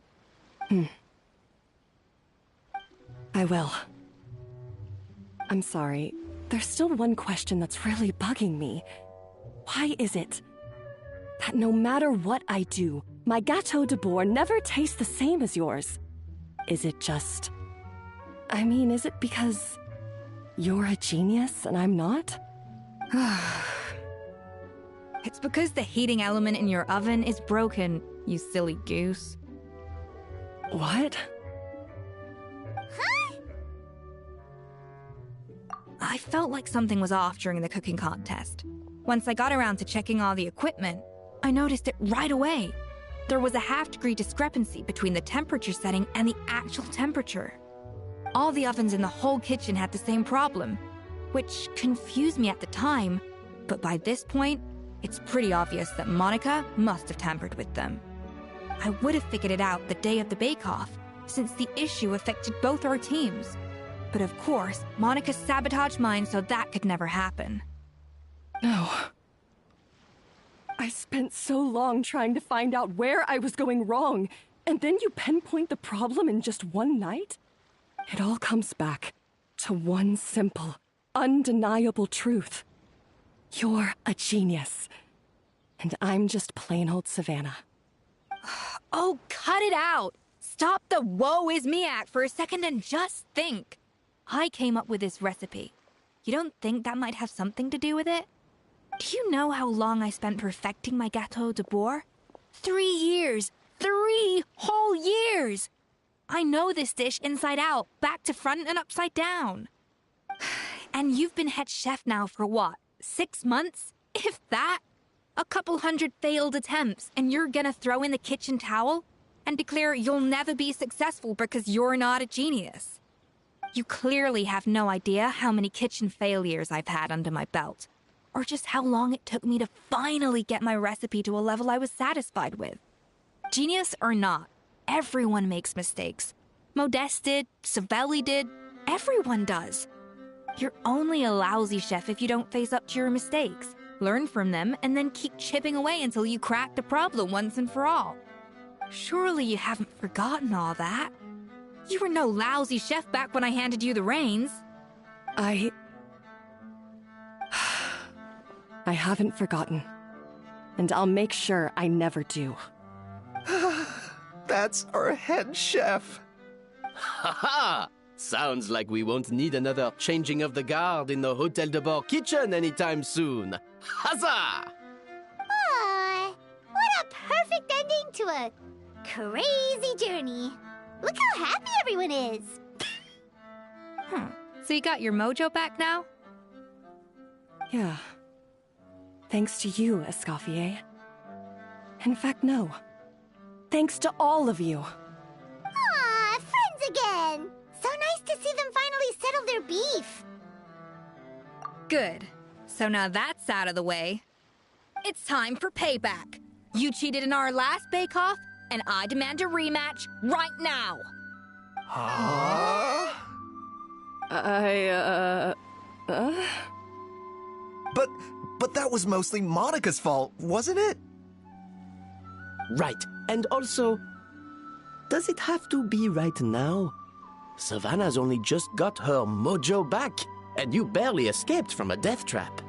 I will. I'm sorry. There's still one question that's really bugging me. Why is it that no matter what I do, my Gâteau de Bourg never tastes the same as yours? Is it just... is it because you're a genius and I'm not? It's because the heating element in your oven is broken, you silly goose. What? Huh? I felt like something was off during the cooking contest. Once I got around to checking all the equipment, I noticed it right away. There was a half-degree discrepancy between the temperature setting and the actual temperature. All the ovens in the whole kitchen had the same problem, which confused me at the time, but by this point, it's pretty obvious that Monica must have tampered with them. I would have figured it out the day of the bake-off, since the issue affected both our teams. But of course, Monica sabotaged mine so that could never happen. No. I spent so long trying to find out where I was going wrong, and then you pinpoint the problem in just one night? It all comes back to one simple, undeniable truth. You're a genius, and I'm just plain old Savannah. Oh, cut it out! Stop the woe is me act for a second and just think. I came up with this recipe. You don't think that might have something to do with it? Do you know how long I spent perfecting my Gâteau de Bourg? 3 years! 3 whole years! I know this dish inside out, back to front and upside down. And you've been head chef now for what, 6 months? If that? A couple hundred failed attempts, and you're gonna throw in the kitchen towel and declare you'll never be successful because you're not a genius. You clearly have no idea how many kitchen failures I've had under my belt, or just how long it took me to finally get my recipe to a level I was satisfied with. Genius or not, everyone makes mistakes. Modeste did, Savelli did, everyone does. You're only a lousy chef if you don't face up to your mistakes, learn from them, and then keep chipping away until you crack the problem once and for all. Surely you haven't forgotten all that. You were no lousy chef back when I handed you the reins. I haven't forgotten. And I'll make sure I never do. That's our head chef. Ha-ha! Sounds like we won't need another changing of the guard in the Hotel de Bord kitchen anytime soon. Huzzah! Aw, what a perfect ending to a crazy journey. Look how happy everyone is. So you got your mojo back now? Yeah. Thanks to you, Escoffier. In fact, no. Thanks to all of you. Aw, friends again. So nice to see them finally settle their beef. Good. So now that's out of the way. It's time for payback. You cheated in our last bake-off, and I demand a rematch right now. Huh? But that was mostly Monica's fault, wasn't it? Right. And also, does it have to be right now? Savannah's only just got her mojo back, and you barely escaped from a death trap.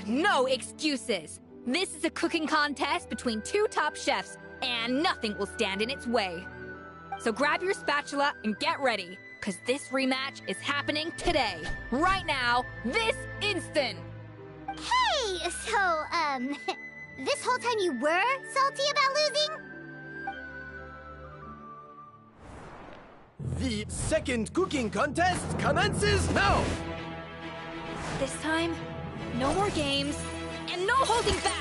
No excuses. This is a cooking contest between 2 top chefs, and nothing will stand in its way. So grab your spatula and get ready, because this rematch is happening today, right now, this instant. Hey, so, this whole time you were salty about losing? The second cooking contest commences now! This time, No more games, and no holding back!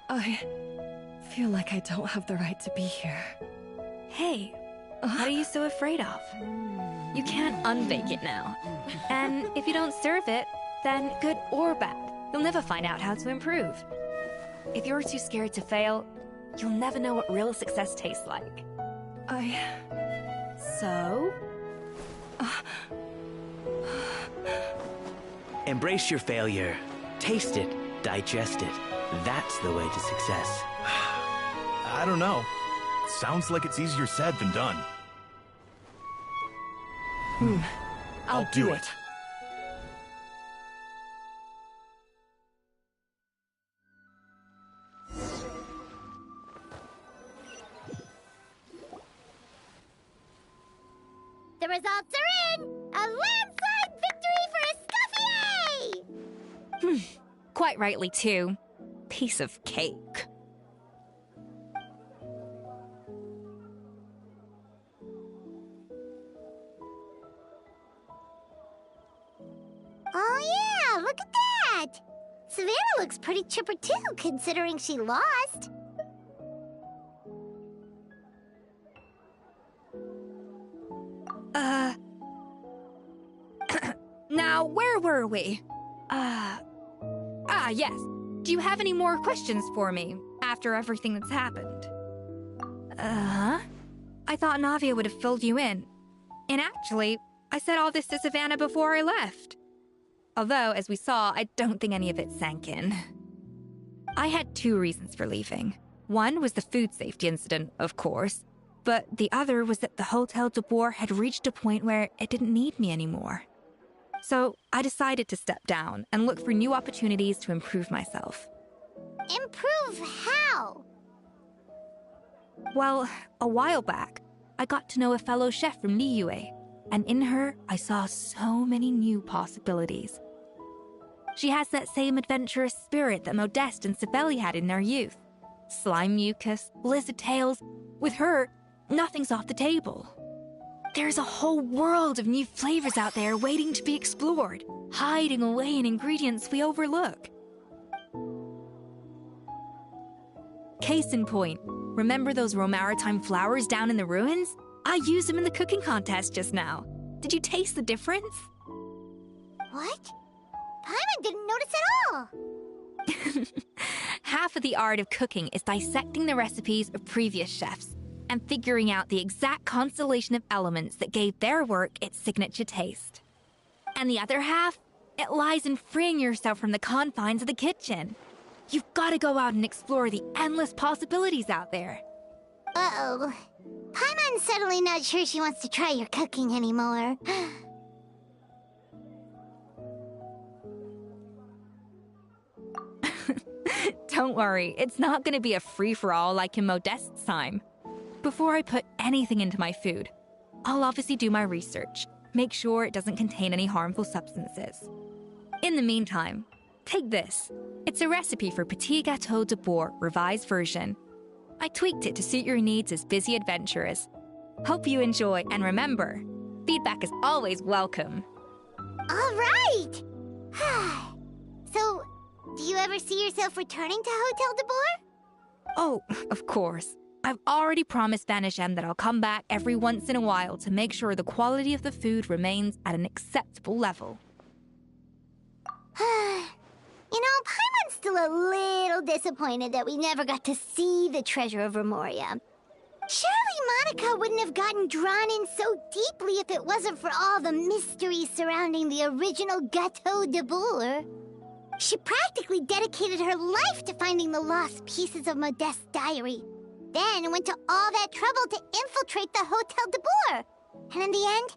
I feel like I don't have the right to be here. Hey, what are you so afraid of? You can't unbake it now. And if you don't serve it, then good or bad, you'll never find out how to improve. If you're too scared to fail, you'll never know what real success tastes like. So? Embrace your failure. Taste it. Digest it. That's the way to success. I don't know. Sounds like it's easier said than done. I'll do it. The results are in! A landslide victory for Escoffier! Quite rightly, too. Piece of cake. Oh yeah, look at that! Savannah looks pretty chipper too, considering she lost. Now, where were we? Yes. Do you have any more questions for me after everything that's happened? I thought Navia would have filled you in. And actually, I said all this to Savannah before I left. Although, as we saw, I don't think any of it sank in. I had two reasons for leaving. One was the food safety incident, of course, but the other was that the Hotel de Boer had reached a point where it didn't need me anymore. So I decided to step down and look for new opportunities to improve myself. Improve how? Well, a while back, I got to know a fellow chef from Liyue, and in her, I saw so many new possibilities. She has that same adventurous spirit that Modeste and Sibeli had in their youth. Slime mucus, lizard tails. With her, nothing's off the table. There's a whole world of new flavors out there waiting to be explored, hiding away in ingredients we overlook. Case in point, remember those Romaritime flowers down in the ruins? I used them in the cooking contest just now. Did you taste the difference? What? Paimon didn't notice at all. Half of the art of cooking is dissecting the recipes of previous chefs and figuring out the exact constellation of elements that gave their work its signature taste. And the other half, it lies in freeing yourself from the confines of the kitchen. You've got to go out and explore the endless possibilities out there. Uh-oh. Paimon's suddenly not sure she wants to try your cooking anymore. Don't worry, it's not going to be a free-for-all like in Modeste's time. Before I put anything into my food, I'll obviously do my research, make sure it doesn't contain any harmful substances. In the meantime, take this. It's a recipe for Petit Gâteau de Boer revised version. I tweaked it to suit your needs as busy adventurers. Hope you enjoy, and remember, feedback is always welcome. All right! So, do you ever see yourself returning to Hotel de Boer? Oh, of course. I've already promised Vanisham that I'll come back every once in a while to make sure the quality of the food remains at an acceptable level. You know, Paimon's still a little disappointed that we never got to see the treasure of Remoria. Surely Monica wouldn't have gotten drawn in so deeply if it wasn't for all the mystery surrounding the original Gâteau de Bourg. She practically dedicated her life to finding the lost pieces of Modeste's diary, then went to all that trouble to infiltrate the Hotel de Bourg. And in the end,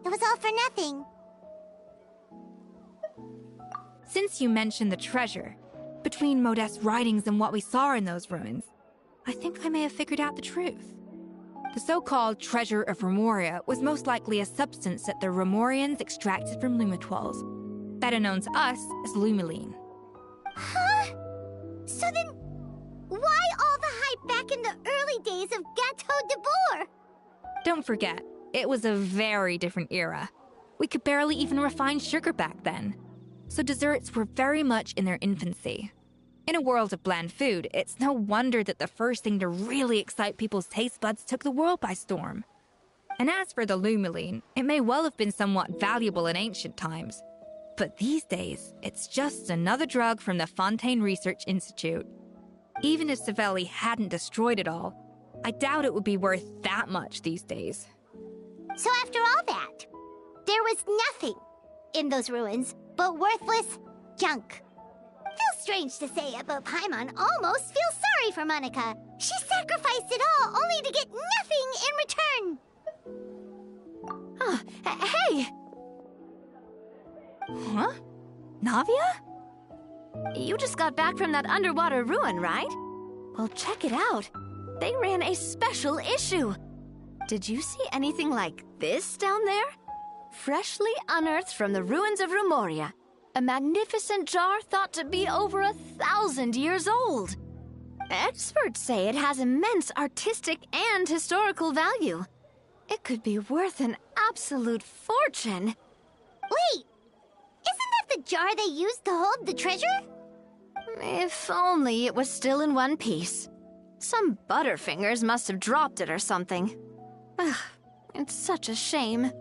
it was all for nothing. Since you mentioned the treasure, between Modeste's writings and what we saw in those ruins, I think I may have figured out the truth. The so-called treasure of Remoria was most likely a substance that the Remorians extracted from Lumitoiles, better known to us as Lumiline. Huh? So then, why all the hype back in the early days of Gâteau de Bourg? Don't forget, it was a very different era. We could barely even refine sugar back then, so desserts were very much in their infancy. In a world of bland food, it's no wonder that the first thing to really excite people's taste buds took the world by storm. And as for the Lumiline, it may well have been somewhat valuable in ancient times. But these days, it's just another drug from the Fontaine Research Institute. Even if Savelli hadn't destroyed it all, I doubt it would be worth that much these days. So after all that, there was nothing in those ruins but worthless junk. Feels strange to say it, but Paimon almost feels sorry for Monica. She sacrificed it all only to get nothing in return. Oh, hey! Huh? Navia? You just got back from that underwater ruin, right? Well, check it out. They ran a special issue. Did you see anything like this down there? Freshly unearthed from the ruins of Remoria. A magnificent jar thought to be over 1,000 years old. Experts say it has immense artistic and historical value. It could be worth an absolute fortune. Wait! Isn't that the jar they used to hold the treasure? If only it was still in one piece. Some butterfingers must have dropped it or something. Ugh, it's such a shame.